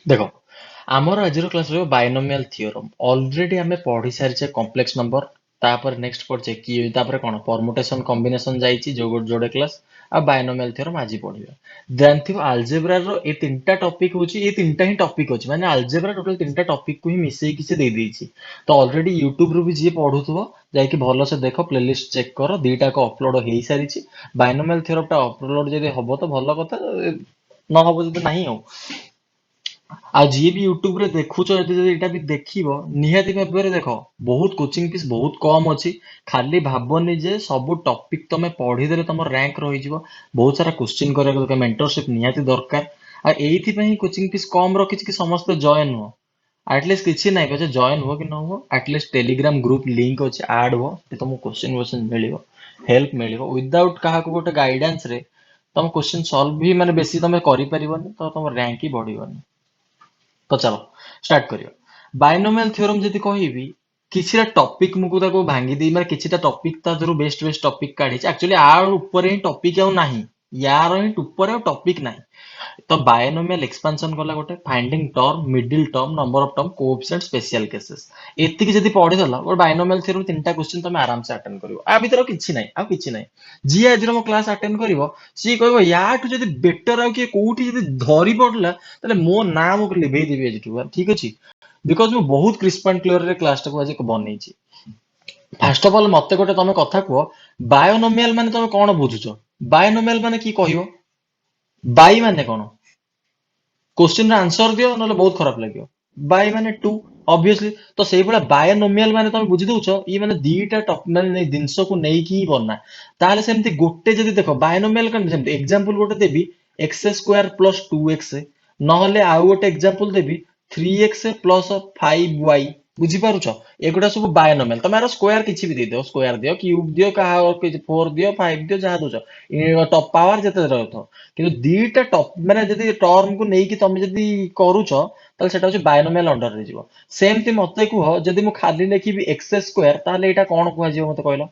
ଦେଖ ଆମର ଆଜିର କ୍ଲାସ ରହିବ ବାଇନୋମିଆଲ ଥିଓରମ। ଅଲରେଡି ଆମେ ପଢି ସାରିଛେ କମ୍ପ୍ଲେକ୍ସ ନମ୍ବର, ତାପରେ ନେକ୍ସଟ ପଢିଛେ କି ତାପରେ କଣ ପରମୁଟେସନ କମ୍ବିନେସନ ଯାଇଛି ଯୋଡେ କ୍ଲାସ, ଆଉ ବାଇନୋମିଆଲ ଥିଓରମ ଆଜି ପଢିବା। ଜାଣିଥିବ ଆଲଜେବ୍ରାର ଏ ତିନିଟା ଟପିକ ହଉଛି, ଏ ତିନିଟା ହିଁ ଟପିକ ଅଛି, ମାନେ ଆଲଜେବ୍ରା ଟୋଟାଲ ତିନିଟା ଟପିକକୁ ହିଁ ମିଶେଇକି ସେ ଦେଇଦେଇଛି। ତ ଅଲରେଡି ୟୁଟ୍ୟୁବ ରୁ ବି ଯିଏ ପଢୁଥିବ ଯାଇକି ଭଲସେ ଦେଖ, ପ୍ଲେଲିଷ୍ଟ ଚେକ୍ କର, ଦିଟାକ ଅପଲୋଡ ହେଇସାରିଛି। ବାଇନୋମିଆଲ ଥିଓରମ ଟା ଅପଲୋଡ ଯଦି ହବ ତ ଭଲ କଥା, ନ ହବ ଯଦି ନାହିଁ ଆଉ। ଆଉ ଯିଏ ବି ୟୁଟ୍ୟୁବ ରେ ଦେଖୁଛ, ଯଦି ଏଇଟା ବି ଦେଖିବ, ନିହାତି ଭାବରେ ଦେଖ, ବହୁତ କୋଚିଂ ଫିସ୍ ବହୁତ କମ ଅଛି। ଖାଲି ଭାବନି ଯେ ସବୁ ଟପିକ ତମେ ପଢିଦେଲେ ତମର ରାଙ୍କ ରହିଯିବ। ବହୁତ ସାରା କୋଶ୍ଚିନ୍ କରିବାକୁ ଦରକାର, ମେଣ୍ଟରସିପ ନିହାତି ଦରକାର। ଆଉ ଏଇଥିପାଇଁ କୋଚିଂ ଫିସ୍ କମ ରଖିଛି କି ସମସ୍ତେ ଜଏନ୍ ହୁଅ। ଆଟଲିଷ୍ଟ କିଛି ନାହିଁ ପଛେ ଜଏନ୍ ହୁଅ କି ନ ହୁଅ, ଆଟଲିଷ୍ଟ ଟେଲିଗ୍ରାମ ଗ୍ରୁପ ଲିଙ୍କ ଅଛି, ଆଡ ହୁଅ, ତମକୁ କୋଶ୍ଚିନ୍ ମିଳିବ, ହେଲ୍ପ ମିଳିବ। ୱିଦାଉଟ୍ କାହାକୁ ଗୋଟେ ଗାଇଡାନ୍ସ ରେ ତମ କୋଶ୍ଚିନ୍ ସଲ୍ଭ ବି ମାନେ ବେଶୀ ତମେ କରିପାରିବନି, ତ ତମ ରାଙ୍କ ହିଁ ବଢିବନି। ତ ଚାଲ ଷ୍ଟାର୍ଟ କରିବା। ବାଇନୋମିଆଲ ଥିଓରମ ଯଦି କହିବି, କିଛିଟା ଟପିକ ମୁଁ ତାକୁ ଭାଙ୍ଗି ଦେଇ, ମାନେ କିଛିଟା ଟପିକ ତା ଦେହରୁ ବେଷ୍ଟ ବେଷ୍ଟ ଟପିକ କାଢିଛି। ଆକ୍ଚୁଆଲି ଆ ଉପରେ ହିଁ ଟପିକ ଆଉ ନାହିଁ, ୟାର ହିଁ ଉପରେ ଆଉ ଟପିକ ନାହିଁ। ତ ବାୟୋନୋମିଆଲ ଏକ୍ସପାନସନ ଗଲା ଗୋଟେ, finding term, middle term, number of term, coefficient, special cases. ଏତିକି ଯଦି ପଢିଦେଲ, ଗୋଟେ ବାୟୋନୋମିଆଲ ଥିଓରମ ତିନିଟା କ୍ୱେଶ୍ଚିନ୍ ତମେ ଆରାମସେ ଆଟେଣ୍ଡ କରିବ। ଆ ଭିତରେ ଆଉ କିଛି ନାହିଁ, ଆଉ କିଛି ନାହିଁ। ଯିଏ ଆଜିର ମୋ କ୍ଲାସ ଆଟେଣ୍ଡ କରିବ, ସିଏ କହିବ ୟାଠୁ ଯଦି ବେଟର ଆଉ କିଏ କୋଉଠି ଯଦି ଧରି ପଡିଲା, ତାହେଲେ ମୋ ନାଁ ମୁଁ ଲିଭେଇ ଦେବି ଆଜିଠୁ, ଠିକ ଅଛି। ବିକଜ ମୁଁ ବହୁତ କ୍ରିସ୍ପ ଆଣ୍ଡ କ୍ଲିୟର ରେ କ୍ଲାସ ଟାକୁ ଆଜି ବନେଇଛି। ଫାଷ୍ଟ ଅଫ ଅଲ ମତେ ଗୋଟେ ତମେ କଥା କୁହ, ବାୟୋନୋମିଆଲ ମାନେ ତମେ କଣ ବୁଝୁଛ? ବାୟୋନୋମିଆଲ ମାନେ କି କହିବ? ବାଇ ମାନେ କଣ? କୋଶ୍ଚିନ୍ ର ଆନ୍ସର ଦିଅ, ନହେଲେ ବହୁତ ଖରାପ ଲାଗିବ। ବାଇ ମାନେ ଟୁ, ଅବଭିୟସଲି। ତ ସେଇଭଳିଆ ବାୟୋନୋମିଆଲ ମାନେ ତମେ ବୁଝି ଦଉଛ, ଇଏ ମାନେ ଦିଟା ମାନେ ଜିନିଷକୁ ନେଇକି ହିଁ ବନା। ତାହେଲେ ସେମିତି ଗୋଟେ ଯଦି ଦେଖ, ବାୟୋନୋମିଆଲ କେମିତି, ସେମିତି ଏକ୍ସାମ୍ପଲ ଗୋଟେ ଦେବି, x square plus two x, ନହେଲେ ଆଉ ଗୋଟେ ଏକ୍ସାମ୍ପଲ ଦେବି, 3x ପ୍ଲସ 5y। ବୁଝିପାରୁଛ? ଏଗୁଡା ସବୁ ବାୟୋନୋମିଆଲ। ତମେ ଆର ସ୍କୋୟାର କିଛି ବି ଦେଇଦିଅ, ସ୍କୋୟାର ଦିଅ, କ୍ୟୁବ ଦିଅ, କାହା 4 ଦିଅ, 5 ଦିଅ, ଯାହା ଦଉଛ, ଟପ ପାୱାର ଯେତେ ରହୁଥିବ। କିନ୍ତୁ ଦିଟା ମାନେ ଯଦି ଟର୍ମକୁ ନେଇକି ତମେ ଯଦି କରୁଛ, ତାହେଲେ ସେଟା ହଉଛି ବାୟୋନୋମିଆଲ ଅଣ୍ଡରରେ ଯିବ। ସେମିତି ମତେ କୁହ, ଯଦି ମୁଁ ଖାଲି ଲେଖିବି ଏକ୍ସ ସ୍କୋୟାର, ତାହେଲେ ଏଇଟା କଣ କୁହାଯିବ ମତେ କହିଲ?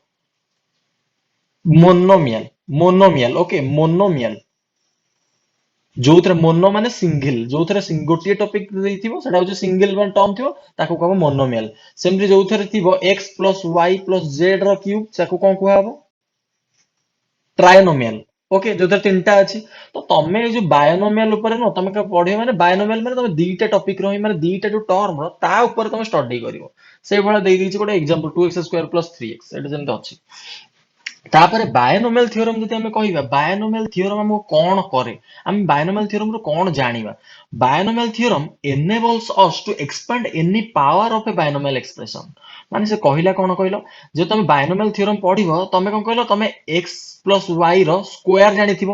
ମୋନୋମିଆଲ। ମୋନୋମିଆଲ, ଓକେ, ମୋନୋମିଆଲ। ଯୋଉଥିରେ ମୋନୋ ମାନେ ସିଙ୍ଗଲ, ଯୋଉଥିରେ ଗୋଟିଏ ଟପିକ ଦେଇଥିବ, ସେଟା ହଉଛି ସିଙ୍ଗଲ ଟର୍ମ ଥିବ, ତାକୁ କହିବ ମୋନୋମିଆଲ। ସେମିତି ଯୋଉଥିରେ ଥିବ X plus Y plus Z ର କ୍ୟୁବ, ତାକୁ କଣ କୁହାହବ? ଟ୍ରାଇନୋମିଆଲ। ଓକେ, ଯୋଉଥିରେ ତିନିଟା ଅଛି। ତ ତମେ ଏଇ ଯୋଉ ବାୟୋନୋମିଆଲ ଉପରେ ନୁହ, ତମେ ପଢିବ ମାନେ ବାୟୋନୋମିଆଲ ମାନେ ତମେ ଦିଟା ଟପିକ ର ହିଁ, ମାନେ ଦିଟା ଯୋଉ ଟର୍ମ ର ତା ଉପରେ ତମେ ଷ୍ଟଡି କରିବ। ସେଇଭଳିଆ ଦେଇଦେଇଛି ଗୋଟେ example, 2x square plus 3x, ଏଟା ଯେମିତି ଅଛି। ତାପରେ ବାୟୋନୋମିଆଲ ଥିଓରମ ଯଦି ଆମେ କହିବା, ବାୟୋନୋମିଆଲ ଥିଓରମ ଆମକୁ କଣ କରେ, ଆମେ ବାୟୋନୋମିଆଲ ଥିଓରମ ରୁ କଣ ଜାଣିବା? ବାୟୋନୋମିଆଲ theorem enables us to expand any power of a binomial expression। ମାନେ ସେ କହିଲା କଣ କହିଲ, ଯେ ତମେ ବାୟୋନୋମିଆଲ ଥିଓରମ ପଢିବ, ତମେ କଣ କହିଲ, ତମେ x ପ୍ଲସ y ର ସ୍କୋୟାର ଜାଣିଥିବ।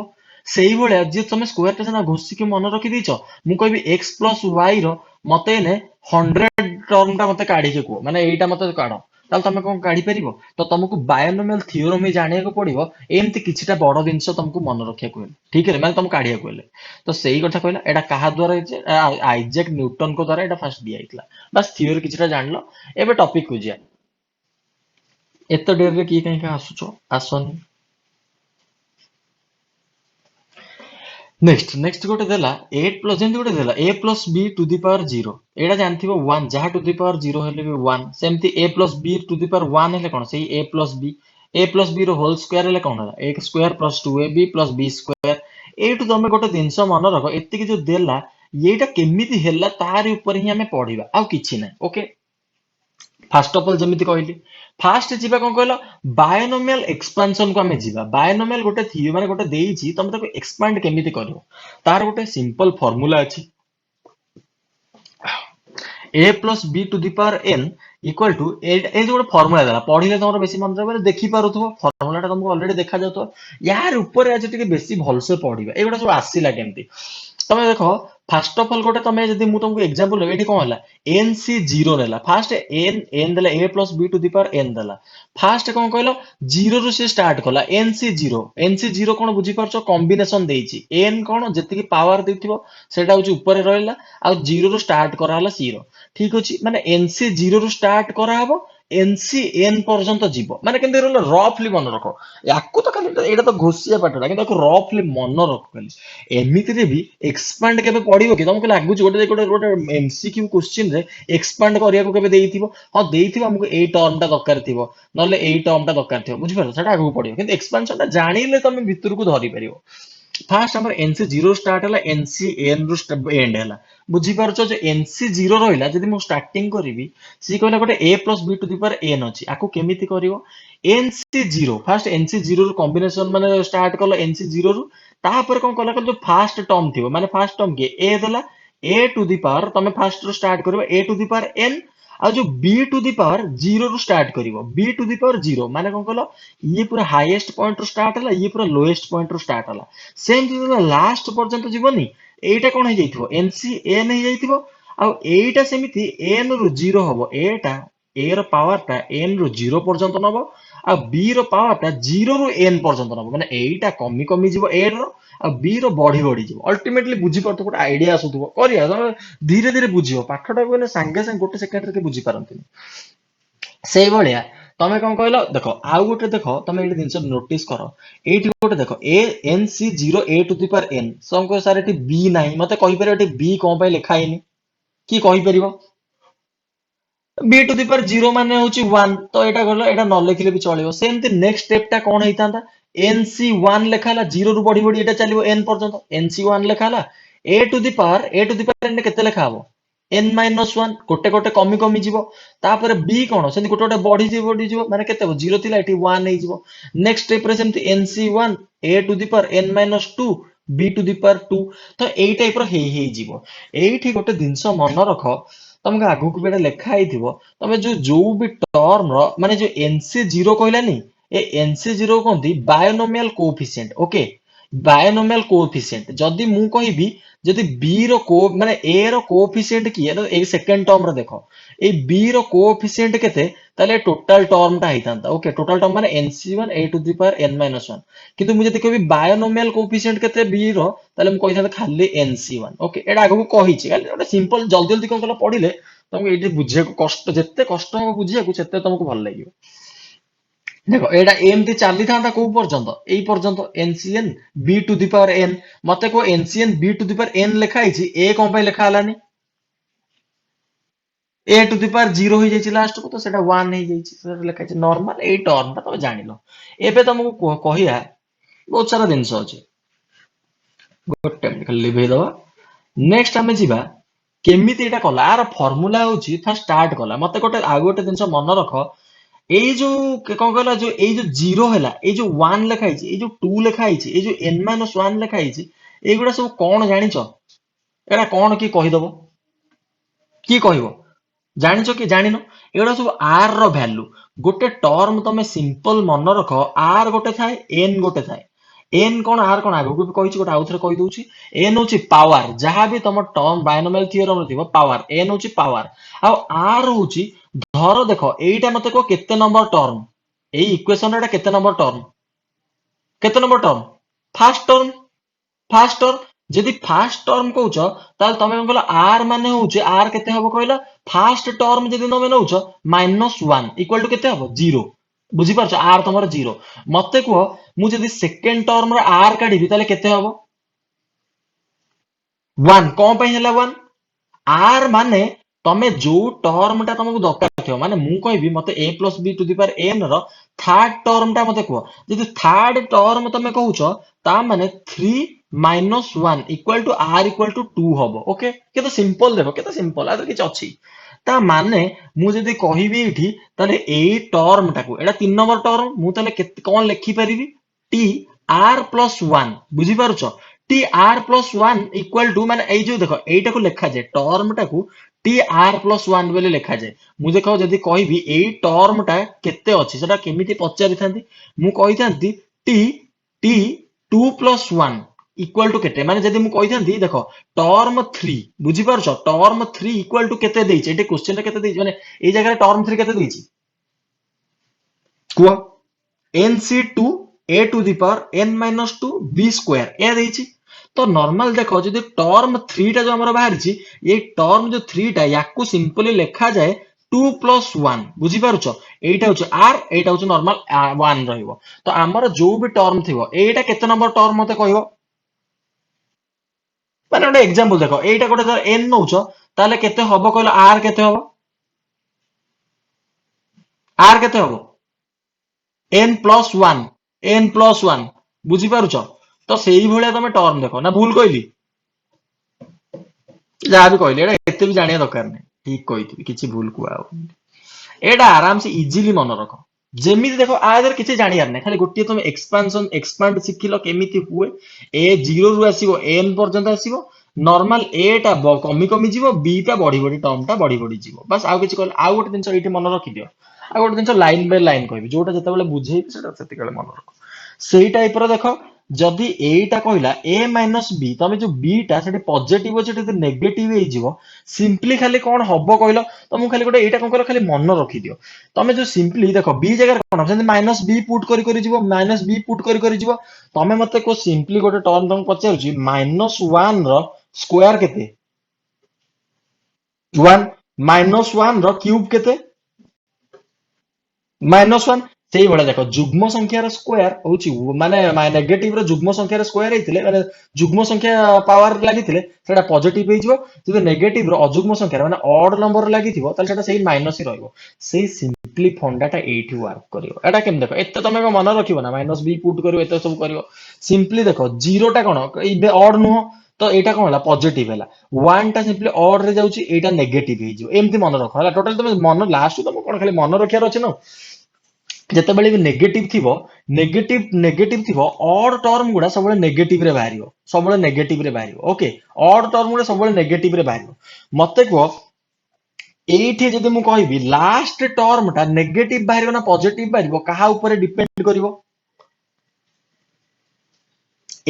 ସେଇଭଳିଆ ଯେ ତମେ ସ୍କୋୟାର ଟା ସିନା ଘୋଷିକି ମନେ ରଖିଦେଇଛ, ମୁଁ କହିବି x ପ୍ଲସ y ର ମତେ ଏନେ 100 ଟର୍ମ ଟା ମତେ କାଢିକି କୁହ, ମାନେ ଏଇଟା ମତେ କାଢ, ତାହେଲେ ତମେ କଣ କାଢି ପାରିବ? ତ ତମକୁ ବାୟୋନୋମିଆଲ ଥିଓରମ ହିଁ ଜାଣିବାକୁ ପଡିବ, ଏମିତି କିଛିଟା ବଡ ଜିନିଷ ତମକୁ ମନେ ରଖିବାକୁ ହେଲେ, ଠିକ ଅଛି, ମାନେ ତମକୁ କାଢିବାକୁ ହେଲେ। ତ ସେଇ କଥା କହିଲା, ଏଇଟା କାହା ଦ୍ଵାରା ହେଇଛି? ଆଇଜାକ ନ୍ୟୁଟନଙ୍କ ଦ୍ଵାରା ଏଇଟା ଫାଷ୍ଟ ଦିଆଯାଇଥିଲା। ବାସ୍ ଥିଓରି କିଛିଟା ଜାଣିଲ। ଏବେ ଟପିକ କୁ ଯିବା। ଏତେ ଡେରିରେ କିଏ କାହିଁକି ଆସୁଛ, ଆସନି। ନେକ୍ସଟ ଗୋଟେ ଦେଲା, ଯେମିତି ଗୋଟେ ଦେଲା a plus b to the power 0, ଏଇଟା ଜାଣିଥିବ 1, ଯାହା ଟୁ ଦି ପାୱାର 0 ହେଲେ ବି 1। ସେମିତି a plus b to the power 1 ହେଲେ କଣ, ସେଇ a plus b। a plus b ର ହୋଲ ସ୍କୋୟାର ହେଲେ କଣ ହେଲା, a square plus 2ab plus b square. ଏଇଠୁ ତମେ ଗୋଟେ ଜିନିଷ ମନେ ରଖ, ଏତିକି ଯୋଉ ଦେଲା, ଏଇଟା କେମିତି ହେଲା ତାରି ଉପରେ ହିଁ ଆମେ ପଢିବା, ଆଉ କିଛି ନାହିଁ। ଓକେ, ଫାଷ୍ଟ ଅଫ ଅଲ ଯେମିତି କହିଲି, ଫାଷ୍ଟ ଯିବା କଣ କହିଲ, ବାୟୋନୋମିଆଲ ଏକ୍ସପାନସନ କୁ ଆମେ ଯିବା। ବାୟୋନୋମିଆଲ ଗୋଟେ ମାନେ ଗୋଟେ ଦେଇଛି, ତମେ ତାକୁ ଏକ୍ସପାଣ୍ଡ କେମିତି କରିବ, ତାର ଗୋଟେ ସିମ୍ପଲ ଫର୍ମୁଲା ଅଛି। a plus b to the power n equal to, ଏଇ ଯୋଉ ଗୋଟେ ଫର୍ମୁଲା ଦେଲା, ପଢିଲେ ତମର ବେଶୀ ମନେ ରହିବ, ଦେଖିପାରୁଥିବ ଫର୍ମୁଲା ଟା ତମକୁ ଅଲରେଡି ଦେଖାଯାଉଥିବ। ୟାର ଉପରେ ଆଜି ଟିକେ ବେଶୀ ଭଲସେ ପଢିବା, ଏଇଗୁଟା ସବୁ ଆସିଲା କେମିତି। ତମେ ଦେଖ, ଫାଷ୍ଟ ଅଫ ଅଲ ଗୋଟେ ତମେ ଯଦି ମୁଁ ତମକୁ ଏକ୍ସାମ୍ପଲ ଦେବି, ଏଠି କଣ ହେଲା, n c 0 ନେଲା, ଫାଷ୍ଟ n ଦେଲା, a plus b to the power n ଦେଲା। ଫାଷ୍ଟ କଣ କହିଲ, 0 ରୁ ସେ ଷ୍ଟାର୍ଟ କଲା, nc 0 କଣ ବୁଝିପାରୁଛ, କମ୍ବିନେସନ ଦେଇଛି, n କଣ ଯେତିକି ପାୱାର ଦେଇଥିବ ସେଇଟା ହଉଛି ଉପରେ ରହିଲା, ଆଉ 0 ରୁ ଷ୍ଟାର୍ଟ କରାହେଲା c ର। ଠିକ ଅଛି, ମାନେ nc 0 ରୁ ଷ୍ଟାର୍ଟ କରାହବ, NCN पर्यंत जीव माने केमते रहल रफली मन रख याकू तो खाली एटा तो घोषिया पाठटा कि ताको रफली मन रख खाली एमिति रे भी एक्सपांड केबे पड़िबो कि तुमको लागु गोटे गोटे गोटे एमसीक्यू क्वेश्चन रे एक्सपांड करिया को केबे देइथिबो हां देइथिबो हमको एई टर्म टा दरकार थिबो नले एई टर्म टा दरकार थिबो बुझि परछ सेटा आगु पड़िबो किंतु एक्सपांशन टा जानिले तमे भितर को धरि परिबो फास्ट हमर एनसी जीरो स्टार्ट है एनसी एन रु एंड है बुझी पारछ जे एनसी जीरो रहिला जदि मु स्टार्टिंग करिवि सी कहला गोटे A plus B to the power N अछि आको केमिति करिवो N C zero first N C zero रु कॉम्बिनेशन माने स्टार्ट कलो एनसी जीरो रु तापर कोन कला जो फास्ट टर्म थिबो माने फास्ट टर्म के ए देला ए टू द पावर तमे फास्ट रु स्टार्ट करबो A to the power N आ जो B to the power zero रु स्टार्ट करिवो B to the power zero माने कोन कलो ये पूरा हाईएस्ट पॉइंट रु स्टार्ट हला ये पूरा लोएस्ट पॉइंट रु स्टार्ट हला सेम जो लास्ट पर्यंत जीवनी एटा कोन हे जाइथिबो एनसी एन हे जाइथिबो आ एटा सेमिति एन रु जीरो हबो एटा ए रो पावर टा एन रु जीरो पर्यंत नबो आ बी रो पावर टा जीरो रु एन पर्यंत नबो माने एटा कमी कमी जीवो ए रो आ बी रो बढ़ी बढ़ी जीवो अल्टीमेटली बुझी परतो गोटे आइडिया आसुथबो करिया धीरे धीरे बुझियो पाठटा को संगे संगे गोटे सेकेंड रे के बुझी पारंतिनी सेई भलिया तमे कौन कहलो देखो आउ गोटे देखो तमे एटी जिंस नोटिस करो एटी गोटे देखो A N C zero A to the power N समको सार एटी बी नाही मते कहि परियो एटी बी कोन पय लिखा हैनी की कहि परियो b to the power zero माने होची 1 तो एटा गलो एटा न लिखले भी चलियो सेमते नेक्स्ट स्टेप टा कोन हेतांता एनसी 1 लिखाला जीरो रु बढ़ी बढ़ी एटा चलियो एन पर्यंत एनसी 1 लिखाला A to the power N केते लिखा हबो एन माइनस 1 गोटे गोटे कमी कमी जीवो तापर बी कोन सेंति गोटे गोटे बढ़ी जीवो माने केते हो जीरो थिला एटी 1 हे जीवो नेक्स्ट स्टेप रे सेंति N C 1 A to the power N minus 2 B to the power 2 तो एई टाइप रो हे जीवो एइठी गोटे जिंस मन रख तुमको आगु को बेटा लिखा हिथिबो तमे जो भी टर्म रो माने जो एनसी जीरो कहलानी ए एनसी जीरो कोंती binomial coefficient okay binomial coefficient जदी मु कहिबी जदी बी रो को माने ए रो कोएफिशिएंट की ए सेकंड टर्म रो देखो ए बी रो कोएफिशिएंट केते ताले टोटल टर्म टा हितांता ओके टोटल टर्म माने N C one A to the power N minus 1 किंतु मु जदी कहबी बायनोमियल कोएफिशिएंट केते बी रो ताले मु कहि थांता खाली एनसी1 ओके एडा आगु कहिछि खाली ओटा सिंपल जल्दी जल्दी कोन कला पढिले तुमको एटी बुझिया को कष्ट जत्ते कष्ट हो बुझिया को सेते तुमको भल लागियो देखो एटा एमती चली था को पर्यंत एई पर्यंत ncn b to the power n मते को ncn b to the power n लिखा हिची ए कोन पय लिखा हलानी ए टू द पावर 0 हो जाइछि लास्ट को तो सेटा 1 हो जाइछि सेटा लिखा हिची नॉर्मल ए टर्म ता तमे जानिलो एबे तुमको कहिया बहुत सारा दिन अछि गोटे मिनिट खाली लिभे दवा नेक्स्ट हमें जीवा केमिति एटा कला आर फार्मूला होची फर्स्ट स्टार्ट कला मते गोटे आ गोटे दिन मन रख एई जो कौन कहला जो एई जो जीरो हैला एई जो 1 लिखा हिची एई जो 2 लिखा हिची एई जो n - 1 लिखा हिची एगुडा सब कोन जानिचो एटा कोन की कहि दबो की कहिवो जानिचो कि जानिनो एगुडा सब r रो वैल्यू गोटे टर्म तमे सिंपल मन रख r गोटे थाए n गोटे थाए n कोन r कोन आगो को कहिची गोटे आउथरे कहि दोउची n होची पावर जहां भी तम टर्म बायनोमियल थ्योरम रो थिबो पावर n होची पावर आ r होची धर देखो एटा मते को केते नंबर टर्म एई इक्वेशन एटा केते नंबर टर्म फास्ट टर्म जदि फास्ट टर्म कहउछ ताल तमे कोन कहला r माने होउछ r केते हबो कहला फास्ट टर्म जदि नमे नउछ -1 इक्वल टू केते हबो 0 बुझी परछ r तमर 0 मते को मु जदि सेकंड टर्म रे r काढिबी ताले केते हबो 1 कोन पय हला 1 r माने तमे जो टर्म टा तुमको दरकार थियो माने मु कहबी मते a + b to the power n रो थर्ड टर्म टा मते को जदि थर्ड टर्म तमे कहउछ ता माने 3 - 1 equal to r equal to 2 हबो ओके केते सिंपल देखो केते सिंपल आ तो किछ अछि ता माने मु जदि कहिबी एठी ताले एई टर्म टाको एटा 3 नंबर टर्म मु ताले केते कोन लिखि परिबी t r + 1 बुझी पारुछ t r + 1 इक्वल टू माने एई जो देखो एइटा को लिखा जाय टर्म टाको टी आर प्लस 1 बोले लिखा जाए मु देखो जदी कहबी एई टर्म टा केते अछि सेटा केमिति पचारि थांती मु कहि थांती टी टी 2 + 1 इक्वल टू केते माने जदी मु कहि थांती देखो टर्म 3 बुझी परछ टर्म 3 इक्वल टू केते देइछ एटे क्वेश्चन रे केते देइछ माने एई जगह टर्म 3 केते देइछ को nc2 a to the power n - 2 b square ए देइछ तो नॉर्मल देखो जदी टर्म 3 टा जो हमर बाहर छी ये टर्म जो 3 टा याकू सिंपली लिखा जाए 2 प्लस 1 बुझी पारुछ एटा होछ r एटा होछ नॉर्मल 1 रहइबो तो हमर जो भी टर्म थिबो एटा केते नंबर टर्म मते कहइबो माने ଗୋଟେ एग्जांपल देखो एटा गोटे जर n नउछ ताले केते हबो कहलो r केते हबो r केते हबो n प्लस 1 n प्लस 1 बुझी पारुछ तो सेही भलिया तमे टर्म देखो ना भूल कहली जहाँ भी कहली एटा एते भी जानिया दरकार नै ठीक कहितबी किछि भूल कुआ एटा आराम से इजीली मन रख जेमिति देखो आदर किछि जानियार नै खाली गोटिए तुम एक्सपांशन एक्सपांड सिखिलो केमिति हुए ए 0 रु आसीबो n पर्यंत आसीबो नॉर्मल ए टा कमी कमी जीवो बी टा बढ़ी बढ़ी टर्म टा बढ़ी बढ़ी जीवो बस आउ किछि कहल आउ गोटे जिंस एठी मन रखि दियो आ गोटे जिंस लाइन बाय लाइन कहबी जोटा जतबेले बुझेई सेटा सेति कले मन रख सेही टाइप रो देखो जदि एटा कहला a माइनस b तमे जो b टा सेठी पॉजिटिव अछि सेठी नेगेटिव हे जीवो सिंपली खाली कोन हबो कहलो तमु खाली गोटे एटा कोन करो खाली मन रखि दियो तमे जो सिंपली देखो b जगह कोन सेति माइनस b पुट करी जीवो माइनस b पुट करी जीवो तमे मते को सिंपली गोटे टर्म तम पचारुची माइनस 1 रो स्क्वायर केते 1 माइनस 1 रो क्यूब केते माइनस 1 सेही भले देखो जुग्म संख्यार स्क्वायर होची माने नेगेटिव रो जुग्म संख्यार स्क्वायर हेतिले माने जुग्म संख्या पावर लागितिले सेटा पॉजिटिव हे जिवो जदि नेगेटिव रो अजुग्म संख्या माने ऑड नंबर लागिथिबो ताले सेटा सेही माइनस ही रहइबो सेही सिंपली फंडाटा एठी वर्क करिवो एटा केम देखो एते तमे मन रखिबो ना माइनस b पुट करिवो एते सब करिवो सिंपली देखो 0 टा कोन इबे ऑड नुह तो एटा कोन होला पॉजिटिव हैला 1 टा सिंपली ऑड रे जाउची एटा नेगेटिव हे जिवो एम्ति मन रखो होला टोटल तमे मन लास्ट तमे कोन खाली मन रखियार अछि न ଯେତେବେଳେ ବି ନେଗେଟିଭ ଥିବ ଅଡ୍ ଟର୍ମ ଗୁଡା ସବୁବେଳେ ନେଗେଟିଭ ରେ ବାହାରିବ ଓକେ ଅଡ୍ ଟର୍ମ ଗୁଡା ସବୁବେଳେ ନେଗେଟିଭ ରେ ବାହାରିବ ମତେ କୁହ ଏଇଠି ଯଦି ମୁଁ କହିବି ଲାଷ୍ଟ ଟର୍ମ ଟା ନେଗେଟିଭ ବାହାରିବ ନା ପଜିଟିଭ ବାହାରିବ କାହା ଉପରେ ଡିପେଣ୍ଡ କରିବ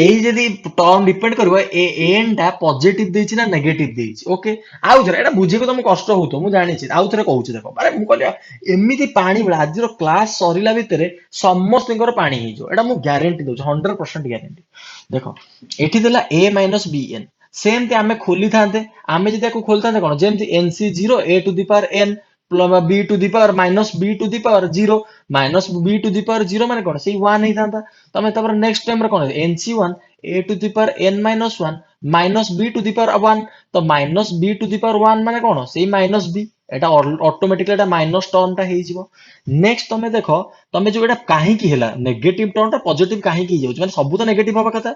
एई जदी टर्म डिपेंड करबो ए एन टा पॉजिटिव देछि ना नेगेटिव देछि ओके आउ जरा एटा बुझे को तुम कष्ट होतो मु जानि छि आउ थरे कहूछि देखो अरे मु कहलिया एमिति पानी बळा आजिरो क्लास सरिला भितरे समस्तकर पानी हे जो एटा मु ग्यारंटी दउ 100% ग्यारंटी देखो एठी देला a - bn सेम ते आमे खोली थांते आमे जदी को खोलतांते कोन जेमति nc0 a to the power n b to the power minus b to the power 0 minus b to the power 0 माने कोन सेही 1 ही थांता तमे तबर नेक्स्ट टाइम रे कोन nc1 a to the power n minus 1 minus b to the power 1 तो minus b to the power 1 माने कोन सेही माइनस b एटा ऑटोमेटिकली एटा माइनस टर्म टा हेइ जिवो नेक्स्ट तमे देखो तमे जो एटा काहे की हेला नेगेटिव टर्म टा पॉजिटिव काहे की जाउछ माने सब तो नेगेटिव होबा कथा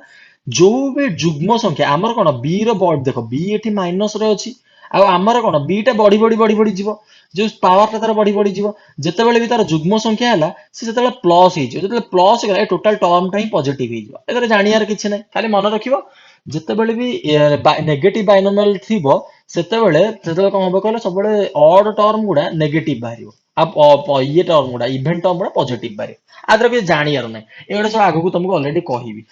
जो भी जुग्म संख्या हमर कोन b रो बॉड देखो b एठी माइनस रे अछि आ हमर कोन b टा बढ़ी जिवो जो पावर टा तार बढ़ी जिवो जेतेबेले भी तार जुग्म संख्या हला से जेतेबेले प्लस हे जिवो जेतेबेले प्लस हे टोटल टर्म टा ही पॉजिटिव हे जिवो एकर जानियार किछ नै खाली मन रखिबो जेतेबेले भी नेगेटिव बाइनोमियल थिबो सेतेबेले कोन होबो कहले सबले ऑड टर्म गुडा नेगेटिव बाहरियो अब ये टर्म गुडा इवेंट टर्म गुडा पॉजिटिव बाहरियो आदर भी जानियार नै एगोडा सब आगु को तुमको ऑलरेडी कहिबी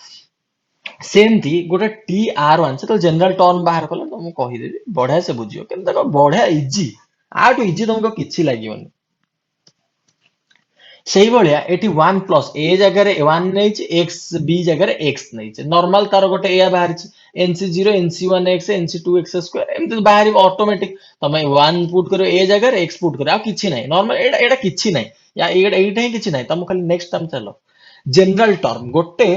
सेम थी गोटे TR1 से तो जनरल टर्म बाहर कले तो मु कहि देबी बढ़िया से बुझियो कि देखो बढ़िया इजी आटू इजी तुमको किछि लागिवनी सेही भलिया एटी 1 प्लस a जगह रे 1 नै छि x b जगह रे x नै छि नॉर्मल तार गोटे ए बाहर छि nc0 nc1x nc2x2 एमति बाहर ऑटोमेटिक तमे 1 पुट करो a जगह रे x पुट करो आ किछि नै नॉर्मल एटा एटा किछि नै या एटा ही किछि नै तम खाली नेक्स्ट टाइम चलो जनरल टर्म गोटे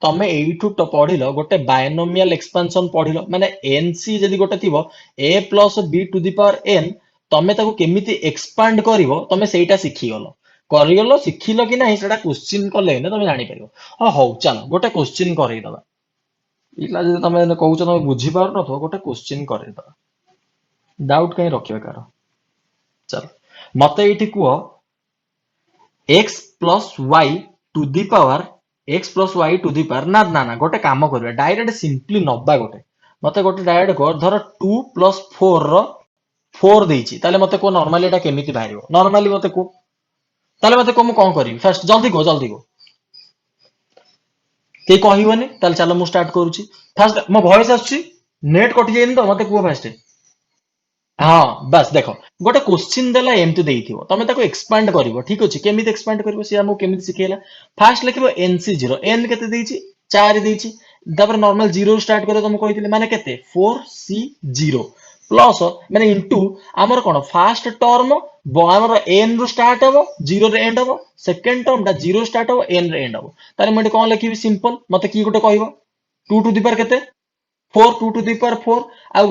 तमे एठू तो पढिलो गोटे बायनोमियल एक्सपेंशन पढिलो माने nc जदी गोटे थिबो a plus b to the power n तमे ताको केमिति एक्सपांड करिवो तमे सेटा सिखि गलो करिगलो सिखिलो कि नाही सेटा क्वेश्चन कले ने तमे जानि परिवो हां हो चलो गोटे क्वेश्चन करै दबा इला जदी तमे कहउछ तमे बुझी पार न थो गोटे क्वेश्चन करै दबा डाउट कहीं रखियो कार चलो मते एठी कुओ x plus y to the power x plus y to the power ना ना ना गोटे काम करबा डायरेक्ट सिंपली नबा गोटे मते गोटे डायरेक्ट को धर 2 प्लस 4 रो 4 देइछि ताले मते को नॉर्मली एटा केमिति बाहरियो नॉर्मली मते को ताले मते को मु कोन करिवि फर्स्ट जल्दी को के कहिवनी ताले चलो मु स्टार्ट करूची फर्स्ट मो वॉइस आछी नेट कटि जाइन तो मते को फर्स्ट हाँ बस देखो गोटे क्वेश्चन देला एमती देइथिबो तमे ताको एक्सपांड करिवो ठीक अछि केमिति एक्सपांड करिवो से हमो केमिति सिखेला फर्स्ट लिखिबो nc0 n केते देइछि 4 देइछि तापर नॉर्मल 0 स्टार्ट करो तमे कहिथिले माने केते 4c0 प्लस माने इंटू आमर कोन फास्ट टर्म आमर एन रु स्टार्ट हबो 0 रे एंड हबो सेकंड टर्म टा 0 स्टार्ट हबो एन रे एंड हबो तारे मते कोन लिखिबी सिंपल मते की गोटे कहबो 2 टू द पावर केते 4 2 टू द पावर 4 आ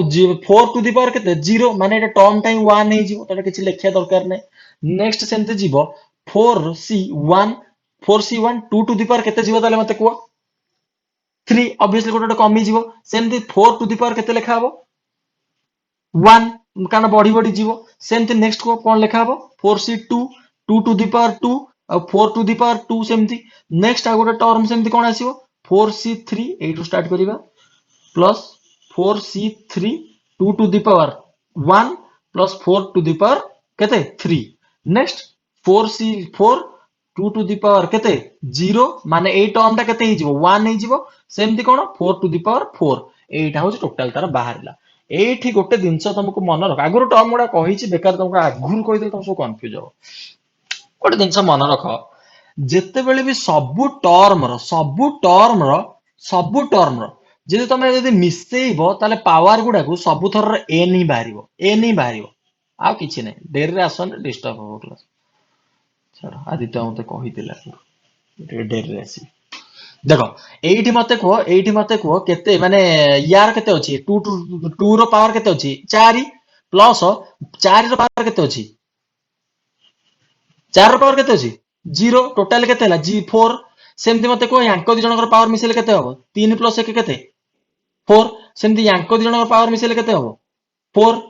4 टू द पावर केते 0 माने एटा टर्म टाइम 1 हे जिवो तटा किछि लेखिया दरकार नै नेक्स्ट सेमते जीवो 4c1 4c1 2 to the power केते जीवो ताले मते को 3 ऑब्वियसली गोटे कमी जीवो सेमती 4 टू द पावर केते लेखा हबो 1 कारण बढ़ी बढ़ी जीवो सेमती नेक्स्ट को कोन लेखा हबो 4c2 2 टू द पावर 2 और 4 टू द पावर 2 सेमती नेक्स्ट आ गोटे टर्म सेमती कोन आसीबो 4c3 एटू स्टार्ट करिबा plus 4c3 2 to the power 1 plus 4 to the power केते 3 next 4c4 2 to the power केते 0 माने ए टर्म टा केते हिजिवो 1 हिजिवो सेमती कोन 4 टू द पावर 4 एटा हो टोटल तार बाहरला एठी गोटे जिंस तुमको मन रख आगुर टर्म गुडा कहिछि बेकार तुमको आगुर कहि देल तुम सब कंफ्यूज हो गोटे जिंस मन रख जेते बेले भी सब टर्म रो जदि तुम जदि मिसेइबो ताले पावर गुडा को सब थर एन ही बाहरिबो आ किछि नै डेर रे आसन डिस्टर्ब हो क्लास छाड़ आदित्य मते कहितिला डेर रे आसी देखो एठी मते को केते माने यार केते अछि 2 2 रो पावर केते अछि 4 प्लस 4 रो पावर केते अछि 4 रो पावर केते अछि 0 टोटल केते हला g4 सेमति मते को यांको दि जनकर पावर मिसेले केते हबो 3 प्लस 1 केते 4 सेमति यांको दि जनकर पावर मिसेले केते हबो 4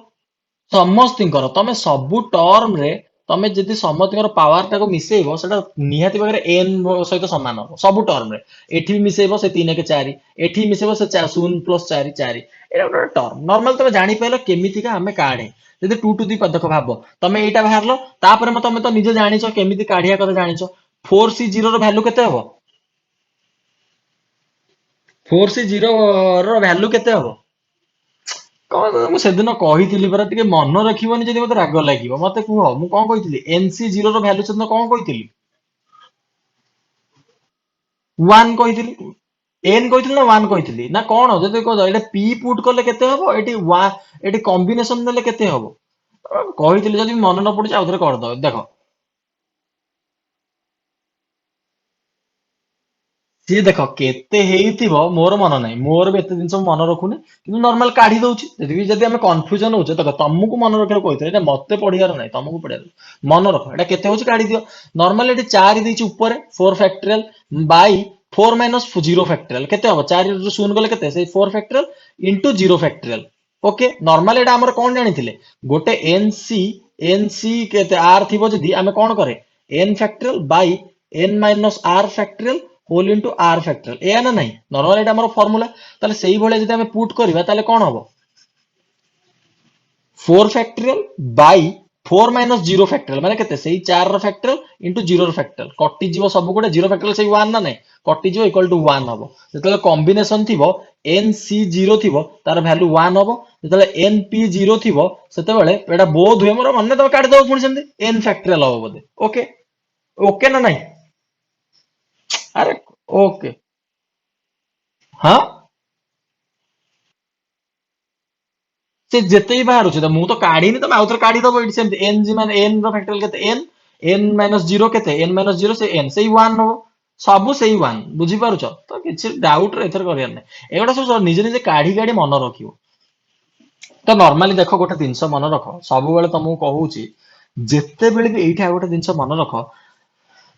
समस्तिंकर तमे सबु टर्म रे तमे जदि समतिकर पावर टाको मिसेइबो सेटा निहाती बगरे n सहित समान हो सबु टर्म रे एठी भी मिसेइबो से 3 1 4 एठी मिसेइबो से 0 प्लस 4 4 एटा गोटे टर्म नॉर्मल तमे जानि पाइलो केमिति का हमें काढे जदि 2 टू दी देखो भाबो तमे एटा बाहरलो तापर में तमे तो निजे जानिचो केमिति काढिया कथा जानिचो 4c0 रो वैल्यू केते हबो 4c0 रो वैल्यू केते हबो कौन मु सेदिन कहिथिली परा टिके मन रखिबोनी जदि मते राग लागिबो मते कुह मु कोन कहिथिली nc0 रो वैल्यू सेदिन कोन कहिथिली 1 कहिथिली n कहिथिली ना 1 कहिथिली ना कोन जदि को एटा p पुट करले केते हबो एटी कॉम्बिनेशन देले केते हबो कहिथिली जदि मन न पडुची आउथरे कर दो देखो सी देखो केते हेइथिबो मोर मन नै मोर बे एते दिन सब मन रखुनी किंतु नॉर्मल काढी दउची जदि हमें कंफ्यूजन होचे देखो तुमको मन रखे कहिथे एटा मते पढियार नै तुमको पढियार मन रखो एटा केते होची काढी दियो नॉर्मल एटी 4 देची ऊपर 4 फैक्टोरियल बाय 4 माइनस 0 फैक्टोरियल केते हबो 4 रु शून्य गले केते से 4 factorial into 0 factorial okay normal एटा हमर कोन जानिथिले गोटे nc केते r थिबो जदि हमें कोन करे n factorial by n minus r factorial whole into R factorial ए ना नहीं नॉर्मल एटा हमर फार्मूला ताले सेही भले जदि हमें पुट करबा ताले कोन हबो 4 फैक्टोरियल बाय 4 माइनस 0 फैक्टोरियल माने केते सेही 4 रो फैक्टोरियल इंटू 0 रो फैक्टोरियल कटि जीवो सब गुडे 0 फैक्टोरियल सेही 1 ना नहीं कटि जीवो इक्वल टू 1 हबो जतले कॉम्बिनेशन थिबो nc0 थिबो तार वैल्यू 1 हबो जतले np0 थिबो सेते बेले एटा बोध हुए मोर मन तो काट दो पुनी सेमती n फैक्टोरियल हबो बोदे ओके ओके ना नहीं अरे ओके हाँ से जेते ही बाहर होचे मु तो काढी नि तमे आउतर काढी दबो इट सेम n जी माने n रो फैक्टोरियल केते n माइनस 0 केते n माइनस 0 से n सेही 1 हो सब सेही 1 बुझी पारुछ तो किछि डाउट रे एथर करियार नै एगोटा सब निजे निजे काढी काढी मन रखियो तो नॉर्मली देखो गोटे जिंस मन रख सब बेले तुमको कहूची जेते बेले भी एइठा गोटे जिंस मन रख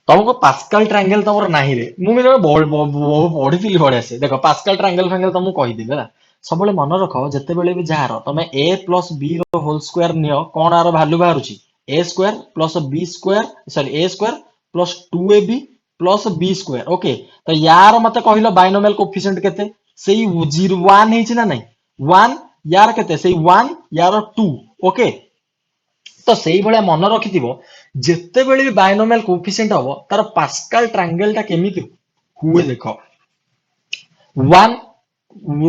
तुमको पास्कल ट्रायंगल तुमर नाही रे मु भी पढ़ी बड़े से देखो पास्कल ट्रायंगल फैंगल तुमको कहिदिले ना सब मन रख जेते बेले भी जार तमे a प्लस b रो होल स्क्वायर नियो कोन आरो वैल्यू बाहरुची a square plus b square sorry a square plus 2ab plus b square okay तो यार मते कहिलो बाइनोमियल कोएफिशिएंट केते सेही 0 1 हिची ना नहीं 1 यार केते सेही 1 यार 2 ओके तो सेही भले मन रखिथिबो जेते बेले भी बाइनोमियल कोएफिशिएंट हबो तार पास्कल ट्रायंगल टा केमिति हुए देखो 1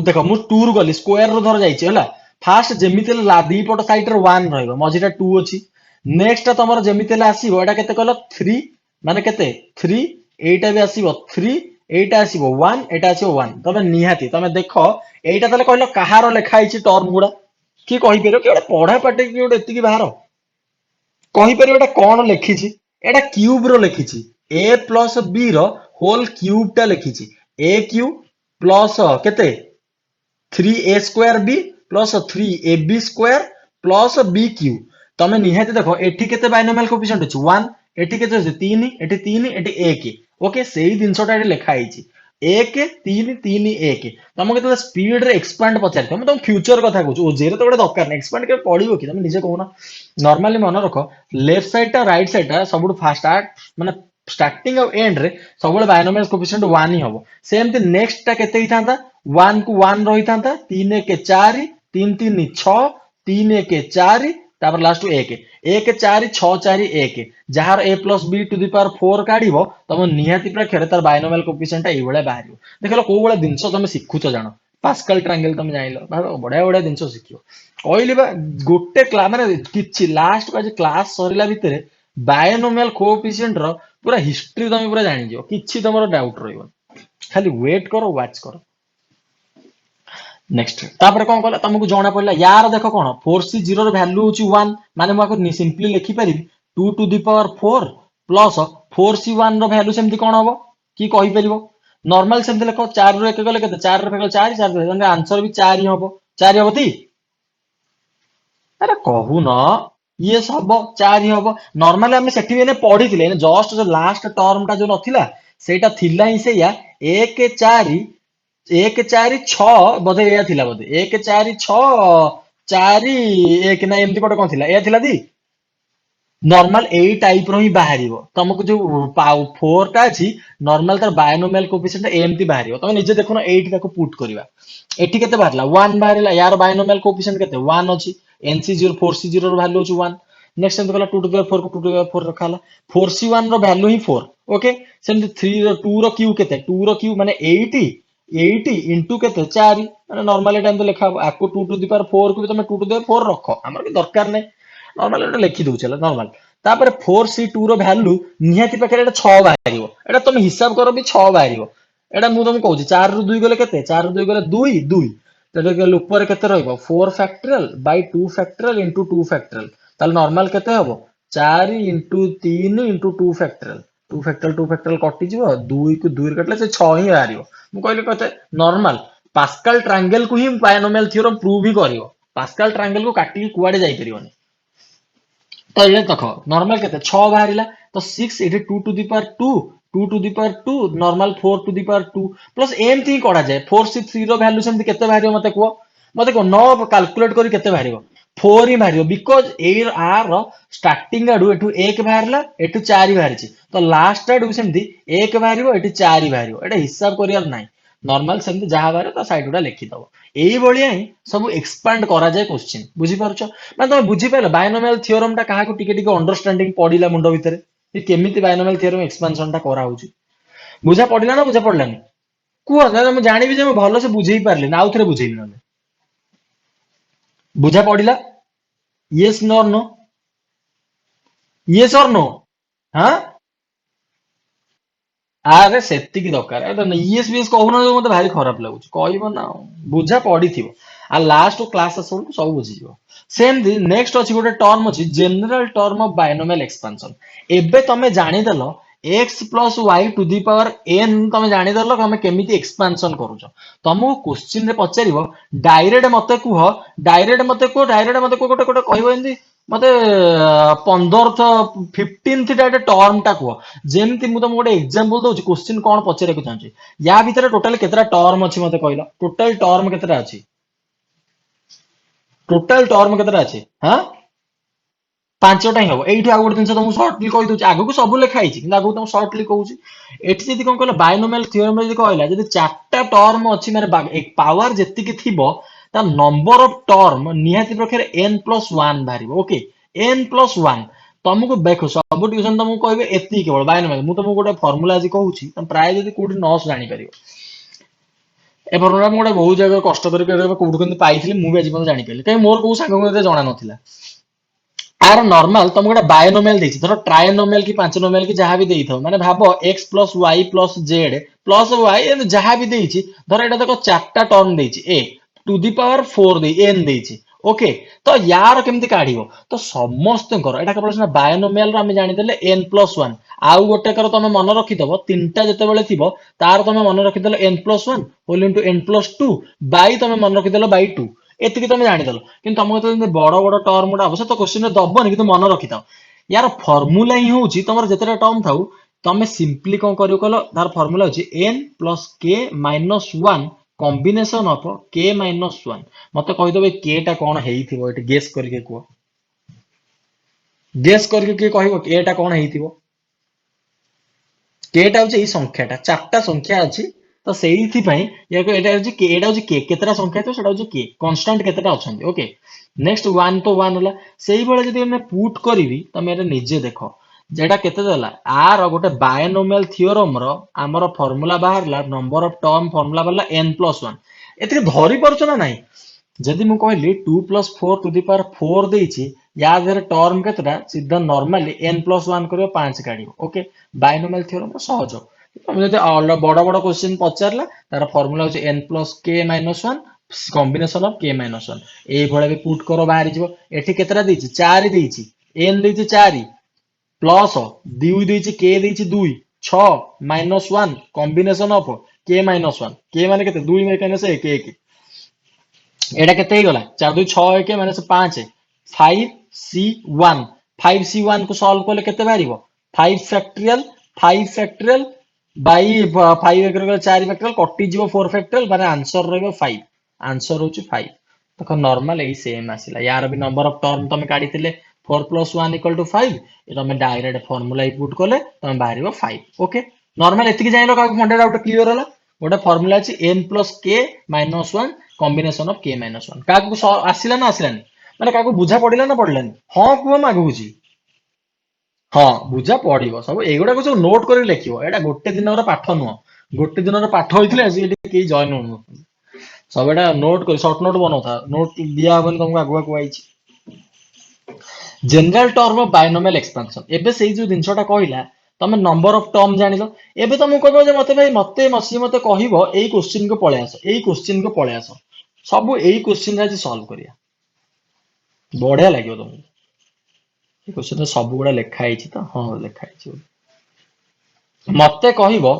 देखो मु 2 रु गली स्क्वायर रो धर जाईची हला फास्ट जेमिति ला दी पट साइड रे 1 रहइबो मझिटा 2 अछि नेक्स्ट तमर जेमिति ला आसीबो एटा केते कहलो 3 माने केते 3 एटा भी आसीबो 3 एटा आसीबो 1 एटा आसीबो 1 तमे निहाती तमे देखो एटा तले कहलो कहारो लेखा आइची टर्म गुडा कि कहिपर कि गोटे पढ़ा पाटे कि गोटे एतिकी बाहर कहिपर एटा कौन लिखिछि एटा क्यूब रो लिखिछि ए प्लस बी रो होल क्यूब टा लिखिछि ए क्यूब प्लस केते 3a² b plus 3ab square plus b Q तमे निहाती देखो एठी केते बाइनोमियल कोएफिशिएंट अछि 1 एठी केते अछि 3 एठी 3 एठी 1 ओके सेही जिंसटा एठी लिखा आइछि 1 3 3 1 तमको केते स्पीड रे एक्सपांड पचारि हम तुम फ्यूचर कथा कहू ओ जेरे तो गोटे दरकार नै एक्सपांड के पड़िबो कि तमे निजे कहूना नॉर्मली मन रखो लेफ्ट साइड टा राइट साइड टा सबुठ फास्ट माने स्टार्टिंग और एंड रे सबले बाइनोमियल कोएफिशिएंट 1 ही हबो सेमती नेक्स्ट टा केते हितांता 1 को 1 रही था 3 1 4 3 3 6 3 1 4 तापर लास्ट 1 1 4 6 4 1 जहार a plus b to the power 4 काढिबो तम निहाती प्रेक्षर तार बाइनोमियल कोएफिशिएंट एई भले बाहरियो देखलो को बळे दिनसो तमे सिखुचो जानो पास्कल ट्रायंगल तमे जानिलो बढिया बढिया दिनसो सिखियो कहली बा गोटे क्लास माने किछि लास्ट बाजे क्लास सरिला भितरे बाइनोमियल कोएफिशिएंट रो पूरा हिस्ट्री तमे पूरा जानि जियो किछि तमरो डाउट रहइबो खाली वेट करो वाच करो नेक्स्ट तापर कौन कहला तुमको जणा पड़ला यार देखो कौन 4c0 ର वैल्यू होची 1 माने मको सिंपली लिखि परिबी 2 to the power 4 plus 4c1 ର वैल्यू सेमती कौन हबो की कहि परिबो नॉर्मल सेमती लिखो 4 रो 1 गले केते 4 रो 4 4 रो आंसर भी 4 ही हबो 4 हबो ती अरे कहू न ये सब 4 ही हबो नॉर्मली हम सेठी भी ने पढिथिले जस्ट जो लास्ट टर्म टा जो नथिला सेटा थिला ही सेया 1 4 1 4 6 बोधे या थिला बोधे 1 4 6 4 1 ना एमती कोटे कोन थिला या थिला दी नॉर्मल ए टाइप रो ही बाहरिबो तुमको जो 4 टा अछि नॉर्मल तार बायनोमियल कोएफिशिएंट एमती बाहरिबो तुम निजे देखो ना 8 ताको पुट करबा एठी केते बाहरला 1 बाहरला यार बायनोमियल कोएफिशिएंट केते 1 अछि nc0 4c0 रो वैल्यू अछि 1 नेक्स्ट सेम कहला 2 टू द 4 को 2 टू द 4 रखाला 4c1 रो वैल्यू ही 4 ओके सेम 3 रो 2 रो क्यू केते 2 रो क्यू माने 80 80 इंटू केते 4 माने नॉर्मली टाइम तो लिखा आको 2 टू द पावर 4 को भी तुम 2 टू द 4 रखो हमर के दरकार नै नॉर्मल एटा लिखि दउ चला नॉर्मल तापर 4c2 रो वैल्यू निहाती पाखरे एटा 6 बाहरिबो एटा तुम हिसाब करो भी 6 बाहरिबो एटा मु तुम कहूची 4 रो 2 गले केते 4 रो 2 गले 2 2 तले के ऊपर केते रहइबो 4 factorial by 2 factorial into 2 factorial ताले नॉर्मल केते हबो 4 इनटू 3 इनटू 2 फैक्टोरियल 2 फैक्टोरियल कटि जिवो 2 को 2 रे कटले से 6 ही बाहरिबो मु कहली कते नॉर्मल पास्कल ट्रायंगल को ही बायनोमियल थ्योरम प्रूव ही करियो पास्कल ट्रायंगल को काटी कुआडे जाई परियोनी तो ये देखो नॉर्मल केते 6 बाहरिला तो 6 एठी 2 to the power 2 2 to the power 2 normal 4 to the power 2 plus एमती कोडा जाए 4c3 रो वैल्यू सेमती केते बाहरियो मते को नो कैलकुलेट करी केते बाहरियो 4 ही बाहरियो बिकॉज़ ए आर स्टार्टिंग आडू एठू 1 बाहरला एठू 4 ही बाहरिची तो लास्ट आडू सेमती 1 बाहरियो एठी 4 ही बाहरियो एटा हिसाब करियार नाही नॉर्मल सेमती जहा बारे ता साइड उडा लिखि दबो एई भलिया ही सब एक्सपांड करा जाय क्वेश्चन बुझी पारछो माने तुम बुझी पाइलो बायनोमियल थ्योरम टा काहा को टिके टिके अंडरस्टैंडिंग पडिला मुंडो भितरे कि केमिति बायनोमियल थ्योरम एक्सपांशन टा करा होउची बुझा पडिला ना बुझा पडलानी कुह ना मैं जानिबी जे मैं भलो से बुझेई पारली ना आउथरे बुझेई न बुझा पडिला यस नॉर नो यस और नो हां आरे सेति की दरकार एटा ईएसबीएस कहूना जो मते भारी खराब लागुच कहइबो ना बुझा पडिथिबो आ लास्ट क्लास सब सब बुझी जिवो सेम दी नेक्स्ट अछि गोटे टर्म अछि general term of binomial expansion एबे तमे जानि देलो x plus y to the power n तमे जानि देलो कि हमें केमिति एक्सपेंशन करूछ तमो क्वेश्चन रे पचारिबो डायरेक्ट मते को गोटे गोटे कहइबो एंदी मते 15 थ 15 थ डाटा टर्म टा को जेमति मु तुम गोटे एग्जांपल दउची क्वेश्चन कोन पचारे को चाहची या भीतर टोटल केतरा टर्म अछि मते कहलो टोटल टर्म केतरा अछि हां पांचटा ही हबो एइठु आ गोटे दिन तुम शॉर्टली कहि दउची आगु को सब लेखा आइची कि आगु तुम शॉर्टली कहूची एठी जदी कोन कहलो बायनोमियल थ्योरम रे जदी कहला जदी चारटा टर्म अछि माने एक पावर जेति की थिबो ता नंबर ऑफ टर्म निहाती प्रकार n प्लस 1 बाहरिबो ओके n प्लस 1 तुमको देखो सब ट्यूशन तुमको कहबे एति केवल बायनोमियल मु तुमको गोटे फार्मूला आज कहूची तुम प्राय जदी कोडी नस जानि परिबो ए फार्मूला मु गोटे बहुत जगह कष्ट करि कोडी कोन पाइथिले मु भी आज पण जानि पले कई मोर को संग को जणा नथिला आर नॉर्मल तुम गोटे बायनोमियल देछि धरो ट्रायनोमियल की पांचनोमियल की जहां भी देई थो माने भाबो x plus y plus z plus y जहां भी देछि धरो एटा देखो चारटा टर्म देछि a टू दी पावर 4 दे n देछि ओके तो यार केमती काढ़िबो तो समस्त एटा केवल बायनोमियल आम जानीदेले n+1 आउ गोटे कर तुम मन रखिदब तीनटा जिते थिबो तार तुम मन रखिदेल n+1 whole into n+2 by तुम मन रखिदेल बाई 2 एतिकी तुम जानीदेल कि तुमको तो बड़ बड़ टर्म गुड़ा अवश्य तो क्वेश्चन दबनी कि मन रखिथा यार फर्मूला ही हूँ तुम जिते टर्म थाउ तुम सिंपली कौन कर तार फर्मूला हूँ n+k-1 कॉम्बिनेशन ऑफ k-1 मत कहीदेव के टा कौन है गेस करके कह गेस करके किए कह के टा कौन है केटा हूँ संख्याटा चार्टा संख्या अच्छी तो से केतरा संख्या तो के कांस्टेंट केतेटा अच्छा ओके नेक्स्ट 1 तो 1 है से पुट करी तुम निजे देख जेटा केते देला आर गोटे बायनोमियल थियोरम रो आमर फॉर्मूला बाहरला नंबर ऑफ टर्म फॉर्मूला बाहरला n+1 एतिके धरी परछ ना नाही जदि मु कहली 2 + 4 टू द पावर 4 देछि या देर टर्म केतेटा सीधा नॉर्मली n+1 करियो 5 काढियो ओके बायनोमियल थियोरम रो सहज तुम जदि बड़ बड़ क्वेश्चन पचारला तार फॉर्मूला होछि n+k-1 कॉम्बिनेशन ऑफ k-1 एई भळे भी पुट करो बाहरी जिवो एठी केतेटा देछि 4 देछि n देछि 4 प्लस 2 देछि k देछि 2 6 -1 कॉम्बिनेशन ऑफ k-1 k माने केते 2 माइनस 1 1 एटा केते ही गला 4 2 6 1 माइनस 5 5c1 5c1 को सॉल्व करले केते बारिबो 5 फैक्टोरियल बाई 5 एकर 4 फैक्टोरियल कटि जीवो 4 फैक्टोरियल माने आंसर रहइबो 5 आंसर होची 5 देखो नॉर्मल एई सेम आसिला यार भी नंबर ऑफ टर्म तमे काढितिले 4 + 1 = 5 ये तुम डायरेक्ट फॉर्मूला पुट कले तुम बाहर 5 ओके नॉर्मल एतिकी जाइलो का फंडा डाउट क्लियर होला गोटे फॉर्मूला अछि n+k-1 कॉम्बिनेशन ऑफ k-1 का आसिला ना आसिलानी माने का बुझा पड़िला ना पड़लानी हां कुह मागु बुझी हां बुझा पड़िबो सब एगुडा को सब नोट करि लेखिबो एटा गोटे दिनर पाठ नुह गोटे दिनर पाठ होइथिले আজি एटी के जॉइन हो सब एटा नोट कर शॉर्ट नोट बनौथा नोट दिया हबन तुमको आगुआ को आइछि general term of binomial expansion एबे सेई जो जिनसटा कहला तमे नंबर ऑफ टर्म जानिलो एबे तुम कहबो जे मते भाई मते कहिबो एई क्वेश्चन को पळे आसो सब एई क्वेश्चन आज सॉल्व करिया बढ़िया लागो तुमको ए क्वेश्चन सब गुडा लेखा आइछि तो हां लेखा आइछि मते कहिबो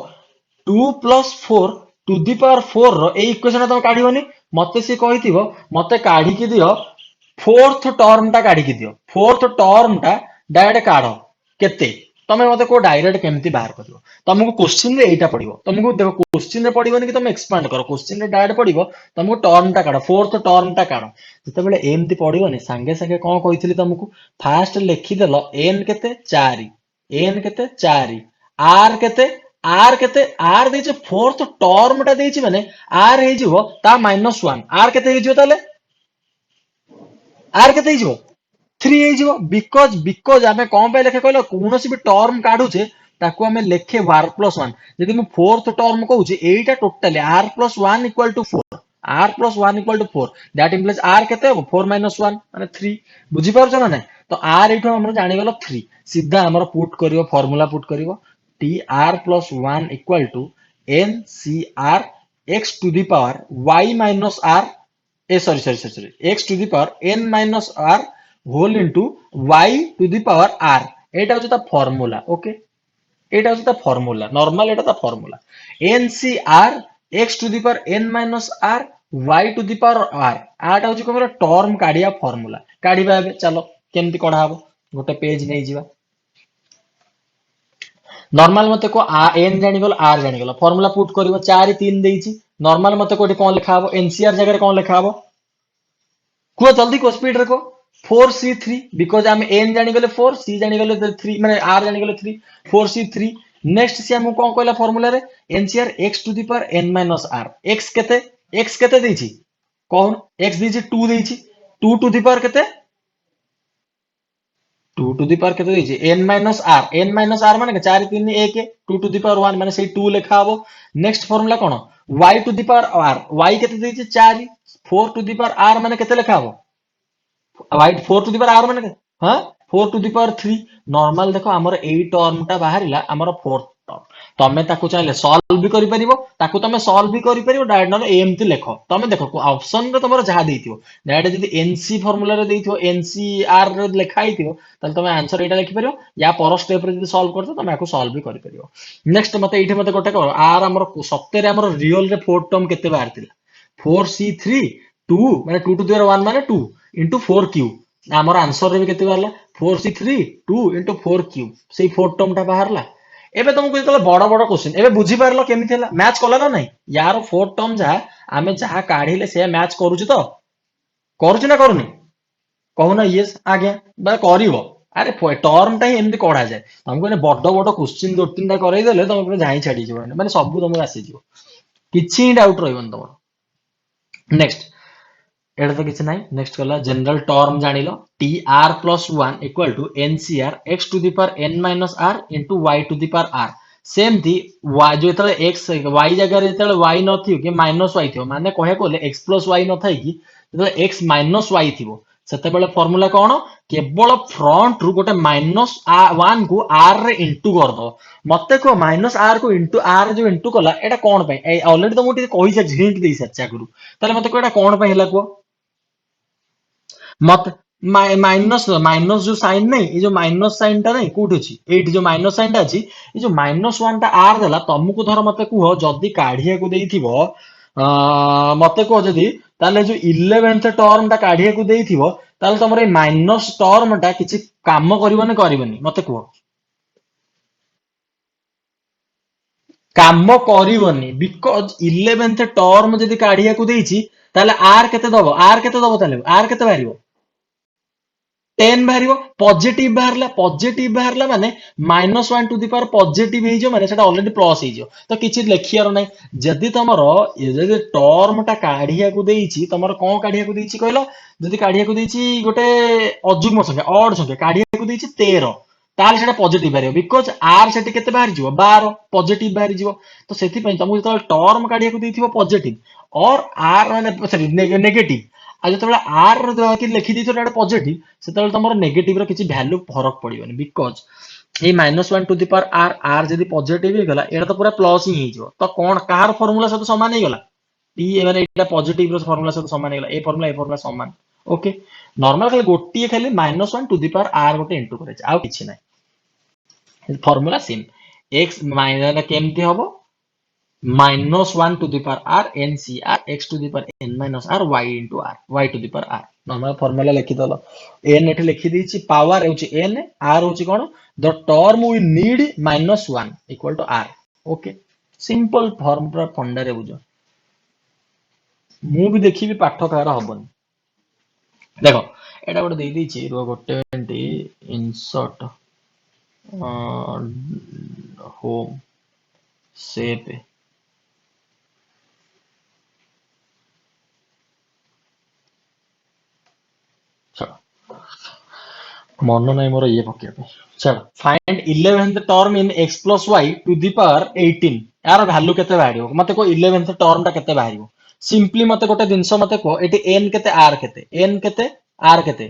2 + 4 टू दी पावर 4 रो ए इक्वेशन तुम काढिबोनी मते से कहिथिबो मते काढी कि दियो फोर्थ टर्म टा काढी कि दियो फोर्थ टर्म टा डायरेक्ट काढो केते तमे मते को डायरेक्ट केमती बाहर करिवो तुमको क्वेश्चन रे एटा पडिवो तुमको देखो क्वेश्चन रे पडिवोनी कि तुम एक्सपांड करो क्वेश्चन रे डायरेक्ट पडिवो तुमको टर्म टा काढो फोर्थ टर्म टा काढो जते बेले एमती पडिवोनी संगे संगे कोन कहिथिली तुमको फास्ट लिखि देलो n केते 4 n केते 4 r केते r देछि फोर्थ टर्म टा देछि माने r हे जिवो ता -1 r केते हे जिवो ताले r केते हे जिवो 3 हे जिवो बिकॉज आमे कोन पे लेखे कहलो कोनोसी भी टर्म काढुचे ताकू आमे लेखे r+1 यदि मु fourth term कहूची Etah totally r+1 = 4 r+1 = 4 that implies r केते हो 4 - 1 माने 3 बुझी पारछ ना नै तो r एठो हमर जानि गेलो 3 सीधा हमर पुट करिवो फार्मूला पुट करिवो tr+1 = ncr x to the power y - r sorry x to the power n-r whole into y to the power r एटा होता फॉर्मूला ओके एटा होता फॉर्मूला नॉर्मल एटा ता formula ncr x to the power n-r y to the power r आटा होची कोमरा term काढिया formula काढिबा एबे चलो केमती कढा हबो गोटे पेज नै जिबा नॉर्मल मते को n जानि गेल r जानि गेल फॉर्मूला पुट करिवो 4 3 देइछि नॉर्मल मते कोठी कोन लिखा हबो एनसीआर जगह कोन लिखा हबो को जल्दी को स्पीड रखो 4c3 बिकॉज हम n जानि गेले 4 c जानि गेले 3 माने r जानि गेले 3 4c3 नेक्स्ट से हम कोन कहला फार्मूला रे ncr x to the power n-r x केते देछि कोन x देछि 2 देछि 2 टू द पावर केते 2 टू द पावर केते देछि n-r माने 4 3 1 2 टू द पावर 1 माने सेही 2 लेखा हबो नेक्स्ट फार्मूला कोन y to the power r y केते देछि 4 4 टू द पावर r माने केते लेखा हबो y 4 to the power r माने हां 4 टू द पावर 3 नॉर्मल देखो हमर 8 टर्म टा बाहरिला हमर 4 तमें ताकू चाहिए सॉल्व भी करि परिबो ताकू तमें सॉल्व भी करि परिबो डायरेक्ट न एमती लेख तमें देखो ऑप्शन रे तमरो जहा देइथिबो डायरेक्ट जदी एनसी फार्मूला रे देइथिबो एनसीआर रे लिखा आइथिबो तले तमें आंसर एटा लिखि परिबो या पर स्टेप रे जदी सॉल्व करतो तमें आकू सॉल्व भी करि परिबो नेक्स्ट मते एठी मते गोटे करो आर हमरो सत्य रे हमरो रियल रे फोर्थ टर्म केते बाहर थिला 4c3 2 माने 2 टू द पावर 1 माने 2 into 4q हमर आंसर रे भी केते बाहरला 4c3 2 into 4q सेही फोर्थ टर्म टा बाहरला एबे तुमको जेतले बड़ बड़ क्वेश्चन एबे बुझी पारलो केमिति हला मैच कला ना नहीं यार फोर्थ टर्म जा आमे जहा काढिले से मैच करूछु तो करूछु ना करूनी कहूना यस आज्ञा बा करिवो अरे टर्म टा ही एमती कढा जाए हमको ने बड़ बड़ क्वेश्चन दो तीन टा करई देले तुम पुरा जाई छाडी जिवो माने सब तुमको आसी जिवो किछि डाउट रहबन तुमरो नेक्स्ट एटा तो किसी नहीं नेक्स्ट कला जनरल टर्म जानिलो T R plus 1 equal to N C R X to the power N minus R into Y to the power R same थी वाई जो तले एक्स वाई जगह रे तले वाई न थियो कि माइनस वाई थियो माने कहे कोले एक्स प्लस वाई न थाई कि तले एक्स माइनस वाई थिबो सेते बेले फार्मूला कोन केवल फ्रंट रु गोटे माइनस 1 को आर रे इनटू कर दो मते को माइनस आर को इनटू आर जो इनटू कला एटा कोन पे ऑलरेडी तो मोटी कहि छ हिंट देई सच्चा गुरु तले मते को एटा कोन पे हला को मत माइनस माइनस जो साइन नहीं ये जो माइनस साइन टा नहीं कोठी अछि एठी जो माइनस साइन टा अछि ये जो माइनस 1 टा आर देला तुमको धर मते कुह जदी काढिया को देइथिबो मते को जदी ताले जो 11th टर्म टा काढिया को देइथिबो ताले तमरे माइनस टर्म टा किछि काम करबनी मते कुह काम करबनी बिकॉज 11th टर्म जदी काढिया को देइछि ताले आर केते दबो ताले आर केते बारिबो 10 बाहर पॉजिटिव बाहर माने -1 टू दी पावर पॉजिटिव हो माने सेटा ऑलरेडी प्लस हो तो किछि लेखियार नै जदी तमरो जदी टर्म टा काढिया को देइछि तमरो कोन काढिया को देइछि कहलो जदी काढिया को देइछि गोटे अजुग्म संख्या ऑड संख्या काढिया को देइछि 13 ताल सेटा पॉजिटिव बाहर बिकॉज आर सेटी केते बाहर जिवो 12 पॉजिटिव बाहर जिवो तो सेति पई तुमको जतो टर्म काढिया को देइथिबो पॉजिटिव और आर माने सॉरी नेगेटिव आज जो आर कि लिखि दी पॉजिटिव से तुम नेगेटिव रो किछि वैल्यू फरक पड़िबनी बिकॉज ये -1 to the power r r जदी पॉजिटिव हे गला एटा तो पूरा प्लस ही हिजो तो कोन कार फार्मूला सहित समान हे गला टी माने एटा पॉजिटिव रो फार्मूला सहित समान हे गला ए फार्मूला समान ओके नॉर्मल खाली गोटी खाली -1 टू दी पावर आर गोटे इनटू करे आ किछि नै फार्मूला सेम x माइनस केमती हबो -1 to the power r n c r x to the power n minus r y into r y to the power r normal formula लिखि दलो n एठी लिखि दैछि पावर होछि n r होछि कोन the term we need -1 equal to r okay simple form पर फंडा रे बुझो मु भी देखिबी पाठ कार हबन देखो एटा गोटे देइ दैछि रो गोटे मिनिट इंसर्ट होम सेव मन नहीं मोर ये पके चल find 11th term in x plus y to the power 18 यार वैल्यू केते बाहरियो मते को 11th टर्म टा केते बाहरियो सिंपली मते गोटे दिनसो मते को एटी n केते r केते n केते r केते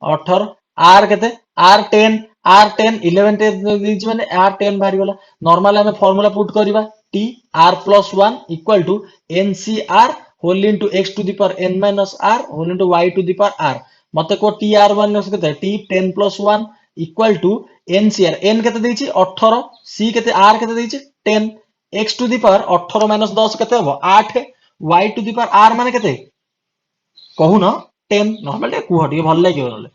18 r केते r10 11 दीज माने r10 बाहरी गला नॉर्मल हमें फार्मूला पुट करबा t r plus 1 equal to ncr whole into x to the power n minus r whole into y to the power r मते को टी आर माइनस केते t 10 plus 1 equal to N C r n केते देछि 18 सी केते are केते देछि 10 x to the power 18 minus 10 केते हबो 8 y to the power r माने केते कहू न 10 नॉर्मल टे कुह टी भल लागियो नले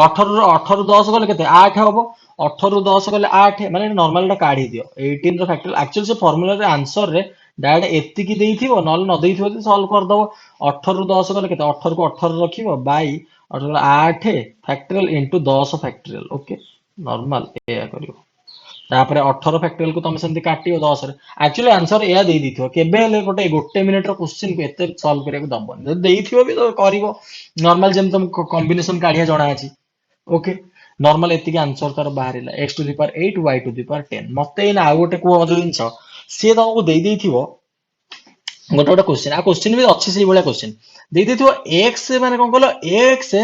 18 रो 10 गले केते 8 हबो 18 रो 10 गले 8 माने नॉर्मल टा काढी दियो 18 रो फैक्टर एक्चुअली से फार्मूला रे आंसर रे डायरेक्ट एत्ती की देइथिबो नल न देइथिबो तो सॉल्व कर दबो 18 रो 10 गले केते 18 को 18 रखिबो बाई और 8 factorial into 10 factorial okay normal एया करियो तापरे 18 फैक्टोरियल को तुम सेंती काटियो 10 रे एक्चुअली आंसर एया देइ दिथियो केबे हेले गोटे मिनिट रो क्वेश्चन को एते सॉल्व करिया को दबन जब देइथियो भी तो करिवो नॉर्मल जेम तुम कॉम्बिनेशन काढिया जणा अछि ओके नॉर्मल एति के आंसर तार बाहरिला x to the power 8 y to the power 10 मते इन आ गोटे को अदर दिनस से तुमको देइ देइथिवो गोटे गोटे क्वेश्चन आ क्वेश्चन भी अच्छी से भले क्वेश्चन दे देथिवो x माने कोन कहलो x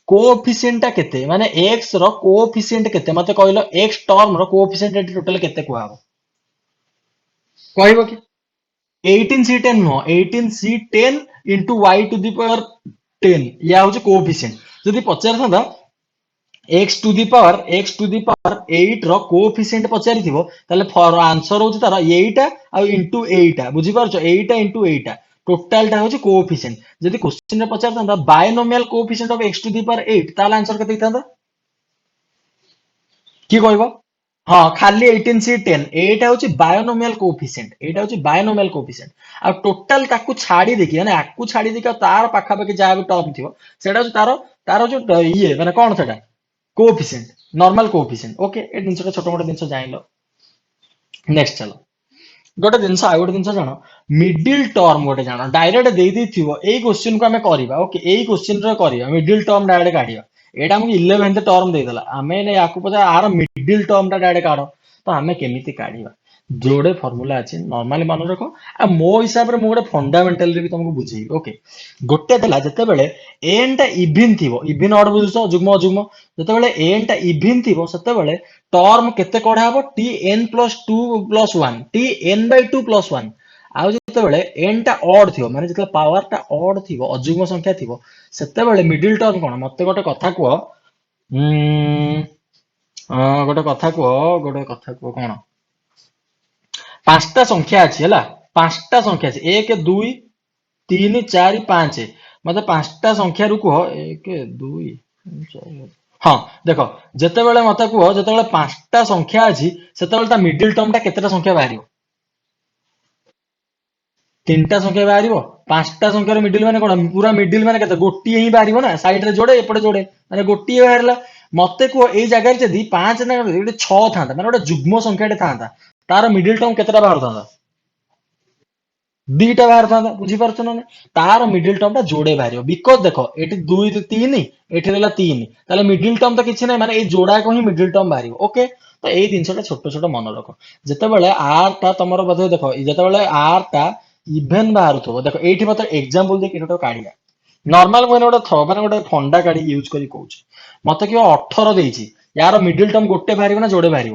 कोएफिशिएंट केते माने x रो कोएफिशिएंट केते मते कहलो x टर्म रो कोएफिशिएंट टोटल केते कुआबो କହିବ କି 18C10 नुह 18C10 into y to the power 10 या हूँ कोएफिशिएंट जदि पचार था x टू दी पावर 8 रो कोएफिशिएंट पचारि थिबो ताले फॉर आंसर होची तार एटा आ इंटू एटा बुझी पारछो एटा इंटू एटा टोटल टा होची कोएफिशिएंट जदि क्वेश्चन रे पचार था binomial coefficient of x to the power 8 ताले आंसर केते हितांदा की कहबो हाँ खाली 18C10 एटा होची बायनोमियल कोएफिशिएंट एटा होची बायनोमियल कोएफिशिएंट आ टोटल ताकू छाडी देखि माने आकू छाडी देखि तार पाखा पाखी जा भी टर्म थिबो सेटा होची तार तार जो ये माने कोन सेटा कोएफिशिएंट नॉर्मल कोएफिशिएंट ओके ए जिनसटा छोट मोट जिनस जानिलो नेक्स्ट चलो गोटे जिनस आ गोटे जिनस जानो मिडिल टर्म गोटे जानो डायरेक्ट देई दी थिबो एई क्वेश्चन को हमें करबा ओके एई क्वेश्चन रे करबा मिडिल टर्म डायरेक्ट काढिबा एटा हमको 11th टर्म देदेला आमे ने याकू पचा आर मिडिल टर्म टा डायरेक्ट काढो तो आमे केमिति काढिबा जोड़े फॉर्मूला अछि नॉर्मली मन रखो आ मो हिसाब रे मो गोटे फंडामेंटल रे भी तुमको बुझेई ओके गोटे देला जते बेले एन टा इवन थिबो इवन ऑड बुझो जुग्म जुग्म जते बेले एन टा इवन थिबो सते बेले टर्म केते कढा हबो tn+2+1 tn/2+1 आ जते बेले एन टा ऑड थिबो माने जते पावर टा ऑड थिबो अजुग्म संख्या थिबो सते बेले मिडिल टर्म कोन मते गोटे कथा को गोटे कथा को कोन पांचटा संख्या अच्छी है पांचटा संख्या अच्छी 1 2 3 4 5 मत पांचटा संख्या रु कह 1 2 हाँ देख जिते बड़े मत कह जो पांचटा संख्या अच्छी से मिडिल टर्म टा केतेटा संख्या बाहर तीनटा संख्या बाहर पांचटा संख्यार मिडिल माने कोन पूरा मिडिल माने केते गोटी ही बाहर ना साइड रे जोड़े एपटे जोड़े माने गोटी बाहरला मते को एई जगह रे जदी 5 ना 6 थांता माने गोटे जुग्म संख्याटे थांता तार मिडिल टर्म केतेटा बाहर थांता दीटा बाहर था बुझी पारछ ना तार मिडिल टर्म टा जोड़े बाहर बिकज देखो एटी 2 3 एठी देला 3 ताले मिडिल टर्म तो किछि नै माने ए जोड़ा को ही मिडिल टर्म बाहर ओके तो एई जिनसटा छोट छोट मन रखो जते बेले आर ता तमरो बधे देखो जते बेले आर ता इवन बाहर थो देखो एठी मते एग्जांपल दे किनटो काढिया नॉर्मल मोने माने गोटे फंडा काढी यूज करी कहूछ मते कि 18 देइछि यार मिडिल टर्म गोटे बाहर ना जोड़े बाहर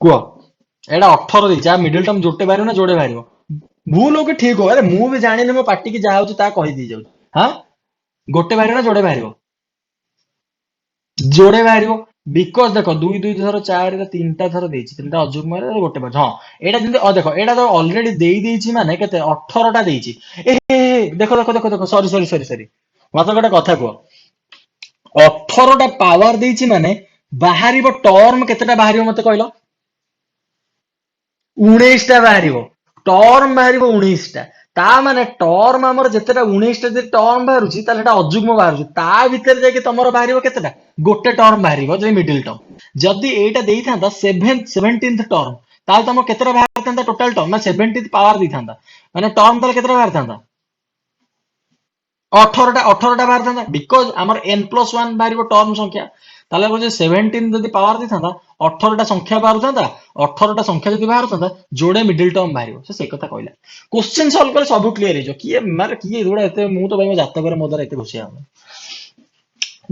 कुह एटा 18 देइछि आ मिडिल टर्म जोटे बाहर ना जोड़े बाहर भूल हो कि ठीक हो अरे मु भी जानि मो पार्टी की जा होछि ता कहि दी जाउ हां गोटे बाहर ना जोड़े बाहर जोड़े बाहर बिकज देखो 2 2 थर 4 रे तीनटा थर देइछि तीनटा अजुग्म रे गोटे बाहर हां एटा जंदे देखो एटा तो ऑलरेडी देई देइछि माने केते 18 टा देइछि देखो देखो देखो देखो सॉरी सॉरी सॉरी सॉरी मत गोटे कथा को 18 टा पावर देइछि माने बाहरिबो टर्म केतेटा बाहरिबो मते कहलो 19 टा बाहरिबो टर्म बाहरिबो 19 टा ता माने टर्म हमर जेतेटा 19 टा जे टर्म बाहरुछि ताले एटा अजुग्म बाहरुछि ता भितर जे कि तमरो बाहरिबो केतेटा गोटे टर्म बाहरिबो जे मिडिल टर्म जदी एटा देई थांदा 17th टर्म ताले तम केतेटा बाहर थांदा टोटल टर्म ना 17th पावर दी थांदा माने टर्म ताले केतेटा बाहर थांदा 18टा बाहर था बिकज आमर n+1 बाहर टर्म संख्या ताले को 17 जदि पावर दी था 18टा संख्या बाहर था 18टा संख्या जदि बाहर था जोड़े मिडिल टर्म बाहर से कथा कहला क्वेश्चन सॉल्व कर सब क्लियर हो किए मारे किए एगुड़ा एते मु तो भाई जातक मो द्वारा एते घुसिया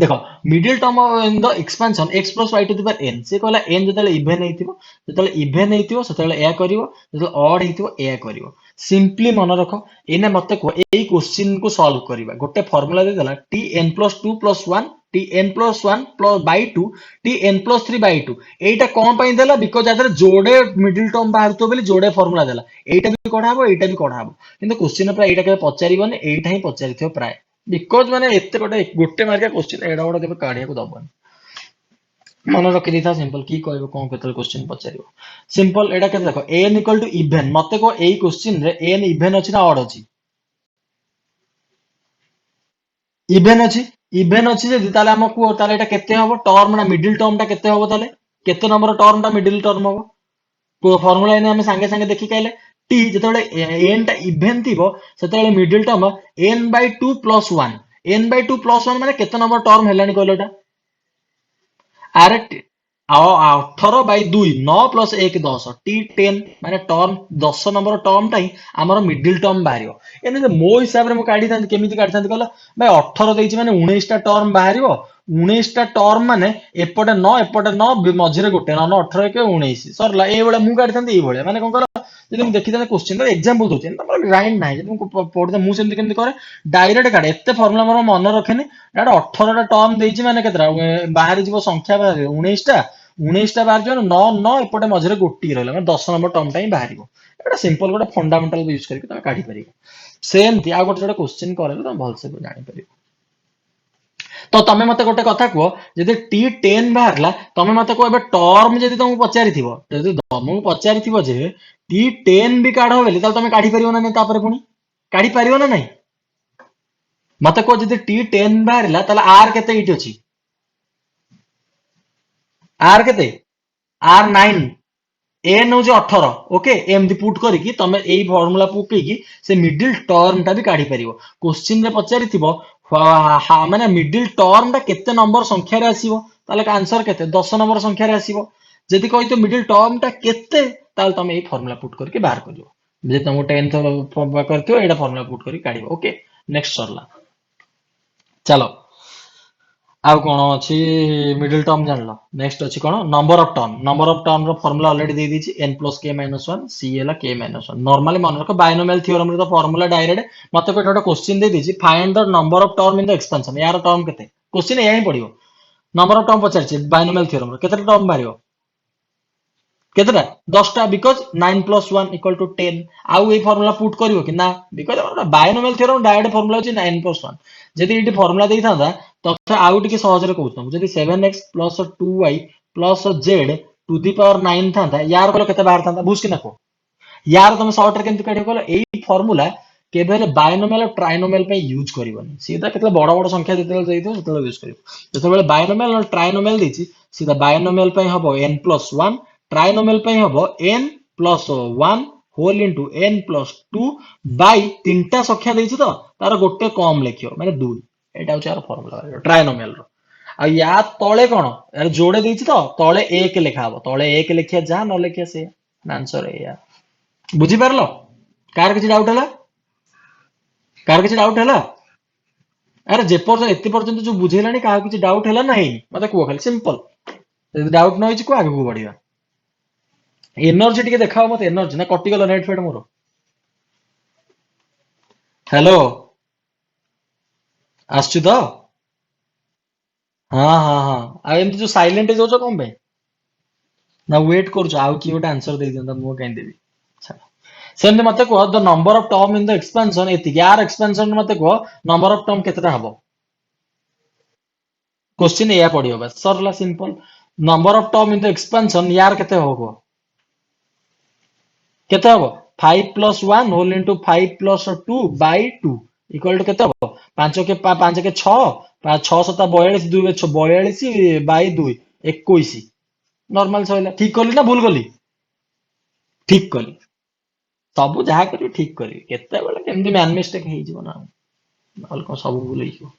देखो middle term in the expansion x+y to the power n से कहला n जतले इवन हेतिबो जतले इवन हेतिबो सेतले ए करिवो जतले ऑड हेतिबो ए करिवो सिंपली मन रखो एने मते को एई क्वेश्चन को सॉल्व करिबा गोटे फार्मूला दे देला tn+2+1 tn+1/2 tn+3/2 एटा कोन पई देला बिकॉज़ आदर जोड़े मिडिल टर्म बाहर तो बोली जोड़े फार्मूला देला एटा भी कढाबो एटा भी कढाबो किंतु क्वेश्चन प्राय एटा के पचारिबोने एटा ही पचारिथियो प्राय बिकॉज माने एते गोटे मार्क क्वेश्चन एडा बड़ केबे काढिया को दबन मन रखि दिथा सिंपल की कहबो कोन केतल क्वेश्चन पचारिबो सिंपल एडा के देखो n = इवन मते को एई क्वेश्चन रे n इवन अछि ना ऑड अछि इवन अछि जे ताले हमकु ताले एटा केते हबो टर्म ना मिडिल टर्म टा केते हबो ताले केते नंबर टर्म टा मिडिल टर्म हबो को फार्मूला एने हम संगे संगे देखि काइले t जतले n टा इवन थिबो सेतले मिडिल टर्म n/2+1 n/2+1 माने केते नंबर टर्म हेलानी कहलोटा आरे 18/2 9 + 1 10 t10 माने टर्म 10 नंबर टर्म टाई हमर मिडिल टर्म बाहरियो एने मो हिसाब रे मो काढी थांती केमिति काढी थांती कहलो भाई 18 देइछि माने 19 टा टर्म बाहरियो 19टा टर्म माने एपटे 9 एपटे 9 मझिरे गोटे 9 18 के 19 सरला ए बळे मु काढी थांती ए बळे माने कोन कर जदि मु देखि थांते क्वेश्चन रे एग्जांपल दोचे तमर ग्राइंड नाही जदि मु पढते मु सेमति केमति करे डायरेक्ट काढे एते फार्मूला मोर मन रखेनी डाटा 18 टा टर्म देइछि माने केतरा बाहर जीव संख्या बाहर 19टा बाहर जो 9 9 एपटे मझिरे गोटी रहला माने 10 नंबर टर्म टाइ बाहरिबो एटा सिंपल गोटे फंडामेंटल यूज करके तमे काढी परिबो सेमति आ गोटे क्वेश्चन करे तमे भल से जानि परिबो तो तमे मते गोटे कथा कह जदि T10 बाहरला तमे मते को एबे टर्म जदि तुमको पचारिथिबो जदि तुमको पचारिथिबो जे T10 भी काढो बेली ताल तमे काढी परिबो ना नै तापर पुनी काढी परिबो ना नै मते को जदि T10 बाहरला ताल R केते इट अछि R केते R9 एन हूँ 18 ओके एमती पुट करिकी तमे एई फार्मूला पकेकी से मिडिल टर्म टा भी काढी परिबो क्वेश्चन रे पचारिथिबो माने मिडिल टर्म टा केते नंबर संख्या रे आसीबो ताले आंसर केते 10 नंबर संख्या रे आसीबो जदि कहितो मिडिल टर्म टा केते ताले तमे एई फार्मूला पुट करके बाहर करियो जे तुमको 10th करथियो एटा फार्मूला पुट करी काढिबो ओके नेक्स्ट सरला चलो आउ कोन अछि मिडिल टर्म जानलो नेक्स्ट अछि कोन नंबर ऑफ टर्म रो फार्मूला ऑलरेडी दे दीची n plus k minus 1 c एला k minus 1 नॉर्मली मन रखो बायनोमियल थ्योरम रे तो फार्मूला डायरेक्ट मते कोटा क्वेश्चन दे दीची find the number of term in the expansion यार टर्म केते क्वेश्चन एया ही पडियो नंबर ऑफ टर्म पचारची बायनोमियल थ्योरम रो केते टर्म बारियो केतेटा 10टा बिकॉज 9 plus 1 equal to 10 आउ ए फार्मूला पुट करियो कि ना because binomial theorem direct formula अछि 9 plus 1 जदि इटी फार्मूला देई थांदा तो आउ टिके सहज रे कहू जदि 7x plus 2y plus z to the power 9 थांदा यार कोले केते बाहर थांदा बुझ कि ना को यार तुम शॉर्ट रे केमति काढियो कोले एई फार्मूला केबेले बायनोमियल और ट्राइनोमियल पे यूज करिवनी सीधा केते बड़ बड़ संख्या जेते जाइतो सेते यूज करियो जेते बायनोमियल और ट्राइनोमियल देछि सीधा बायनोमियल पे हबो n plus 1 ट्राइनोमियल पे हबो n plus 1 whole into n plus 2 by तीनटा संख्या देछि तो तार गोटे कम लेखियो माने 2 एटा होछ यार फार्मूला ट्राइनोमियल रो आ या तळे कोन यार जोडे देछि तो तळे 1 लेखा हबो तळे 1 लेखिया जा न लेखिया से आंसर है यार बुझी परलो कार किछि डाउट हला अरे जे पर्यंत एते पर्यंत जो बुझेलानी का किछि डाउट हला नाही मते को खाली सिंपल यदि डाउट न होइछि को आगे को बढ़िया एनर्जी टिके देखाओ मते एनर्जी ना कटि गलो नेट फेड मोर हेलो आछछु तो हाँ हाँ हाँ आ एमती जो साइलेंट हो जाउछ कोन बे ना वेट करछु आउ की गोटे आंसर दे दियंता मु काई देबी सेमते मते को the number of term in the expansion एति यार एक्सपेंशन मते को नंबर ऑफ टर्म केतेटा हबो क्वेश्चन एया पडियो बस सरला simple number of term in the expansion यार केते होबो केते हबो 5 plus 1 whole into 5 plus 2 by 2 equal to केते हबो 5 के 6 6 7 42 2 42 by 2 21 नॉर्मल सइला ठीक करली ना भूल करली ठीक करली सब जहा करी ठीक करी केते बेला केमती मैन मिस्टेक हे जीव ना नल को सब भूल हियो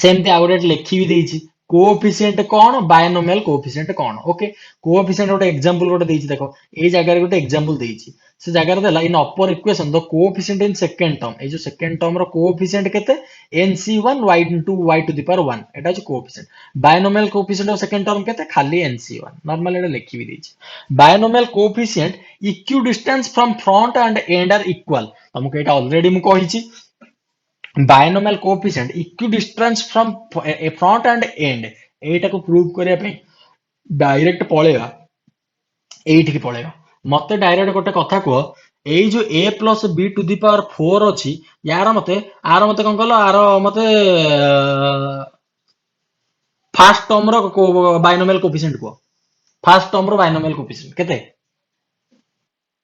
सेमती आउट लेखी भी देछि कोएफिशिएंट कोन बायनोमियल कोएफिशिएंट कोन ओके कोएफिशिएंट गोटे एग्जांपल गोटे देछि देखो ए जगह रे गोटे एग्जांपल देछि से जगह रे देला in upper equation the coefficient in second term ए जो सेकंड टर्म रो कोएफिशिएंट केते nc1 y into y to the power 1 एटा जो coefficient binomial coefficient of second term केते खाली nc1 नॉर्मल एटा लेखी भी देछि binomial coefficient equidistance from front end end are equal हमको एटा ऑलरेडी मु कहिछि binomial coefficient equidistance from front end end एटा को प्रूव करिया पे डायरेक्ट पळेगा एठी की पळेगा मते डायरेक्ट गोटे कथा को एई जो a plus b to the power 4 अछि यार मते आर मते कोन कहलो आर मते फर्स्ट टर्म रो बायनोमियल कोएफिशिएंट को फर्स्ट टर्म रो बायनोमियल कोएफिशिएंट केते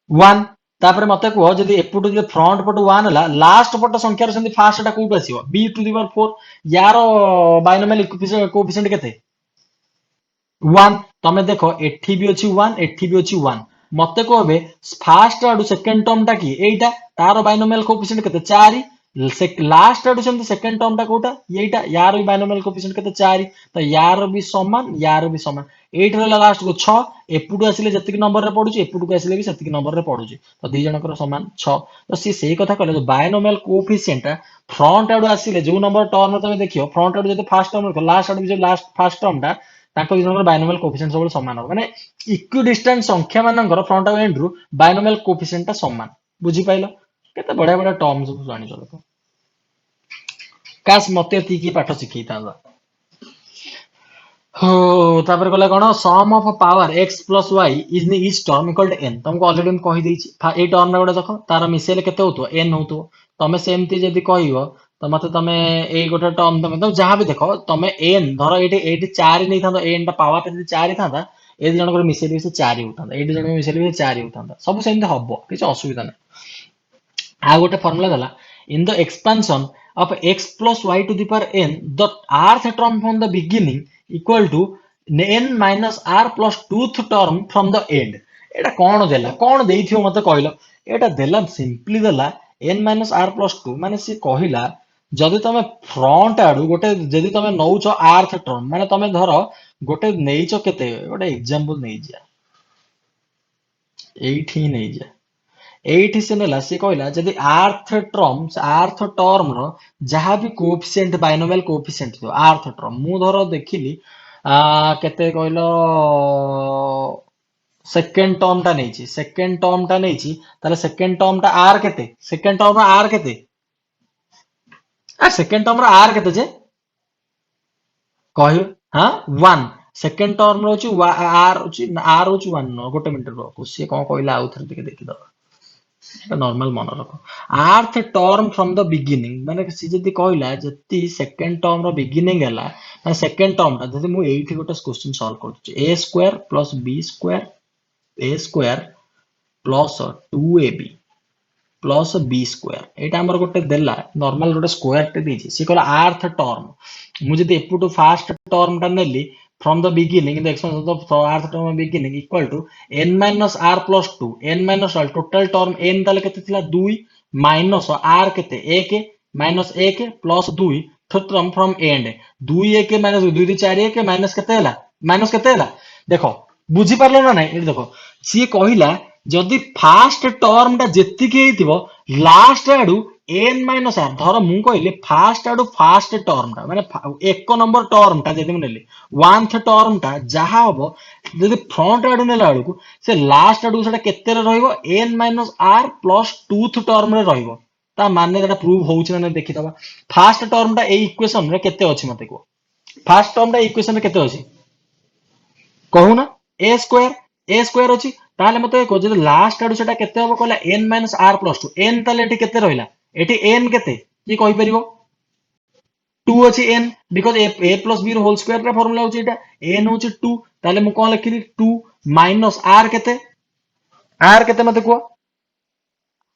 1 तापर मते को जदी एपुटु जे फ्रंट पटु 1 हला लास्ट पट संख्या रो संदि फर्स्ट टा कोउट आसीबो b to the power 4 यार बायनोमियल कोएफिशिएंट केते 1 तमे देखो एठी भी अछि 1 एठी भी अछि 1 मते को हबे फर्स्ट आडू सेकंड टर्म टा की एटा तारो बायनोमियल कोएफिशिएंट केते 4 लास्ट आडू सेमती सेकंड टर्म टा कोटा येटा यार भी बाइनोमियल कोएफिशिएंट केते 4 तो यार भी समान यार भी समान 8 रहला लास्ट को 6 एपुटू आसिले जतिक नंबर रे पडुची एपुटू को आसिले भी सेतिक नंबर रे पडुची तो दी जनकर समान 6 तो सी सेही कथा कहले जो बाइनोमियल कोएफिशिएंट टा फ्रंट आडू आसिले जो नंबर टर्म तमे देखियो फ्रंट आडू जते फर्स्ट टर्म रखो लास्ट आडू जो लास्ट फर्स्ट टर्म टा ताको दी जनकर बाइनोमियल कोएफिशिएंट सब समान हो माने इक्विडिस्टेंट संख्या मानकर फ्रंट आउ एंड रु बाइनोमियल कोएफिशिएंट ता समान बुझी पाइलो केते बढ़िया बढ़िया टर्म सब जानि चलो काश मते की पाठ शिखई था हो तापर कहला कोन sum of power x plus y is in each term equal to n तुमको ऑलरेडी हम कहि देछि ए टर्म रे गोटे देखो तार मिसेले केते होतो n होतो तमे सेमती जदी कहियो तो मते तमे ए गोटे टर्म तमे तो जहां भी देखो तमे n धरो एटी 4 नै थांदो n टा पावर ता 4 थांदा ए जण को मिसेले से 4 होतांदा ए जण को मिसेले से 4 होतांदा सब सेमती हबो किछ असुविधा नै आ गोटे फार्मूला दला इन the expansion of x plus y to the power n the rth term from the beginning equal to n minus r plus 2th term from the end एटा कोन देला कोन देइथियो मते कहलो एटा देला सिंपली देला n minus r plus 2 माने सी कहिला जदि तमे front आडू गोटे जदि तमे नौचो rth term माने तमे धरो गोटे नेइचो केते गोटे एग्जांपल नै जा एठी नै जा एठी से नेला से कहला जदि rth टर्म रो जहां भी कोएफिशिएंट बाइनोमियल कोएफिशिएंट तो rth टर्म मु धरो देखिली केते कहलो सेकंड टर्म टा नैची ताले सेकंड टर्म टा r केते सेकंड टर्म रो r केते सेकंड टर्म रो r केते जे कहियो हां 1 सेकंड टर्म रो छु r छु 1 गोटे मिनिट रो से कोन कहला आउ थर देखे देखि दो नॉर्मल मन रखो आर्थ टर्म फ्रॉम द बिगिनिंग माने सी जदी कहला जति सेकंड टर्म रो बिगिनिंग हला माने सेकंड टर्म ता जदी मु एठी गोटे क्वेश्चन सॉल्व करछु a square plus b square a square plus 2ab plus b square एटा हमर गोटे देला नॉर्मल गोटे स्क्वायर टे दीची सी कहला आर्थ टर्म मु जदी एपुटू फर्स्ट टर्म टा नेली from the beginning the expansion of the rth term beginning equal to n minus r plus 2 n minus r total term n ताले केते थिला 2 minus r केते 1 minus 1 plus 2 third term from end 2 1 minus 2 2 4 1 minus केते हला देखो बुझी पारलो ना नहीं देखो सी कहिला जदि फर्स्ट टर्म टा जेति के हितिबो लास्ट आडू n minus r धरो मु कहले फर्स्ट आडू फर्स्ट टर्म टा माने एक नंबर टर्म टा जदि नेले वनथ टर्म टा जहा हबो जदि फ्रंट आडू नेला आडू से लास्ट आडू सेटा केते रे रहइबो n minus r plus 2th term रे रहइबो ता माने एटा प्रूव होउछ ना देखि दबा फर्स्ट टर्म टा ए इक्वेशन रे केते अछि मते को फर्स्ट टर्म टा इक्वेशन रे केते अछि कहू ना a स्क्वायर अछि ताले मते को जदि लास्ट आडू सेटा केते हबो कहला n minus r plus 2 n ताले एटी केते रहिला एटी n केते की कहि परिबो 2 अछि n because a plus b रो होल स्क्वायर रे फार्मूला होछि एटा n होछि 2 ताले मु कोन लिखिली 2 minus r केते मते को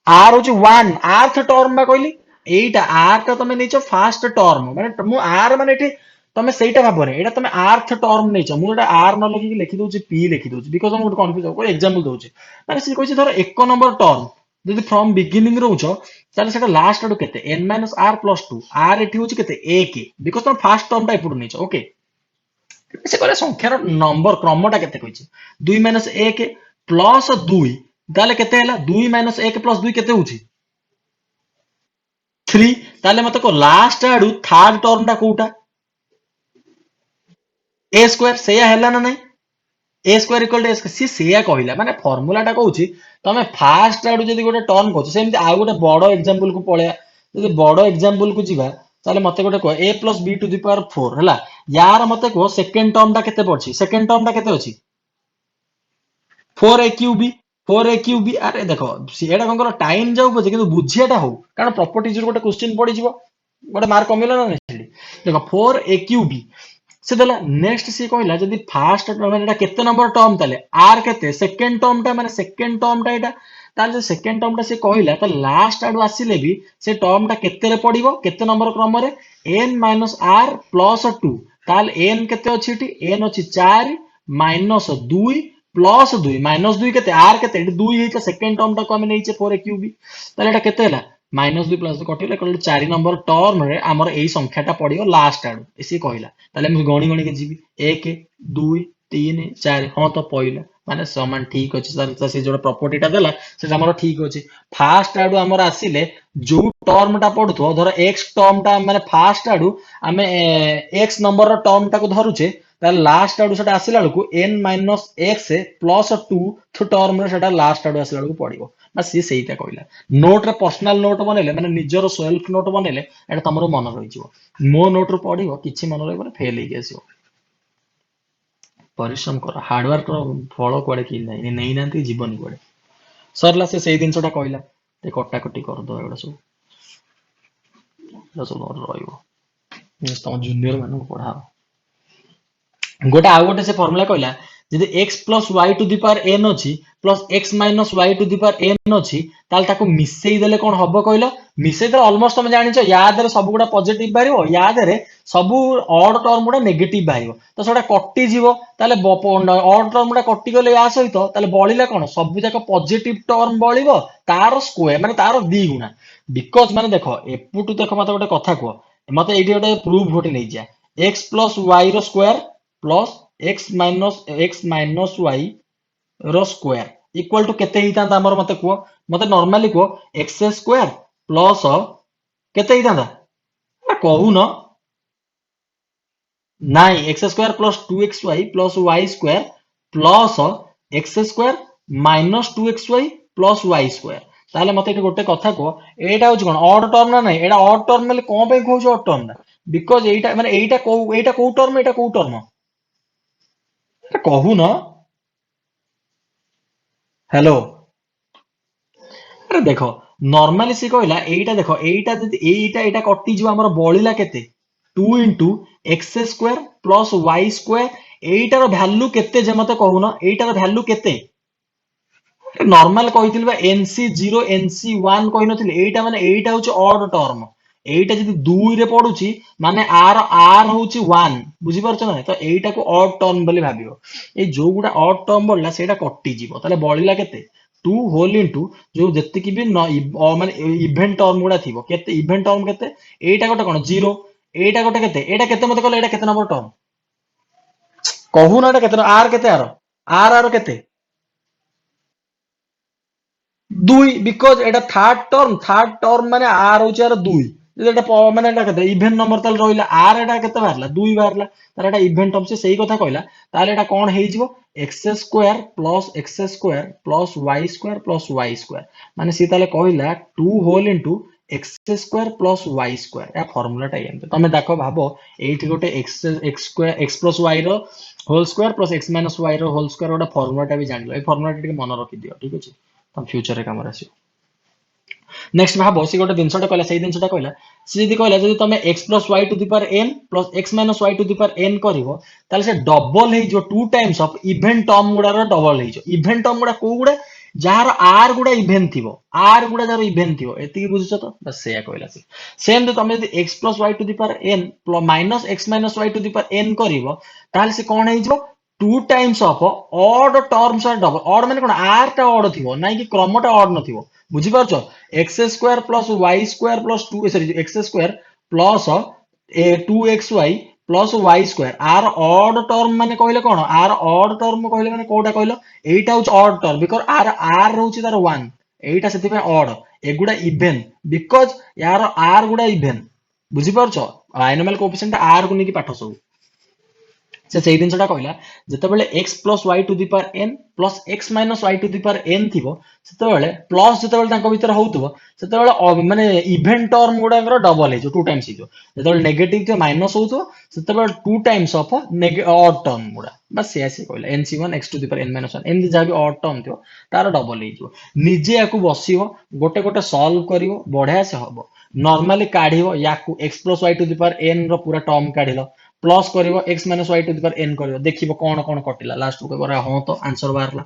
r होछि 1 rth टर्म बा कहली एटा r ता तमे नेचो फर्स्ट टर्म माने मु r माने एठी तमे सेटा भाबो रे एटा तमे rth टर्म नेचो मु एटा r न लिखि दोछि p लिखि दोछि बिकॉज़ हम कंफ्यूज हो एग्जांपल दोछि माने से कहछि धर एक नंबर टर्म जदि फ्रॉम बिगिनिंग रोचो ताले सेटा लास्ट आडू केते n minus r plus 2 r एठी होछि केते 1 बिकॉज़ तुम फर्स्ट टर्म टा एपुड नेचो ओके से करे संख्यार नंबर क्रमटा केते कहिछि 2 minus 1 plus 2 ताले केते हला 2 minus 1 plus 2 केते होछि 3 ताले मते को लास्ट आडू थर्ड टर्म टा कोउटा a स्क्वायर सेया हला ना नहीं a square equal to a c सेया कहिला माने फार्मूला टा कहूची तमे फास्ट आडू जदी गोटे टर्म कहू सेमति आ गोटे बडो एग्जांपल को पळेया जदी बडो एग्जांपल को जिबा ताले मते गोटे को a plus b to the power 4 हला यार मते को सेकंड टर्म टा केते पड़छि सेकंड टर्म टा केते अछि 4a क्यूब b अरे देखो एटा कोन टाइम जाऊ पछे किंतु बुझियाटा हो कारण प्रॉपर्टीज रो गोटे क्वेश्चन पड़ी जिवो गोटे मार्क कमिला ना नहीं देखो 4a क्यूब b से देला नेक्स्ट से कहला जदी फर्स्ट टर्म एटा केते नंबर टर्म ताले r केते सेकंड टर्म टा माने सेकंड टर्म टा एटा ताले सेकंड टर्म टा से कहला त लास्ट आडू आसीले भी से टर्म टा केते रे पड़िबो केते नंबर क्रम रे n minus r plus 2 ताले n केते अछि इटी n अछि 4 minus 2 plus 2 minus 2 केते r केते 2 हेता सेकंड टर्म टा को हम नैचे 4a क्यूब ताले एटा केते हला माइनस 2 प्लस 2 कटिले कहले 4 नंबर टर्म रे हमर एई संख्याटा पड़ियो लास्ट आडू एसी कहला ताले हम गणी गणी के जीवी 1 2 3 4 हां तो पइला माने समान ठीक अछि सर से जो प्रॉपर्टीटा देला से हमर ठीक अछि फास्ट आडू हमर आसीले जो टर्मटा पडुथो धर x टर्मटा माने फास्ट आडू हमें x नंबर रो टर्मटा को धरुचे ताले लास्ट आडू सेटा आसिला लकु n x प्लस 2 थु टर्म रे सेटा लास्ट आडू आसिला लकु पडिबो ना सी सेईटा कहला नोट रे पर्सनल नोट बनेले माने निजरो सेल्फ नोट बनेले एटा तमरो मन रहि जिवो मो नोट रो पडिबो किछि मन रहि फेल हेइ गेसियो परिश्रम कर हार्डवर्क रो फल कुआडे कि नै नांती जीवन कुआडे सरला से सेई दिनसोटा कहला ते कटा कटी कर दो एडा सब रहिबो तम जूनियर मानु पढाओ गोटे आउ गोटे से फॉर्मूला कहला जदि x plus y to the power n अछि plus x minus y to the power n अछि ताल ताको मिसेई देले कोन हबो कहलो मिसेई देले ऑलमोस्ट तुम जानिछ याद रे सब गुडा पॉजिटिव बारिवो याद रे सब ऑड टर्म गुडा नेगेटिव बारिवो तो सेटा कटि जीवो ताले ऑड टर्म गुडा कटि गले या सहित ताले बळिला कोन सब जाक पॉजिटिव टर्म बळिवो तार स्क्वायर माने तार दी गुणा बिकॉज़ माने देखो एपुटू देखो मते गोटे कथा को मते एठी गोटे प्रूफ गोटे नै जा x प्लस y रो square plus x minus y रो स्क्वायर इक्वल टू केते हिता हमर मते को मते नॉर्मली को x स्क्वायर प्लस केते हिता कहू न नाइ x square plus 2xy plus y square plus x square minus 2xy plus y square ताले मते एठी गोटे कथा को एटा होछ कोन ऑड टर्म ना नै एटा ऑड टर्म मेले कोन पे कहू ऑड टर्म ना बिकॉज़ एटा माने एटा को टर्म कहू न हेलो अरे देखो नॉर्मली सी कहला एटा देखो एटा जदि एटा कटि जो हमर बळिला केते 2 into x square plus y square एटार वैल्यू केते जे मते कहू न एटार वैल्यू केते नॉर्मल कहिथिल बा nc0 nc1 कहि नथिल एटा माने एटा होची ऑड टर्म एटा जदि 2 रे पडुची माने r होची 1 बुझी परछ ना तो एटा को ऑड टर्म बोली भाबियो ए जो गुडा ऑड टर्म बोलला सेटा कटि जीवो ताले बळिला केते 2 होल इनटू जो जत्ते की भी माने इवेंट टर्म गुडा थिबो केते इवेंट टर्म केते एटा गोटे कोन 0 एटा गोटे केते मते कहले एटा केते नंबर टर्म कहू ना एटा केते r केते r केते 2 बिकॉज एटा थर्ड टर्म माने r होची आर 2 एटा माने एटा केते इवेंट नंबर ताल रहिला r एटा केते बारला 2 बारला तार एटा इवेंट टर्म से सही कथा कहला ताले एटा कोन हेइ जिवो x square plus y square माने सी ताले कहला 2 whole into x square plus y square या फार्मूला टा एम तमे देखो भाबो एठी गोटे x square x plus y रो whole square plus x minus y रो होल स्क्वायर गोटे फार्मूला टा भी जानिलो ए फार्मूला टा मन रखि दियो ठीक अछि तम फ्यूचर रे काम रासियो नेक्स्ट भाबो सी गोटे दिनसटा कहला सेही दिनसटा कहला सी जदी कहला जदी तमे x plus y to the power n plus x minus y to the power n करिवो ताले से डबल हे जो two times of even term गुडा रो डबल हे जो इवेंट टर्म गुडा को गुडा जार r गुडा इवेंट थिबो r गुडा जार इवेंट थिबो एति बुझछ तो बस सेया कहला से सेम तो तमे जदी x plus y to the power n minus x minus y to the power n करिवो ताले से कोन हे जो two times of odd terms are double odd माने कोन r टा ऑड थिबो नाइ कि क्रम टा ऑड न थिबो बुझी परछो x square plus y square plus 2 sorry x square plus 2xy plus y square are odd term माने कहले कोन आर ऑड टर्म कहले माने कोटा कहलो एटा होच ऑड टर्म बिकॉज़ आर होची तार 1 एटा सेति पे ऑड एगुडा इवन बिकॉज़ यार आर गुडा इवन बुझी परछो बायनोमियल कोएफिशिएंट आर को नेकी पाठ सब से सेही दिनसटा कहला जते बेले x plus y to the power n plus x minus y to the power n थिबो सेते बेले प्लस जते बेले तांको भीतर होउतबो सेते बेले माने इवेंट टर्म गुडा डबल हे जो टू टाइम्स हे जो जते बेले नेगेटिव जे माइनस होउतो सेते बेले two times of odd term गुडा बस से कहला nc1 x to the power n minus 1 एंदी जा भी ऑड टर्म थियो तार डबल हे जो निजे याकू बसिबो गोटे गोटे सॉल्व करिवो बढ़िया से हबो नॉर्मली काढिवो याकू x plus y to the power n रो पूरा टर्म काढिलो प्लस करिवो x minus y to the power n करिवो देखिबो कोन कोन कटिला लास्ट को कहबो हां तो आंसर बारला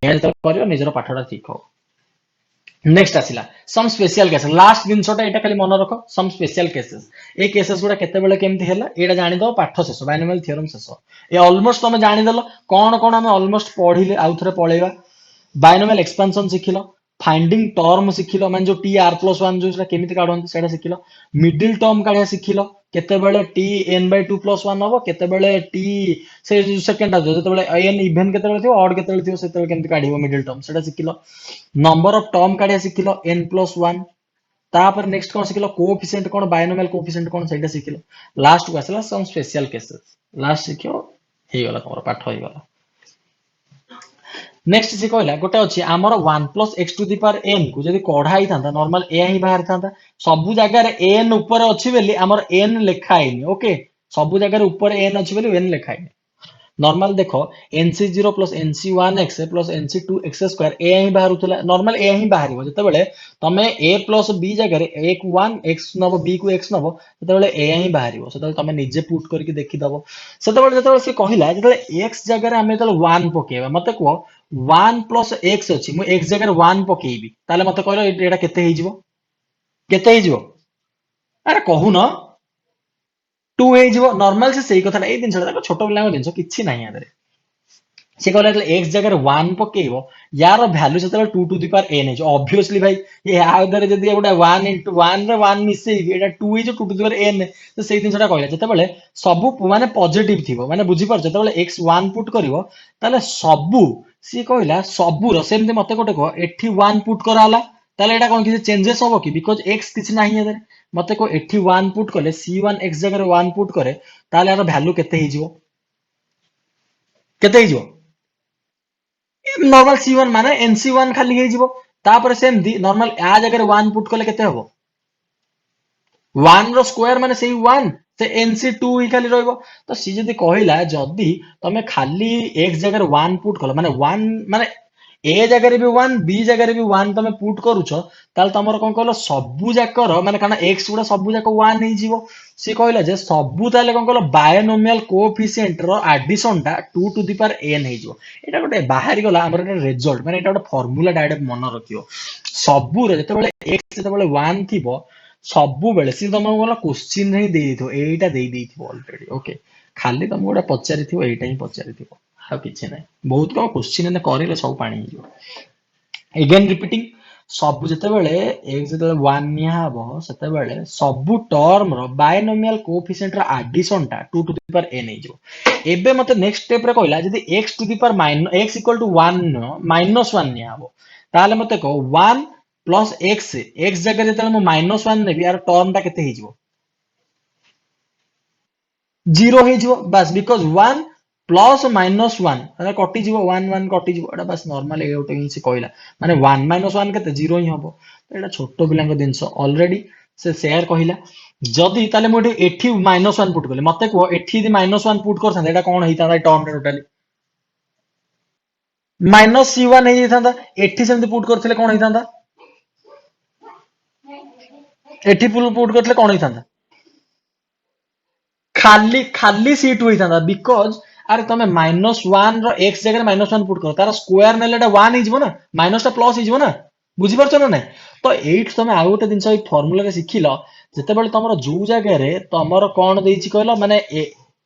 एल तो करियो निजरो पाठडा ठीक हो नेक्स्ट आसिला सम स्पेशल केसेस लास्ट दिन छोटा एटा खाली मन रखो सम स्पेशल केसेस ए केसेस गुडा केते बेले केमथि हैला एटा जानि दो पाठ शेष बायनोमियल थ्योरम शेष ए ऑलमोस्ट तुम जानि देलो कोन कोन हम ऑलमोस्ट पढिले आउ थरे पळेबा बायनोमियल एक्सपेंशन सिखिलो फाइंडिंग टर्म शिखिल माने जो टी आर प्लस वन जो केमिति काढନ୍ତି सेटा शिखिल मिडिल टर्म काढिया शिखिल केतेबेले टी एन बाय 2 प्लस 1 हबो केतेबेले टी से सेकंड आ जेतेबेले एन इवन केतेबेले थियो ऑड केतेबेले थियो सेतेबेले केमिति काढिबो मिडिल टर्म सेटा शिखिल नंबर ऑफ टर्म काढिया शिखिल n प्लस 1 तापर नेक्स्ट कोन शिखिल कोएफिशिएंट कोन बायनोमियल कोएफिशिएंट कोन सेटा शिखिल लास्ट को आसला सम स्पेशल केसेस लास्ट शिखियो हे गला तमरो पाठ होई गला नेक्स्ट से कहला गोटे अछि हमर 1 plus x to the power n को जदी कढाई थांता नॉर्मल ए ही बाहर थांता सब जगह रे n ऊपर अछि बेली हमर n लिखा हैनी ओके सब जगह रे ऊपर n अछि बेली n लिखा हैनी नॉर्मल देखो nc0 plus nc1x plus nc2x square ए ही बाहर उतला नॉर्मल ए ही बाहर जते बेले तमे a प्लस b जगह रे एक 1 x नबो b को x नबो जते बेले ए ही बाहर सते बेले तमे निजे पुट करके देखि दबो सते बेले जते बेले से कहिला जते x जगह रे हमें तले 1 पकेबा मते को 1 प्लस x अछि मु x जगह 1 पकेबी ताले मते कहलो एटा केते हिजबो अरे कहू न 2 हिजबो नॉर्मल से सही कथा ए दिन छडा छोटो पिला दिन किछि नाही आदरे से कहला x जगह 1 पकेबो यार वैल्यू से 2 टू द पावर n है ऑब्वियसली भाई ये आ उधर जदी गोटा 1 into 1 रे 1 मिसे एटा 2 है जो 2 टू द पावर n तो सेही दिन छडा कहला जते बेले सब माने पॉजिटिव थिबो माने बुझी पार जते बेले x 1 पुट करिवो ताले सब सी कहला सबुर सेमते मते गोटे कह एठी 1 पुट कराला ताले एटा कोन किसी चेंजेस होबो कि बिकॉज़ x किछ नाही है मते को एठी 1 पुट करले c1 x जगह 1 पुट करे ताले यार वैल्यू केते हिजो नॉर्मल c1 माने nc1 खाली हे जिवो तापर सेमदी नॉर्मल आ जगह 1 पुट करले केते हबो 1 रो स्क्वायर माने सेही 1 से nc2 ही खाली रहइबो तो सी जदी कहिला जदी तमे खाली x जगह 1 पुट करलो माने 1 माने ए जगह रे भी 1 बी जगह रे भी 1 तमे पुट करूछो ताल तमरो कोन कहलो सबु जाकर माने काना x गुडा सबु जाकर 1 हे जिवो सी कहला जे सबु ताले कोन कहलो बायनोमियल कोएफिशिएंट रो एडिशन टा 2 टू द पावर n हे जिवो एटा गोटे बाहरी गला हमर एटा रिजल्ट माने एटा गोटे फार्मूला डायरेक्ट मन रखियो सबु रे जते बेले x जते बेले 1 थिबो सबु बेले सी तमरो गला क्वेश्चन रे दे दिथो एटा दे दिथो ऑलरेडी ओके खाली तम गोटे पचारि थिबो एटा ही पचारि थिबो आ किछि नै बहुत कम क्वेश्चन ने करिले सब पानी हिजो अगेन रिपीटिंग सब जते बेले एक जते 1 निया हबो सते बेले सब टर्म रो बायनोमियल कोएफिशिएंट रो एडिशन टा 2 टू द पावर n हिजो एबे मते नेक्स्ट स्टेप रे कहला जदी x to the power minus x equal to 1 minus 1 निया हबो ताले मते को 1 प्लस x जगह जते म माइनस 1 नेबी यार टर्म टा केते हिजो 0 हिजो बस बिकॉज़ 1 प्लस माइनस 1 अरे कटि जीवो 1 1 कटि जीवो एटा बस नॉर्मल ए ओटे से कहला माने 1 माइनस 1 केते 0 ही हबो एटा छोटो पिलांग दिनस ऑलरेडी से शेयर कहला जदी ताले मोटे एठी माइनस 1 पुट करले मते को एठी दि माइनस 1 पुट करथां एटा कोन हेता टर्म टोटली माइनस c1 हे थांदा एठी सेमति पुट करथले कोन हेतांदा एठी पुट करथले कोन हेतांदा खाली खाली c2 होई थांदा बिकॉज़ अरे तमे माइनस 1 रो x जगह माइनस 1 पुट करो तार स्क्वायर नेलेटा 1 हिजबो ना माइनस टा प्लस हिजबो ना बुझी परछो ना नै तो एट तमे आ गोटे दिन सही फार्मूला रे सिखिलो जते बेले तमरो जो जगह रे तमरो कोन देइछि कहलो माने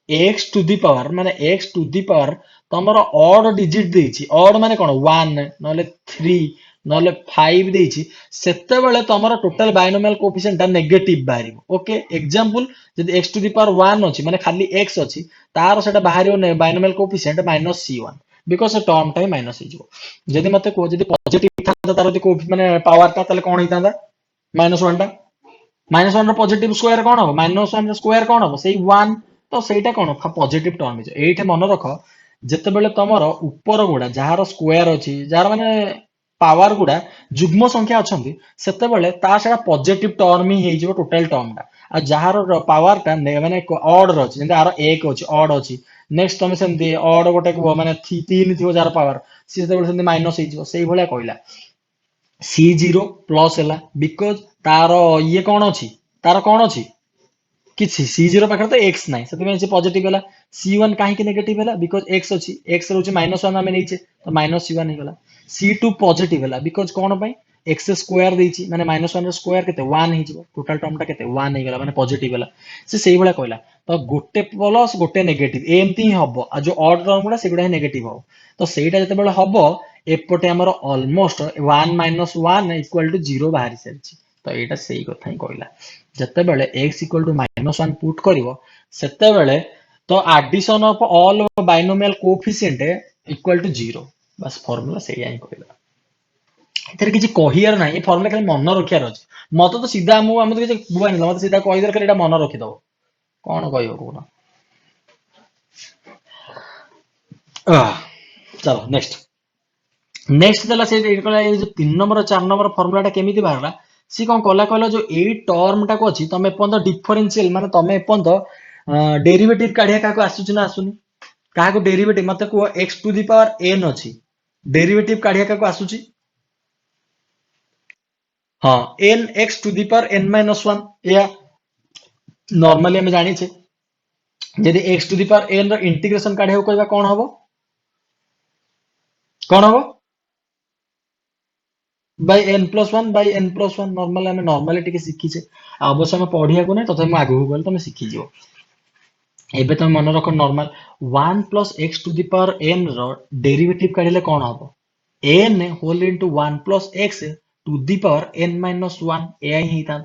x टू द पावर माने x टू द पावर तमरो ऑड डिजिट देइछि ऑड माने कोन 1 नले 3 नले 5 देइछि सेते बेले तमरो टोटल बायनोमियल कोएफिशिएंट ता नेगेटिव बाहरिबो ओके एग्जांपल जदी x टू द पावर 1 अछि माने खाली x अछि तार सेटा बाहरियो नै binomial coefficient minus c1 because term time minus हिजो जदी मते को जदी पॉजिटिव थांदा तार जदी को माने पावर ता तले कोन हितांदा माइनस 1 टा माइनस 1 रो पॉजिटिव स्क्वायर कोन हो माइनस 1 रो स्क्वायर कोन हो सेही 1 तो सेटा कोन पॉजिटिव टर्म हिजो एठे मन रखो जते बेले तमरो ऊपर गुडा जहार स्क्वायर अछि जहार माने पावर गुडा जुग्म संख्या अछंती सेते बेले ता सेटा पॉजिटिव टर्म ही हे जिवो टोटल टर्म टा आ जहार पावर टा माने ऑड रो अछि जेंदा आरो 1 अछि ऑड अछि नेक्स्ट तमे सेमती ऑड गोटे को माने 3 थिवो जहार पावर सी सेते बेले सेमती माइनस हे जिवो सेही भलिया कहला c0 प्लस हला बिकॉज़ तारो ये कोन अछि तारो कोन अछि किछि c0 पाखर तो x नाही सेते में से पॉजिटिव हला c1 काहे के नेगेटिव हला बिकॉज़ x अछि x रहउछि -1 हमें नैचे तो -c1 हे गला c2 पॉजिटिव हला बिकॉज़ कोन पई x स्क्वायर देछि माने -1 रो स्क्वायर केते 1 हे जिवो टोटल टर्म टा केते 1 हे गला माने पॉजिटिव हला से सेही भला कहला तो गोटे प्लस गोटे नेगेटिव एमती ही हबो आ जो ऑड टर्म गुडा सेगुडा ही नेगेटिव हो तो सेटा जते बेले हबो एपटे आमर ऑलमोस्ट 1 माइनस 1 इक्वल टू 0 बाहरी सारी तो यहाँ से कथा ही कहला जिते बेले x इक्वल टू -1 पुट करिवो सेते बेले तो addition of all binomial coefficient equal to 0 बस फार्मूला से ही कहला एथरे किछि कहियार नाही ए फार्मूला खाली मन रखियार अछि मते तो सीधा हम तो किछि बुआ नै मते सीधा कहि दर खाली एटा मन रखि दबो कोन कहयो कोना चलो नेक्स्ट नेक्स्ट देला से ये जो 3 नंबर 4 नंबर फार्मूलाटा केमिति बाहरला सी कोन कला कहला जो एई टर्म टा को अछि तमे पन्द डिफरेंशियल माने तमे पन्द डेरिवेटिव काढिया का को आसुची ना आसुनी का को डेरिवेटिव मते को x to the power n अछि डेरिवेटिव काढिया का को आसुची हां n x to the power n minus 1 या नॉर्मली हम जानि छे यदि x to the power n रो इंटीग्रेशन काढिया कहबा कोन हबो by n plus 1 by n plus 1 normal हमें नॉर्मली टिके सिखी छे अवश्य हम पढिया को नै तथे हम आगु गल तमे सिखी जिवो एबे तमे मन रखो normal 1 plus x to the power n रो डेरिवेटिव काढिले कोन हबो n whole into 1 plus x to the power n minus 1 ए ही था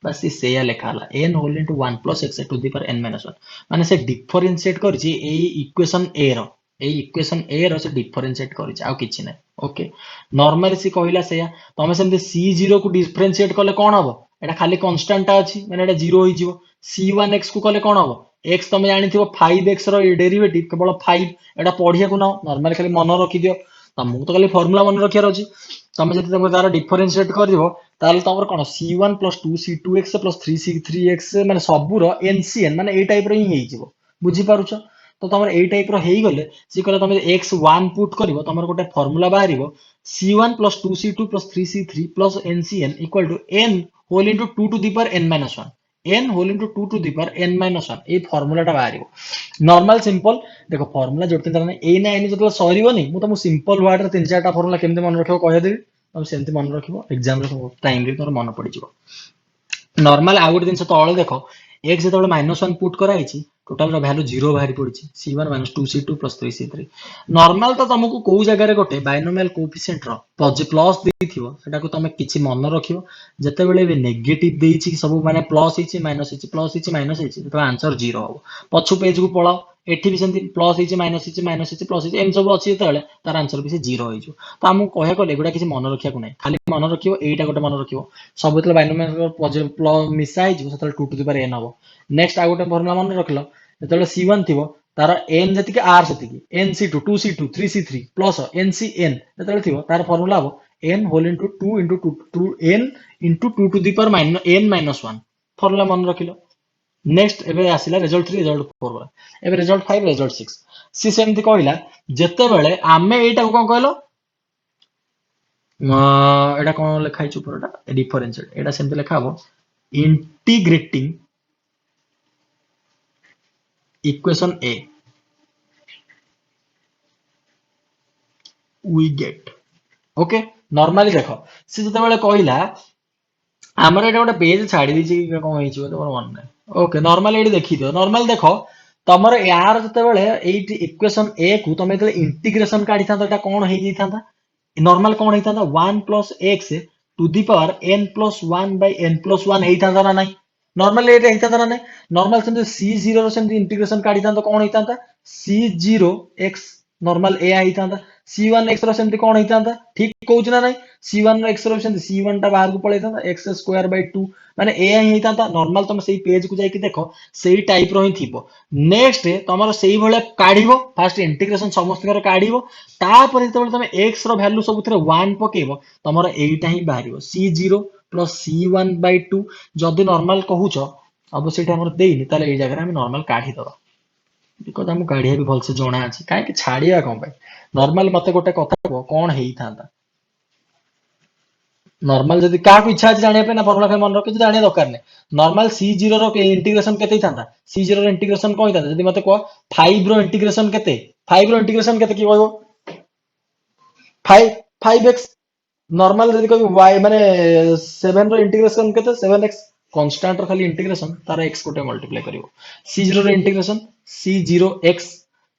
बस से या लिखा ला n whole into 1 plus x to the power n minus 1 माने से डिफरेंशिएट करछि ए इक्वेशन a रो ए इक्वेशन a रो से डिफरेंशिएट करछि आ किछि नै ओके नॉर्मली से कहला से तमे सेमते c0 को डिफरेंशिएट करले कोन हबो एटा खाली कांस्टेंट अछि माने एटा 0 होई जिवो c1x को करले कोन हबो x तमे जानि थिबो 5x रो डेरिवेटिव केवल 5 एटा पढिया को ना नॉर्मली खाली मन रखि दियो तमको तो खाली फार्मूला मन रखियार अछि तमे जति तमे तार डिफरेंशिएट करदिबो ताल तमर कोन c1 2c2x 3c3x माने सबुरो एनसीएन माने ए टाइप रो ही हेइ जिवो बुझी पारुछ तो तमर ए टाइप रो हेइ गले सी कहले तमे x1 पुट करिवो तमर गोटे फार्मूला बाहरिवो c1 2c2 3c3 ncn equal to n whole into 2 to the power n minus 1 n whole into 2 to the power n minus 1 ए फार्मूला टा बाहरिवो नॉर्मल सिंपल देखो फार्मूला जोड़ते तरह ए ना एन जतले सरीबोनी मु तुम सिंपल वर्ड रे तीन चारटा फार्मूला केमते मन रखियो कहि देबी तुम सेमती मन रखिबो एग्जाम रे टाइम रे तोर मन पड़ी जिवो नॉर्मल आ गुटे दिन से तळे देखो x जतले -1 पुट करा हिची टोटल रो वैल्यू 0 बाहरी पड़िची c1 2c2 3c3 नॉर्मल तो तुमको को जगह रे गोटे बाइनोमियल कोएफिशिएंट रो प्लस देथिवो सेटा को तमे किछि मन रखिबो जते बेले भी नेगेटिव देइची सब माने प्लस हिची माइनस हिची प्लस हिची माइनस हिची तो आंसर 0 हो पछु पेज को पळाओ एठी भी सेंती प्लस हिची माइनस हिची प्लस हिची एम सब अछि तळे तार आंसर भी से 0 होई जो तो हमु कहया को एगुडा किछि मन रखिया को नै खाली मन रखिबो एटा गोटे मन रखिबो सब तले बाइनोमियल प्लस मिसा हिची सतले 2 टू द पावर n हबो नेक्स्ट आ गोटे फार्मूला मन रखलो जतले c1 थिबो तार n जति के r जति के nc2 2c2 3c3 plus ncn जतले थिबो तार फार्मूला हबो n whole into 2 into 2 n into 2 to the power n minus 1 formula मन रखिलो नेक्स्ट एबे आसिला रिजल्ट 3 रिजल्ट 4 एबे रिजल्ट 5 रिजल्ट 6 सी सेमति कहला जते बेले आमे एटा कोन कहलो एटा कोन लिखाइ छु परटा डिफरेंशिएट एटा सेमति लिखा हबो integrating equation a we get okay normally देखो से जते बेले कहला हमर एटा गोटे पेज छाडी दिछि कोन होई छु तोर मन नै ओके नॉर्मली एडी देखि दियो नॉर्मल देखो तमर यार जते बेले एटी इक्वेशन a को तमे तले इंटीग्रेशन काढी था एटा कोन हेइ जि था नॉर्मल कोन हेइ था 1 plus x to the power n plus 1 by n plus 1 हेइ था ना नाही नॉर्मल एटा हेइ था ना नाही नॉर्मल सेम c0 रो सेम इंटीग्रेशन काढी था कोन हेइ था c0x नॉर्मल a हेइ था c1x रो सेमती कोन हेइ था ठीक कहउछ ना नाही c1 रो x रो सेमती c1 टा बाहर को पळे था x स्क्वायर बाय 2 माने a हेइ था नॉर्मल तुम सेही पेज को जाई कि देखो सेही टाइप रो ही थिबो नेक्स्ट तमरो सेही भले काढिबो फर्स्ट इंटीग्रेशन समस्त कर काढिबो तापर जतबे तमे x रो वैल्यू सब थरे 1 पकेबो तमरो एटा ही बाहरिबो c0 प्लस c1 बाय 2 जदी नॉर्मल कहूछ अब सेटा हमर देइनी ताले ए जगह रे हम नॉर्मल काढी दबा बिकॉज़ हम काढिया भी भल से जणा अछि काहे कि छाडिया कोन भाई नॉर्मल मते गोटे कथा कोन हेइ थांता नॉर्मल जदी का को इच्छा जानिया पे ना फार्मूला के मन रखे जानिया दरकार नै नॉर्मल c0 रो इंटीग्रेशन केते थांता c0 रो इंटीग्रेशन कोइ थांता जदी मते को 5 रो इंटीग्रेशन केते 5 रो इंटीग्रेशन केते की कहबो 5 5x नॉर्मल जदी कोइ y माने 7 रो इंटीग्रेशन केते 7x कांस्टेंट रो खाली इंटीग्रेशन तार x कोटे मल्टीप्लाई करिवो c0 रो इंटीग्रेशन c0x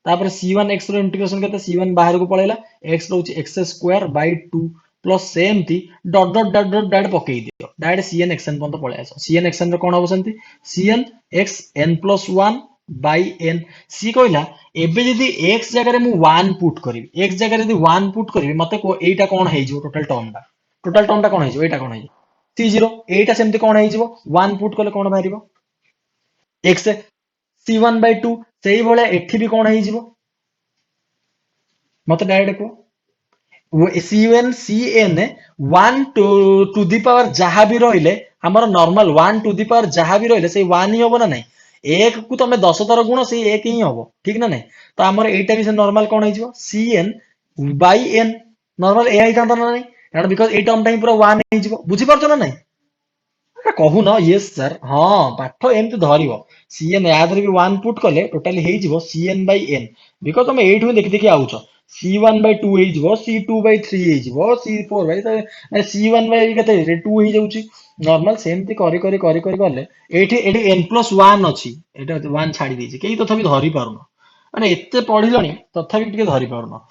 तापर c1 x रो इंटीग्रेशन केते c1 बाहर को पळेला x रोची x स्क्वायर बाय 2 प्लस सेमती dot dot dot dot direct पकई दियो डायरेक्ट cn xn पर्यंत पळे आसो cn xn रो कोन हो सेमती cn x n plus 1 by n सी कहला एबे जदी x जगह रे मु 1 पुट करिवि x जगह रे जदी 1 पुट करिवि मते को एटा कोन हे जिवो टोटल टर्म टा कोन हे जिवो एटा कोन हे c0 एटा सेमती कोन हे जिवो 1 पुट कले कोन बाहरिवो x c1 by 2 सेही भले एठी भी कोन हे जिवो मते डायरेक्ट को cn cn 1 to the power जहा भी रहिले हमर नॉर्मल 1 टू दी पावर जहा भी रहिले से 1 ही होबो ना नहीं एक को तमे 10 थर गुण से एक ही होबो ठीक ना नहीं तो हमर एटा भी से नॉर्मल कोन हे जिवो cn by n नॉर्मल ए आइता ना नहीं कारण बिकॉज़ ए टर्म टाइम पूरा 1 हे जिवो बुझी परछो ना नहीं कहू न यस सर हाँ पाठ एमती धरिबो cn या धरि 1 पुट कले टोटली हे जिवो cn by n बिकॉज़ तमे एठु देखि देखि आउछो c1 by 2 हे जिवो c2 by 3 हे जिवो c4 by c1 by कते 2 हे जाउची नॉर्मल सेमती करी गले एठी n plus 1 अछि एटा 1 छाडी देछि केही तथापि धरि पारुनो माने एते पढिलणी तथापि टिके धरि पारुनो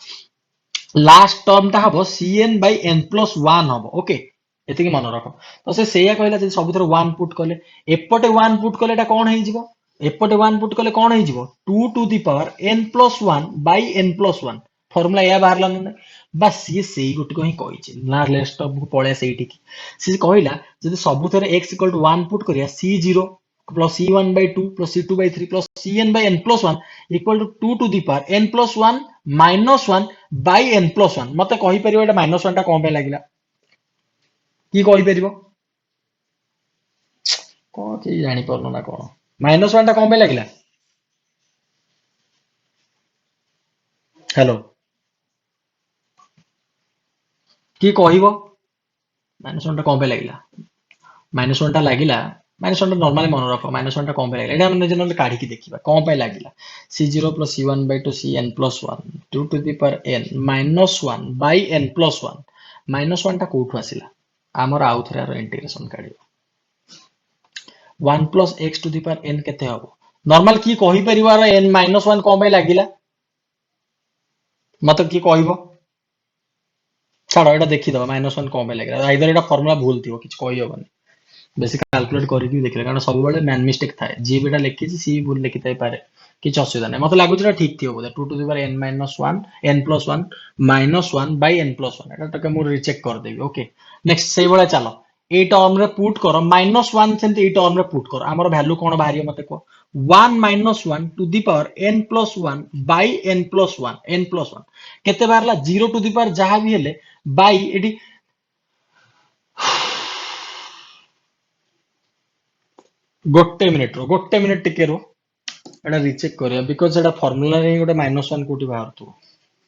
लास्ट टर्म ता हबो cn by n plus 1 हबो ओके एतिकी मन रख तो से सेया कहला जे सब थर 1 पुट कले एपटे 1 पुट कले एटा कोन हे जिवो एपटे 1 पुट कले कोन हे जिवो 2 to the power n plus 1 by n plus 1 formula या बाहरला न बस ये सेही गुटी को ही कहिछि ना लेस्ट टर्म को पळे सेही की से कहला जदि सब थर x = 1 पुट करिया c0 plus c1 by 2 plus c2 by 3 plus cn by n plus 1 equal to 2 to the power n plus 1 minus 1 by n plus 1 मते कहि परियो एटा minus 1 टा कोन पे लागिला की कहि परिबो कोन के जानि परनो ना कोन minus 1 टा कोन पे लागिला हेलो की कहिबो minus 1 टा कोन पे लागिला minus 1 टा लागिला minus 1 टा नॉर्मली मन रखो minus 1 टा कोन पे लागिला एटा हम जनरली काढी की देखिबा कोन पे लागिला c0 plus c1 by 2 cn plus 1 2 to the power n minus 1 by n plus 1 minus 1 टा कोठु आसिला हमर आउथरा रो integration काढिबो 1 plus x to the power n केते हबो नॉर्मल की कहि परिवार n minus 1 कोन पे लागिला मतलब की कहिबो छाड़ो एटा देखि दबा -1 कोन पे लागिला आइदर एटा फार्मूला भूल थिबो किछ कहि होबनी बेसिक कैलकुलेट करिकि देखले कारण सब बेले मैन मिस्टेक थाए जी बेटा लिखि सी भूल लिखि थाई पारे किछ असुविधा नै मते लागु छ ठीक थिबो बोले 2 to the power n minus 1 n plus 1 minus 1 by n plus 1 एटा तके मु रीचेक कर देबी ओके नेक्स्ट सेही बेला चलो ए टर्म रे पुट करो -1 सेंति ए टर्म रे पुट करो हमर वैल्यू कोन बाहरियो मते को 1 minus 1 to the power n plus 1 by n plus 1 केते बारला 0 to the power जहा भी हेले by एडी गोटे मिनिट टिके रो एटा रीचेक करिया बिकॉज़ एटा फार्मूला रे गोटे -1 कोटी बाहर तो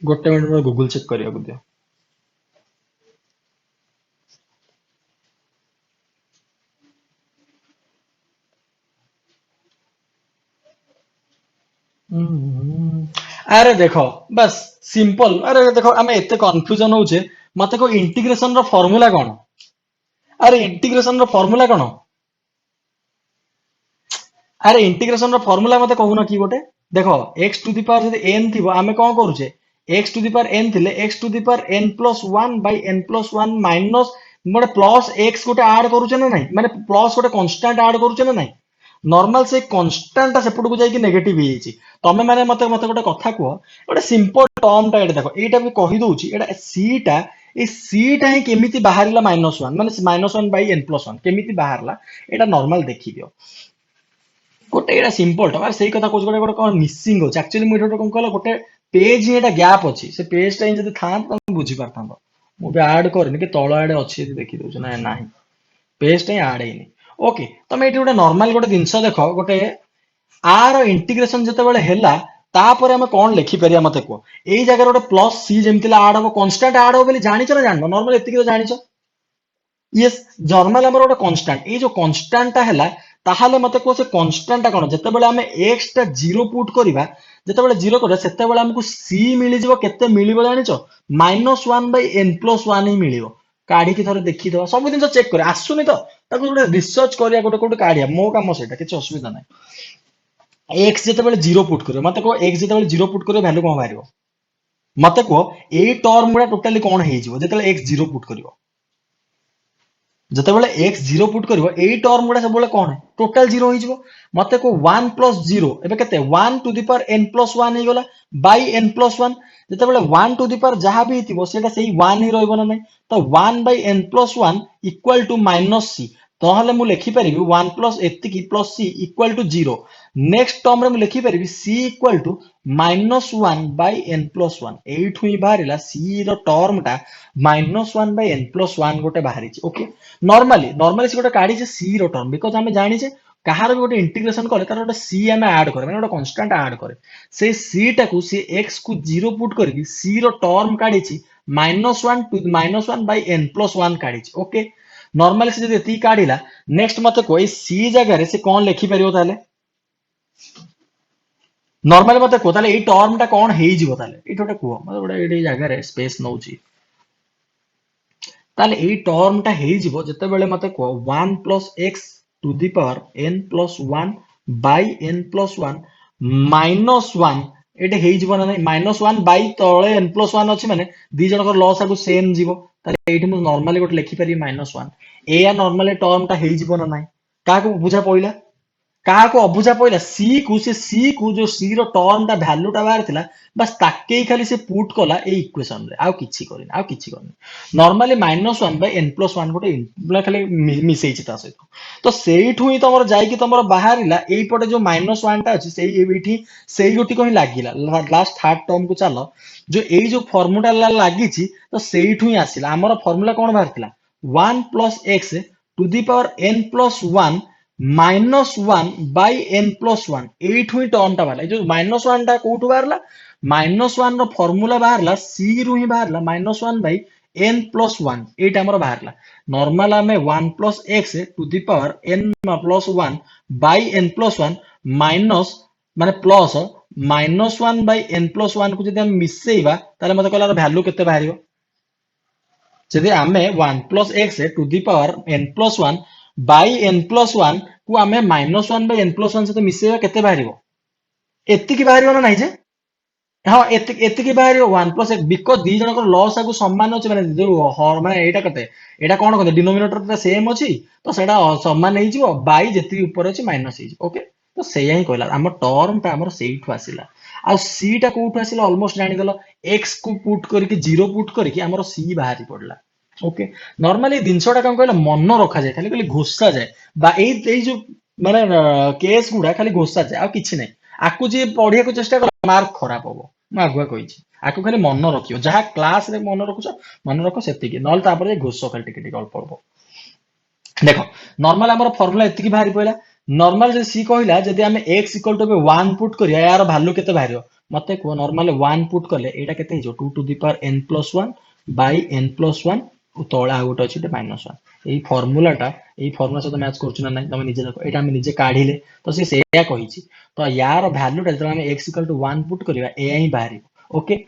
गोटे मिनिट रो गूगल चेक करिया को दियो अरे देखो बस सिंपल अरे देखो हमें एते कंफ्यूजन होचे मते को इंटीग्रेशन रो फार्मूला कोन अरे इंटीग्रेशन रो फार्मूला कोन अरे इंटीग्रेशन रो फार्मूला मते कहू ना की गोटे देखो x टू द पावर जदि n थिबो आमे कोन करूचे x to the power n थिले x to the power n plus 1 by n plus 1 minus मोटे प्लस x गोटे ऐड करूचे ना नहीं माने प्लस गोटे कांस्टेंट ऐड करूचे ना नहीं नॉर्मल से कांस्टेंट सेपट को जाई कि नेगेटिव ही छी तमे माने मते मते गोटे कथा को गोटे सिंपल टर्म टा एटा देखो एटा भी कहि दोउची एटा c टा ए c टा ही केमिति बाहरिला -1 माने -1 by n plus 1 केमिति बाहरला एटा नॉर्मल देखि दियो गोटे एटा सिंपल टा सही कथा कोच गोटे गोटे कोन मिसिंग हो एक्चुअली मु एटा कोन कहला गोटे पेज ही एटा गैप अछि से पेज टा जदी था त बुझी परथां मु भी ऐड करनी कि तळ आडे अछि देखि दोछ ना नाही पेज टा ऐड हेनी ओके तमे एटी गोटे नॉर्मल गोटे जिंस देखो गोटे आर इंटीग्रेशन जते बेले हेला तापर हम कोन लिखि परिया मते को एई जगह गोटे प्लस सी जेमतिला ऐड हो कांस्टेंट ऐड हो बोली जानि छ ना जानो नॉर्मल एतिकी तो जानि छ यस नॉर्मल हमर गोटे कांस्टेंट ए जो कांस्टेंट टा हेला ताहाले मते को से कांस्टेंट टा कोन जते बेले हमें x टा 0 पुट करिबा जते बेले 0 करे सेते बेले हमकु c मिलि जिवो केते मिलिबो जानि छ -1 by n plus 1 ही मिलिबो काढी की थरे देखि दवा सब दिन चेक करे आसुनी तो ताको गोटे रिसर्च करिया गोटे कोटे काढिया मो काम सेटा किछ असुविधा नै x ଯେତେବେଳେ 0 पुट करियो मते को x ଯେତେବେଳେ 0 पुट करियो वैल्यू कोन बाहरियो मते को ए टर्म गुडा टोटली कोन हेजिवो जेतेବେଳେ x 0 पुट करियो ଯେତେବେଳେ x 0 पुट करियो एई टर्म गुडा सबले कोन टोटल 0 होइजिवो मते को 1 प्लस 0 एबे केते 1 to the power n plus 1 हे गला बाय n प्लस 1 ଯେତେବେଳେ 1 टू द पावर जहा भी हितिबो सेटा सेही 1 ही रहइबो ना नै तो 1 by n plus 1 equal to minus c तहले मु लिखि परिबी 1 प्लस एतिकी plus c equal to 0 next term रे मु लिखि परिबी c equal to minus 1 by n plus 1 एठु ही बाहरिला c रो टर्म टा माइनस 1 बाय n प्लस 1 गोटे बाहरी ओके नॉर्मली से गोटे काढी जे c रो टर्म बिकॉज़ हमें जानि जे कहार भी गोटे इंटीग्रेशन करे तार गोटे c हमें ऐड करे माने गोटे कांस्टेंट ऐड करे से c टा को से x को 0 पुट करके c रो टर्म काढी छी -1 टू -1 बाय n प्लस 1 काढी छी ओके नॉर्मली से जदी एती काढिला नेक्स्ट मते कोई c जगह रे से कोन लिखि परियो ताले नॉर्मली मते को ताले ए टर्म टा कोन हेइ जिवो ताले ए गोटे को मतलब गोटे एडी जगह रे स्पेस नउची ताले ए टर्म टा हेइ जिवो जते बेले मते को 1 plus x to the power n plus 1 by n plus 1 minus 1 एटे हेइ जिवो ना -1 बाय तळे n प्लस 1 अछि माने दी जनकर लॉस आगु सेम जिवो ताले एठी मु नॉर्मली गोटे लिखि परि -1 ए या नॉर्मली टर्म टा हेइ जिवो ना नाही काको बुझा पइला काको अबुझा पइला सी को जो सी रो टर्म टा वैल्यू टा बाहर थिला बस ताके ही खाली से पुट कला ए इक्वेशन रे आ किछि करनी नॉर्मली -1 बाय n प्लस 1 गोटे मतलब खाली मिसै छि ता सहित तो सेइठु ही तमर जाई कि तमर बाहरिला एई पटे जो -1 टा अछि सेई एबिठी सेई गोटी को ही लागिला लास्ट थर्ड टर्म को चलो जो एई जो फार्मूला लागि छि तो सेइठु ही आसिला हमर फार्मूला कोन बाहर थिला 1 plus x to the power n plus 1 -1 by n plus 1 एठु ही टर्म टा बाला जो -1 टा कोठु बाहरला -1 रो फार्मूला बाहरला c रु ही बाहरला -1 बाय n प्लस 1 एटा हमर बाहरला नॉर्मल हमें 1 plus x to the power n plus 1 by n plus 1 minus माने प्लस -1 बाय n प्लस 1 को जदि हम मिसेइबा ताले मते कहला वैल्यू केते बाहरियो जदि आमे 1 plus x to the power n plus 1 by n plus 1 को आमे -1 बाय n प्लस 1 से मिसेइबा केते बाहरियो एत्ति की बाहरियो ना नाही जे हाँ एत्ति की बाहरियो 1 प्लस x बिकॉज़ दी जनकर लॉस आगु समान अछि माने जो हर माने एटा कते एटा कोन कते डिनोमिनेटर ता सेम अछि तो सेटा समान हे जिवो बाय जेति ऊपर अछि माइनस हे जिवो ओके तो सेया ही कहला हमर टर्म ता हमर सेइठु आसिला आ c टा कोठु आसिला ऑलमोस्ट जानि देलो x को पुट करके 0 पुट करके हमर c बाहरी पडला ओके नॉर्मली दिनसोटा कम कहला मन रखा जाय खाली खाली घोषा जाय बा एई जो माने केस गुडा खाली घोषा जाय आ किछि नै आकु जे पढिया को चेष्टा कर मार्क खराब होबो म आगुआ कहिछि आकु खाली मन रखियो जहा क्लास रे मन रखुछ मन रखो सेति की नल तापर घोष खाली टिके टिके अल्प अल्प देखो नॉर्मल हमर फार्मूला एति की बाहरी पइला नॉर्मल जे सी कहला जदि हमें x इक्वल टू 1 पुट करिया यार वैल्यू केते बाहरियो मते को नॉर्मल 1 पुट करले एटा केते हिजो 2 to the power n plus 1 by n plus 1 तोळा गोटे अछि -1 एई फार्मूला टा एई फार्मूला सहित मैच करछु ना नै तमे निजे देखो एटा हम निजे काढिले तो से सेया कहिछि तो यार वैल्यू टा जब हम x इक्वल टू 1 पुट करिया ए ही बाहरी ओके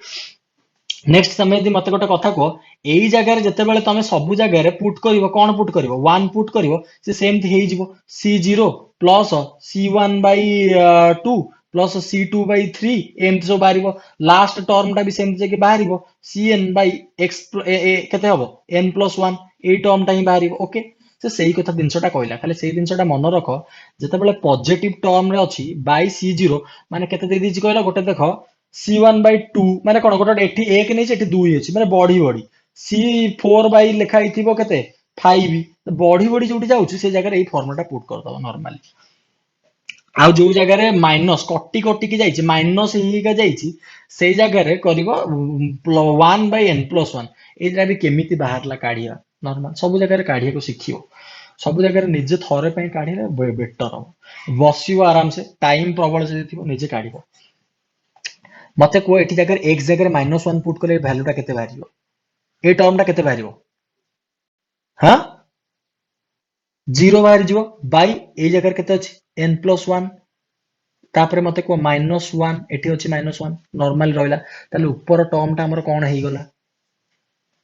नेक्स्ट समय यदि मते गोटे कथा को एई जगह रे जते बेले तमे सब जगह रे पुट करिवो कोन पुट करिवो 1 पुट करिवो से सेमथि हेइ जिवो c0 plus c1 by 2 plus c2 by 3 एमति जो बाहरिवो लास्ट टर्म टा भी सेमति जके बाहरिवो cn बाय x केते हबो n प्लस 1 ए टर्म टा ही बाहरिवो ओके से सेही कथा दिनसटा कहला खाली सेही दिनसटा मन रखो जते बेले पॉजिटिव टर्म रे अछि बाय c0 माने केते दे दिछि कहला गोटे देखो c1 by 2 माने कोन गोटे एठी 1 नै छै एठी 2 अछि माने बॉडी बॉडी c4 by लेखा हिथिबो केते 5 तो बॉडी बॉडी जोटी जाउछि से जगह रे ए फॉर्मूला पुट कर दबो नॉर्मली आ जो जगह रे माइनस कट्टी कट्टी की जाइछि माइनस ही का जाइछि से जगह रे करिवो 1 by n plus 1 एजा भी केमिति बाहरला काढिया नॉर्मल सब जगह रे काढिया को सिखियो सब जगह रे निजे थरे पई काढिले बेटर हो बसियो आराम से टाइम प्रबल से थिबो निजे काढिबो मते को एठी जगह x जगह -1 पुट करे वैल्यू टा केते बाहरियो ए टर्म टा केते बाहरियो हां 0 बाहर जिवो बाय ए जगह केते अछि n + 1 तापरे मते को -1 एठी अछि -1 नॉर्मल रहला ताले ऊपर टर्म टा हमर कोन हेइ गला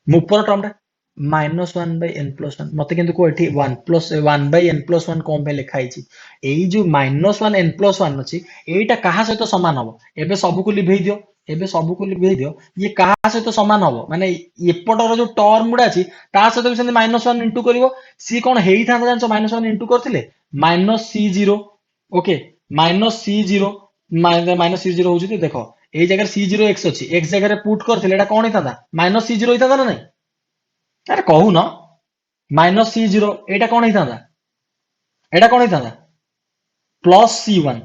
ऊपर टर्म टा -1/n+1 मते किंतु को एठी 1/n+1 कोन पे लिखा हिची एई जो -1n+1 अछि एईटा कहा सहित समान हबो एबे सब को लिभेई दियो एबे सब को लिभेई दियो ये कहा सहित समान हबो माने एपटर जो टर्म गुडा अछि ता सहित भी सेंति -1 इनटू करिवो सी कोन हेई था जानछो -1 इनटू करथिले -c0 ओके -c0 -c0 होउछि देखो एई जगह c0 x अछि x जगह पुट करथिले एटा कोन हिता -c0 हिता ना नहीं अरे कहू न -c0 एटा कोन हिता +c1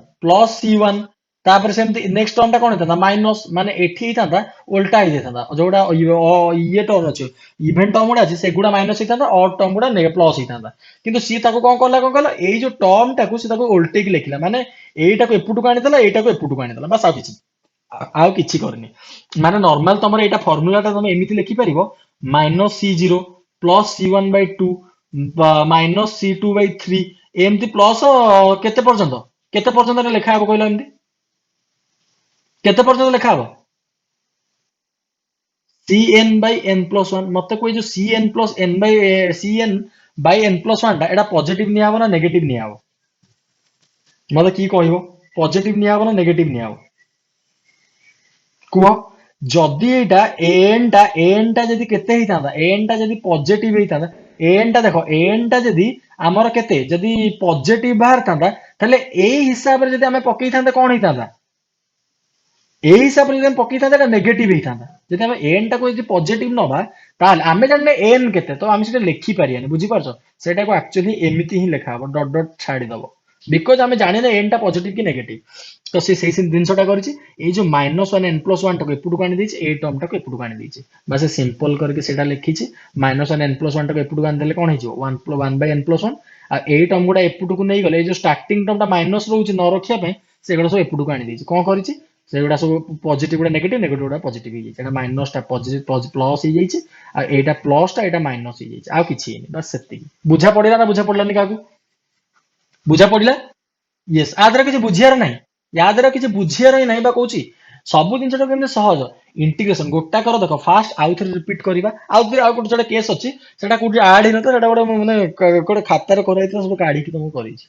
तापर सेमती नेक्स्ट टर्म टा कोन हिता माइनस माने एठी हिता उल्टा ही हिता जोडा ये टर्म अछि इवेंट टर्म गुडा अछि सेगुडा माइनस हिता ऑड टर्म गुडा प्लस हिता किंतु सी ताको कोन कला एई जो टर्म टाको सी ताको उल्टे की लिखिला माने एईटा को एपुटु कानी देला एईटा को एपुटु कानी देला बस आउ किछि करनी माने नॉर्मल तमरे एटा फार्मूला टा तमे एमिति लिखि परिबो -c0 +c1/2 -c2/3 एमती प्लस केते पर्यंत लेखा हबो कहलो एमती केते पर्यंत लेखा हबो cn/n+1 मते कोई जो cn/n+1 टा एटा पॉजिटिव निया हबो ना नेगेटिव निया हबो मते की कहइबो पॉजिटिव निया हबो ना नेगेटिव निया हबो कुह जदि एटा an टा जदि केते हितांदा an टा जदि पॉजिटिव हितांदा an टा देखो an टा जदि हमर केते जदि पॉजिटिव बाहर तांदा तले एई हिसाब रे जदि हमें पकई थांदा कोन हितांदा एई हिसाब रे जदि हम पकई थांदा एटा नेगेटिव हितांदा जदि हम an टा को जदि पॉजिटिव नबा ताल आमे जानले n केते तो हम सेटा लिखि पारियानी बुझी पारछो सेटा को एक्चुअली एमिति ही लेखा हबो डॉट डॉट छाडी दबो बिकॉज आमे जाने ना n टा पॉजिटिव की नेगेटिव तो से सेही जिनसटा करिछि ए जो -1n+1 टाको एपुटु कानी देछि ए टर्म टाको एपुटु कानी देछि बस सिंपल करके सेटा लिखिछि -1n+1 टाको एपुटु कानी देले कोन हिजो 1/n+1 आ ए टर्म गुडा एपुटु को नै गले ए जो स्टार्टिंग टर्म टा माइनस रहउछि न रखिया पे सेगडा सब एपुटु कानी देछि कोन करिछि सेगडा सब पॉजिटिव गुडा नेगेटिव नेगेटिव गुडा पॉजिटिव ही जेटा माइनस टा पॉजिटिव प्लस ही जाइछि आ एटा प्लस टा एटा माइनस ही जाइछि आ किछि नै बस सेति बुझा पडिला ना बुझा पडलानी काकू बुझा पडिला यस आदर किछि बुझियार नै यादर किछि बुझियार ही नै बा कहूछि सब जिनसटा केमते सहज इंटीग्रेशन गोटा कर देखो फास्ट आउ थरे रिपीट करिबा आउ फिर आउ कोट जडा केस अछि सेटा कोट ऐड हिन तो सेटा गोटे माने कोटे खाता रे कराइतो सब काढी कि तुमको करिछि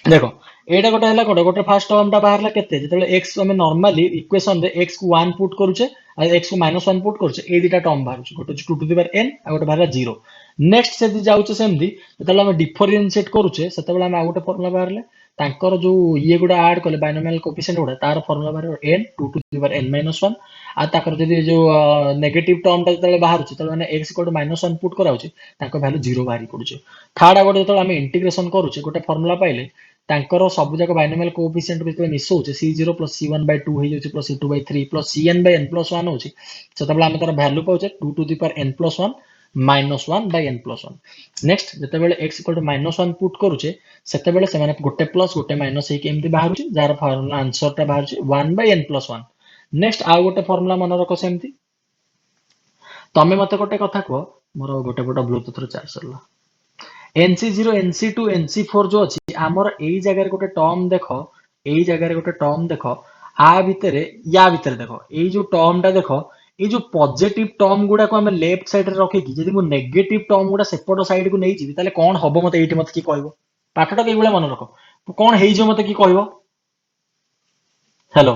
देखो एटा गोटे हला गोटे फास्ट टर्म टा बाहरला केते जेतेले x हमें नॉर्मली इक्वेशन रे x को 1 पुट करूचे आ x को -1 पुट करूचे ए दिटा टर्म बाहरछु गोटे 2 टू द पावर n आ गोटे बाहरला 0 नेक्स्ट से जाउचे सेमदी जेतेले हम डिफरेंशिएट करूचे सेतेबेले हम आ गोटे फार्मूला बाहरले तांकर जो ये गुडा ऐड करले बाइनोमियल कोएफिशिएंट गुडा तार फार्मूला बाहर n 2 to the power n -1 आ ताकर जदी जो नेगेटिव टर्म टा जेतेले बाहरछु तले माने x को -1 पुट कराउची ताको वैल्यू 0 बाहरी पडुचे थर्ड गोटे जेतेले हम इंटीग्रेशन करूचे गोटे फार्मूला पाइले तांकर सब जाक बाइनोमियल कोएफिशिएंट बितले मिसौचे c0 + c1/2 हे जाउची + c2/3 + cn/n+1 होची सेतबेले हम तार वैल्यू पाउचे 2 to the power n+1 -1/n+1 next जेतेबेले x -1 पुट करूचे सेतेबेले से माने गोटे प्लस गोटे माइनस हे केमती बाहरुची जार फार्मूला आंसर टा बाहरुची 1/n+1 नेक्स्ट आ गोटे फार्मूला मन रखो सेमती तमे मते गोटे कथा को मोर गोटे गोटे ब्लूटूथ रे चार्ज सरला NC0 NC2 NC4 जो अछि हमर एई जगह रे गोटे टर्म देखो एई जगह रे गोटे टर्म देखो आ भितरे या भितरे देखो एई जो टर्म टा देखो एई जो पॉजिटिव टर्म गुडा को हम लेफ्ट साइड रे रखे कि जदि मो नेगेटिव टर्म गुडा सेपट साइड को नै जिवि ताले कोन हबो मते एठी मते की कहबो पाठटा के गुला मन रखो कोन हेइ जो मते की कहबो हेलो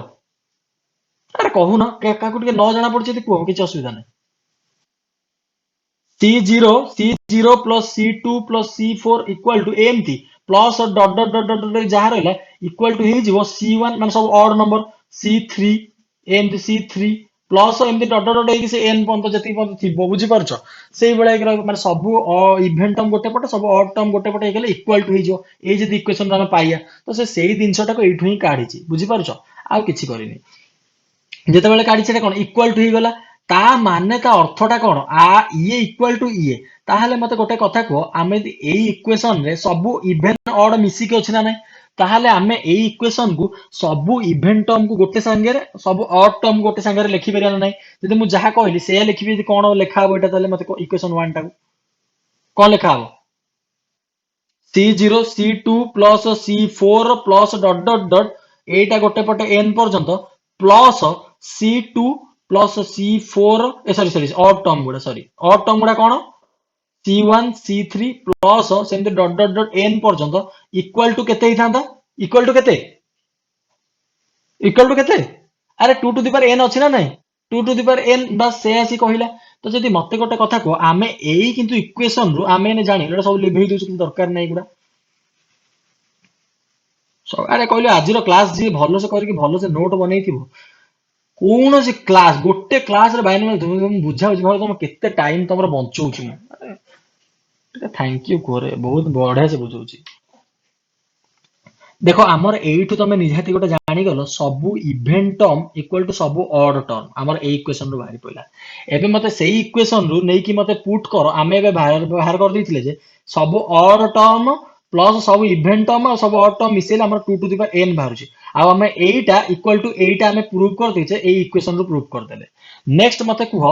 अरे कहू ना काकू टिके न जाना पड़छि को किछ असुविधा नै C0 plus C2 plus C4 equal to एमती plus dot dot dot dot dot जहाँ रहा इक्वल टू ही जीवो C1 मान सब ऑड नंबर C3 एमती C3 प्लस एमती डॉट डॉट डॉट से n पर्यंत जति पर्यंत थिबो बुझी परछो सेही बेला माने सब इवेंट टर्म गोटे पटे सब ऑड टर्म गोटे पटे गेले इक्वल टू ही जो ए जदि इक्वेशन हम पाइया तो से सेही दिनसटा को एठु ही काढिछि बुझी परछो आ किछि करिनि जेतेबेले काढि सेटा कोन इक्वल टू ही गला ता माने ता अर्थटा कोन आ ये इक्वल टू ये ताहले मते गोटे कथा को आमे एई इक्वेशन रे सबु इवेंट ऑड मिसी के अछि ना नै ताहले आमे एई इक्वेशन को सबु इवेंट टर्म को गोटे संगे रे सबु ऑड टर्म गोटे संगे रे लिखि परिया नै जदि मु जहा कहली से लिखिबि जदि कोन लेखा हो एटा ताले मते इक्वेशन 1 टा कोन लेखा हो C0 C2 plus C4 plus dot dot dot एटा गोटे पटे n पर्यंत plus C2 plus C4 sorry sorry odd term गुड़ा कौन C1 C3 प्लस सेमती डॉट डॉट डॉट n पर्यंत इक्वल टू केते हिथांता इक्वल टू केते इक्वल टू केते अरे 2 टू द पावर n अछि ना नहीं 2 टू द पावर n बस से आसी कहिला तो जदि मते गोटे कथा को आमे एई किंतु इक्वेशन रु आमे ने जानि एटा सब लिभेई दोछ कि दरकार नै गुडा अरे कहले आज क्लास जी भलो से करके भलो से नोट बनै थिबो कौन से क्लास गोटे क्लास रे बाइन में तुम बुझा बुझी तुम केते टाइम तुमर बंचौछि मैं थैंक यू कोरे बहुत बढ़िया से बुझौछि देखो आमर एइठु तमे निहाती गोटे जानि गलो सबु इवेंट टर्म इक्वल टू सबु ऑड टर्म आमर ए इक्वेशन रु बाहरी पइला एबे मते सेही इक्वेशन रु नै कि मते पुट करो आमे एबे बाहर कर दैथिले जे सबु ऑड टर्म प्लस सबु इवेंट टर्म और सबु ऑड टर्म मिसेले हमर 2 टू द पावर n बाहरुछि आ हमें एइटा इक्वल टू एइटा हमें प्रूव कर दैछे ए इक्वेशन रु प्रूव कर देले नेक्स्ट मते कुह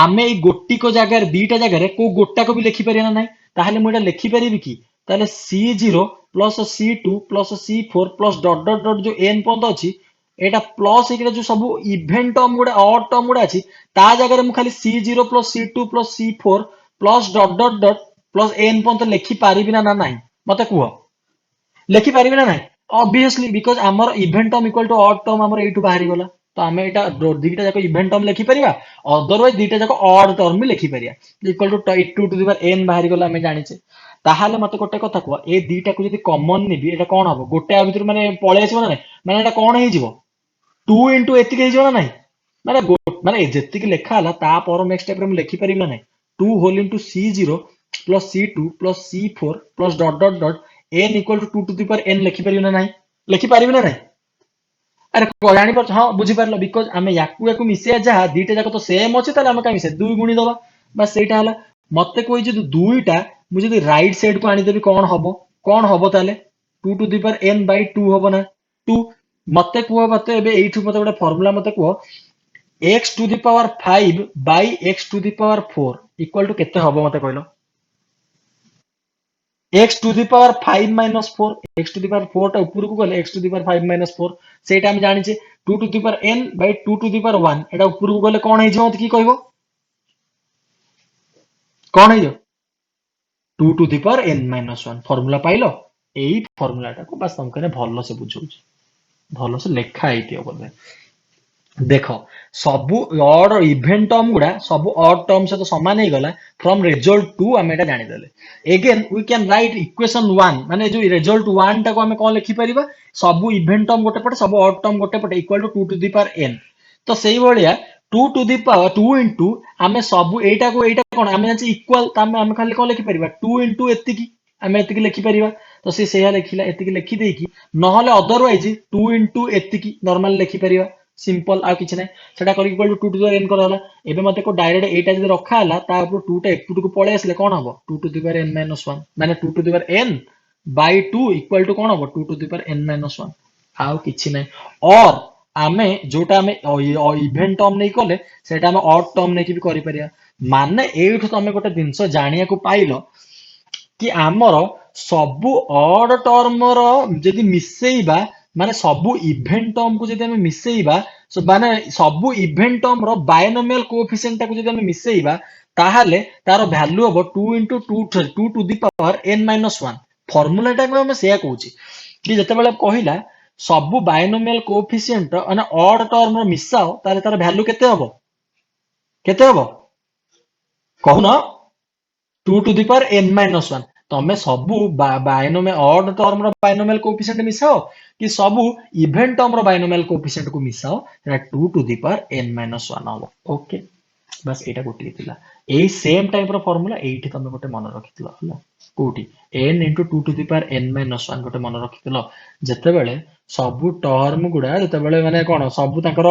आमे ए गोटी को जगह दीटा जगह को गोटा को भी लिखि परिया ना नै ताहाले मु एटा लिखि परिबि कि ताहाले C0 plus C2 plus C4 plus dot dot dot जो n पद अछि एटा प्लस एकरा जो सब इवेंट टर्म गुडा ऑड टर्म गुडा अछि ता जगह रे मु खाली C0 plus C2 plus C4 plus dot dot dot plus n पद लिखि पारिबि ना नाही मते कुह लिखि पारिबि ना नाही ऑब्वियसली बिकॉज़ हमर even term equal to odd term हमर एटू बाहरी गला तो आमे एटा दीटा जाको इवेंट टर्म लिखि परिबा अदरवाइज दीटा जाको ऑड टर्म भी लिखि परिया equal to 2 to the power n बाहरी गला हमें जानिचे ताहाले मते गोटे कथा कुह ए दीटा को जदि कॉमन नेबी एटा कोन हबो गोटे आ भितर माने पळे आसीबो ना नै माने एटा कोन हे जिवो 2 इनटू एतिक हे जिवो ना नै माने माने जेतिक लेखा हला ता पर नेक्स्ट स्टेप रे हम लिखि परिबो ना नै 2 whole into C0 plus C2 plus C4 plus dot dot dot n equal to 2 to the power n लिखि परिबो ना नै लिखि परिबो ना नै अरे जानी पर हां बुझी पारलो बिकॉज़ आमे याकू याकू मिसे जहा दीटा जाको तो सेम अछि ताले आमे का मिसे 2 गुणी दबा बस सेटा हला मते कोइ जे दुईटा मु जदि राइट साइड को आनी देबी कोन हबो ताले 2 to the power n by 2 हबो ना 2 मते कुह मते एबे एइठु मते गोटे फार्मूला मते कुह x to the power 5 by x to the power 4 equal to केते हबो मते कहलो x to the power 5 minus 4 x to the power 4 टा ऊपर को गले x to the power 5 minus 4 सेटा हम जानि छे 2 to the power n by 2 to the power 1 एटा ऊपर को गले कोन हे जो मते की कहबो कोन हे जो 2 to the power n minus 1 formula पाइलो एई फार्मूलाटा को बस तुमकने भलो से बुझौछि भलो से लेखा आइतियो बोले देखो सबु ऑड इवेंट टर्म गुडा सबु ऑड टर्म से तो समान ही गला फ्रॉम रिजल्ट 2 हम एटा जानि देले again we can write equation 1 माने जो रिजल्ट 1 टा को हम कोन लिखि परिबा सबु इवेंट टर्म गोटे पटे सबु ऑड टर्म गोटे पटे equal to 2 to the power n तो सेही भलिया 2 टू द पावर 2 इनटू हमें सबु एटा को एटा कोन हमें जानि इक्वल तमे हम खाली कोन लिखि परिबा 2 इनटू एतिकी हमें एतिकी लिखि परिबा तो से सेया लिखिला एतिकी लिखि देकी नहले अदरवाइज 2 इनटू एतिकी नॉर्मल लिखि परिबा सिंपल आ किछ नै सेटा कर equal to 2 to the n करला एबे मते को डायरेक्ट एटा जदि रखा हला ता ऊपर 2 टा एक को पळे आसले कोन हबो 2 to the power n minus 1 माने 2 to the power n by 2 equal to कोन हबो 2 to the power n minus 1 आउ किछ नै और आमे जोटा आमे इवेंट टर्म नै कोले सेटा आमे ऑड टर्म नै कि भी करि परिया माने एठु तमे गोटे दिनस जानिया को पाइलो कि आमर सबु ऑड टर्म रो जदि मिसेइबा माने सबु इवेंट टर्म को जदि हमें मिसेइबा सो माने सबु इवेंट टर्म रो बायनोमियल कोएफिशिएंट ता को जदि हमें मिसेइबा ताहाले तारो वैल्यू हबो 2 into 2 to the power n minus 1 formula टा को हम सेया कहूची कि जते बेले कहिला सबु बायनोमियल कोएफिशिएंट माने ऑड टर्म रो मिसाओ ताले तारो वैल्यू केते हबो कहूना 2 to the power n minus 1 तमे सबु बायनोमियल ऑड टर्म रो बायनोमियल कोएफिशिएंट मिसाओ कि सबु इवेंट टर्म रो बायनोमियल कोएफिशिएंट को मिसाओ सेटा 2 to the power n minus 1 हबो ओके बस एटा गोटी थिला एई सेम टाइप रो फार्मूला एठी तमे गोटे मन रखितलो हला कोठी n into 2 to the power n minus 1 गोटे मन रखितलो जते बेले सबु टर्म गुडा जते बेले माने कोन सबु ताकर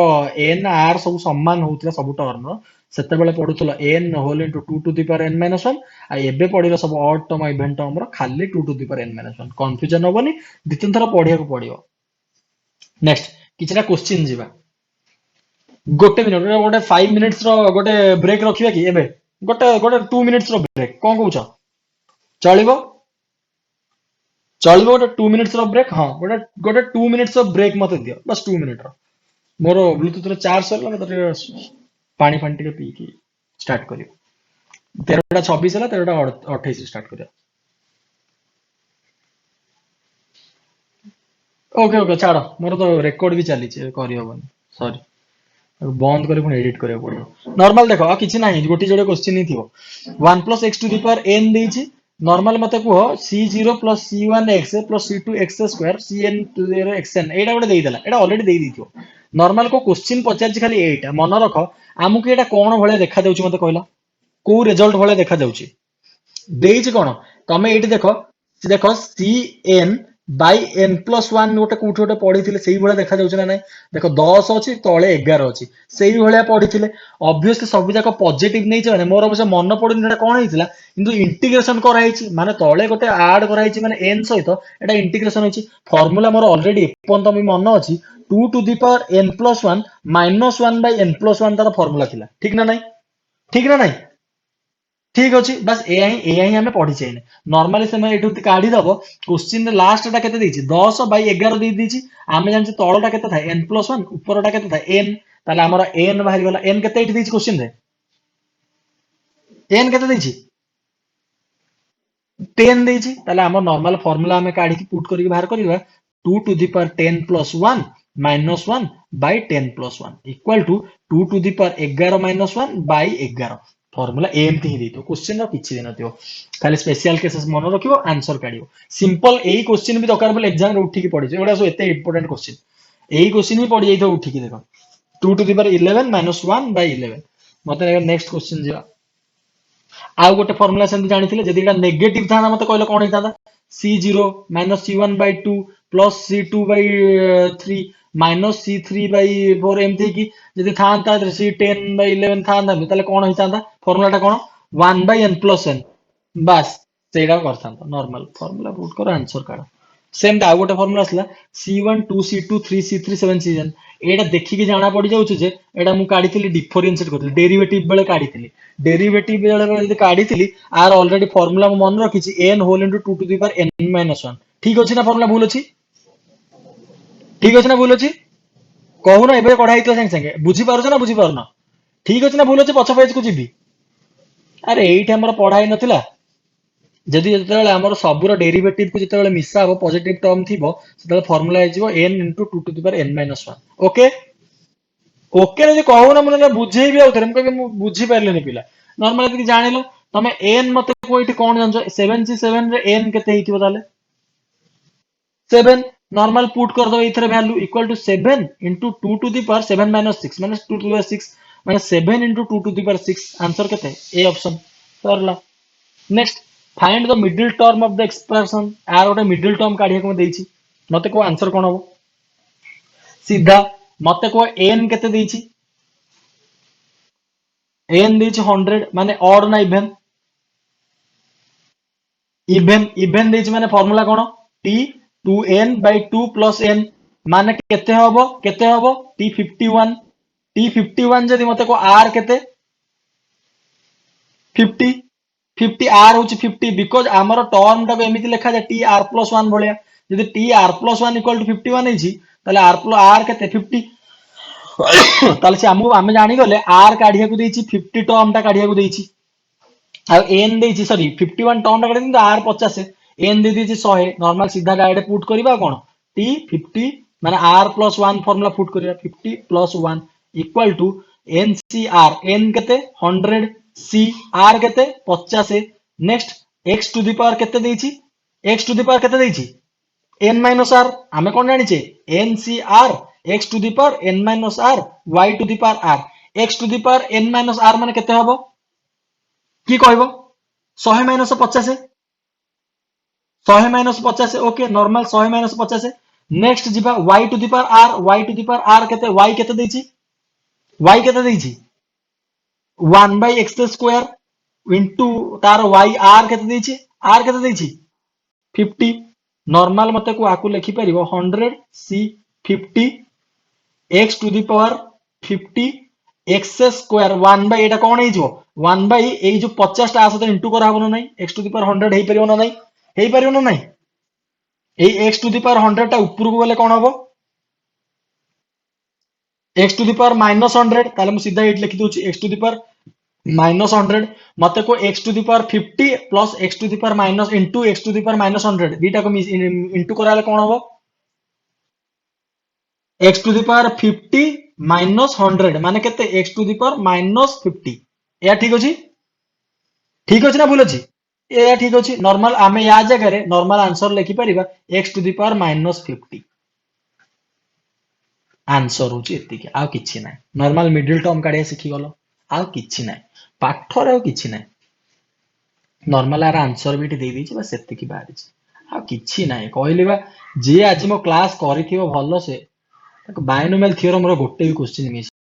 n r सब समान होतिला सबु टर्म रो सेते बेले पडुतलो n whole into 2 to the power n minus 1 आ एबे पडिलो सब ऑड टर्म इवेंट टर्म रो खाली 2 to the power n minus 1 confusion होबनी दि तीन थरा पढिया को पडियो नेक्स्ट किछरा क्वेश्चन जिबा गोटे मिनिट गोटे 5 मिनिट्स रो गोटे ब्रेक रखिबा कि एबे गोटे गोटे 2 मिनिट्स रो ब्रेक कोन कहउछ चलिबो चलिबो गोटे 2 मिनिट्स रो ब्रेक हां गोटे गोटे 2 मिनिट्स रो ब्रेक मते दियो बस 2 मिनिट रो मोरो ब्लूटूथ रो चार्ज सरला मते पानी फानी टिके पीकी स्टार्ट करियो 13टा 26 ହେଲା 13टा 28 स्टार्ट करियो ओके ओके छाड़ मोर तो रेकॉर्ड भी चली करी हबनी सॉरी बंद करे पुणी एडिट କରିବାକୁ ପଡିବ नॉर्मल देखो आ किछि नाही गोटी जोडे क्वेश्चन ही थिबो 1 plus x to the power n ଦେଇछि नॉर्मल मते कुह c0 plus c1x plus c2x square cn to the xn एटा गोटे देई देला एटा ऑलरेडी देई दिथियो नॉर्मल को क्वेश्चन पचार खाली एटा मन रख आमु के एटा कोन भले देखा जाउछि मते कहला को रिजल्ट भले देखा जाउछि देइछि कोन तमे एटी देखो देखो cn by n plus 1 गोटे कोठी गोटे पढिथिले सेही भले देखा जाउछि ना नै देखो 10 अछि तळे 11 अछि सेही भले पढिथिले ऑब्वियसली सब जाक पॉजिटिव नै छै माने मोर अवश्य मन पडुनी एटा कोन हेतिला किंतु इंटीग्रेशन करा हेछि माने तळे गोटे ऐड करा हेछि माने n सहित एटा इंटीग्रेशन हेछि फार्मूला मोर ऑलरेडी एपन तमे मन अछि 2 to the power n plus 1 minus 1 by n plus 1 तार फार्मूला थिला ठीक ना नै ठीक अछि बस एआई हमें पढि छैने नॉर्मली से मैं एठु काढी दबो क्वेश्चन रे लास्ट टा केते देछि 10 by 11 दे दिछि आमे जानछि तळटा केते था n plus 1 ऊपरटा केते था n ताले हमरा n बाहर गेला n केते एठी देछि क्वेश्चन रे n केते देछि 10 देछि ताले हमर नॉर्मल फार्मूला हमें काढी की पुट करी बाहर करिवा 2 to the power 10 plus 1 minus 1 by 10 plus 1 equal to 2 to the power 11 minus 1 by 11 formula एमती ही देतो क्वेश्चन रो किछि दिन नथियो खाली स्पेशल केसेस मन रखियो आंसर काढियो सिंपल एई क्वेश्चन भी दरकार बोले एग्जाम रे उठी की पड़ी एडा सो एते इंपोर्टेंट क्वेश्चन एई क्वेश्चन भी पड़ी जाइतो उठी की देखो 2 to the power 11 minus 1 by 11 मते नेक्स्ट क्वेश्चन जिवा आउ गोटे फार्मूला सेंति जानिथिले जदि एटा नेगेटिव था मते कहले कोन हितादा c0 minus c1 by 2 plus c2 by 3 minus c3 by 4 एमती की जदि थांता c10 by 11 थांता ताले कोन हितादा फार्मूलाटा कोन 1 by n plus n बस सेडा करथांता नॉर्मल फार्मूला पुट करो आंसर काढो सेम दा गोटे फार्मूला असला c1 2c2 3c3 7c1 एटा देखि के जाना पड़ी जाउछ जे एटा मु काढिथिली डिफरेंशिएट करथिली डेरिवेटिव बेले काढिथिली डेरिवेटिव बेले जदि काढिथिली आर ऑलरेडी फार्मूला मु मन रखिछि n whole into 2 to the power n minus 1 ठीक अछि ना फार्मूला भूल अछि ठीक अछि ना भूल अछि कहू ना एबे कढा हितो संगे संगे बुझी पारुछ ना बुझी पारुना ठीक अछि ना भूल अछि पछ पेज को जिबी अरे एठी हमर पढाई नथिला जदि जतेबेले हमर सबुर डेरिवेटिव को जतेबेले मिसा हो पॉजिटिव टर्म थिबो सेतेबेले फार्मूला आइजिवो n into 2 to the power n minus 1 okay okay जदि कहू ना मने बुझेई भी आउथरे हम कहि बुझी पारलेनी पिला नॉर्मल जदि जानिलो तमे n मते कोइठी कोन जानजो 7c7 रे n केते हिथिबो ताले 7 नॉर्मल पुट कर दो इथरे value equal to 7 into 2 to the power 7 minus 6 minus 2 to the power 6 minus 7 into 2 to the power 6 answer केते ए ऑप्शन करला next find the middle term of the expression आर गोटे middle term काढिया को देछि मते को आंसर कोन हो सीधा मते को n केते देछि n देछि 100 माने ऑड ना इवन देछि माने formula cone t 2n by 2 plus n माने केते हबो t51 जदि मते को r केते 50 r होची 50 बिकॉज हमर टर्म टा एमिति लिखा जाय t r plus 1 भलिया जदि t r plus 1 equal to 51 हेची ताले r केते 50 ताले से आमे जानि गले r काढिया को देछि 50 टर्म टा काढिया को देछि आ n देछि सॉरी 51 टर्म टा काढि दिन r 50 n दे देछि 100 नॉर्मल सीधा डायरेक्ट पुट करबा कोन t 50 माने r plus 1 फार्मूला पुट करबा 50 plus 1 equal to ncr n केते 100 c r केते 50 next x to the power केते देछि x टू द पावर केते देछि n minus r हमें कोन जानि छे ncr x to the power n minus r y to the power r x to the power n minus r माने केते हबो की कहबो 100 minus 50 100 minus 50 okay normal 100 minus 50 next जिबा y to the power r केते y केते देछि 1 by x square into तार y r केते देछि 50 नॉर्मल मते को आकु लिखि परिबो 100 c 50 x to the power 50 x square 1 by एटा कोन हेजो 1 by ए जो 50 टा आसते इनटू करा हबो नै x टू द पावर 100 हेई परिबो नै ए x टू द पावर 100 टा ऊपर को गले कोन हबो x टू द पावर -100 ताले मु सीधा एट लिखि दोछि x टू द पावर -100 मते को x to the power 50 plus x to the power minus into x to the power -100 दीटा को इनटू कराले कोन हबो x to the power 50 minus 100 माने केते x टू द पावर -50 या ठीक अछि ना भूल अछि या ठीक अछि नॉर्मल आमे या जगह रे नॉर्मल आंसर लिखि परिबा x to the power -50 answer होची एतिकी आ किछि नै नॉर्मल मिडिल टर्म काढिया सिखि गलो आ किछि नै पाठर आ किछि नै नॉर्मल आर आंसर भी दे दी बस एतिकी बाहरी आ किछि नै कहली बा जे आज मो क्लास करिथिबो भलो से बायनोमियल थ्योरम रो गोटे भी क्वेश्चन मिस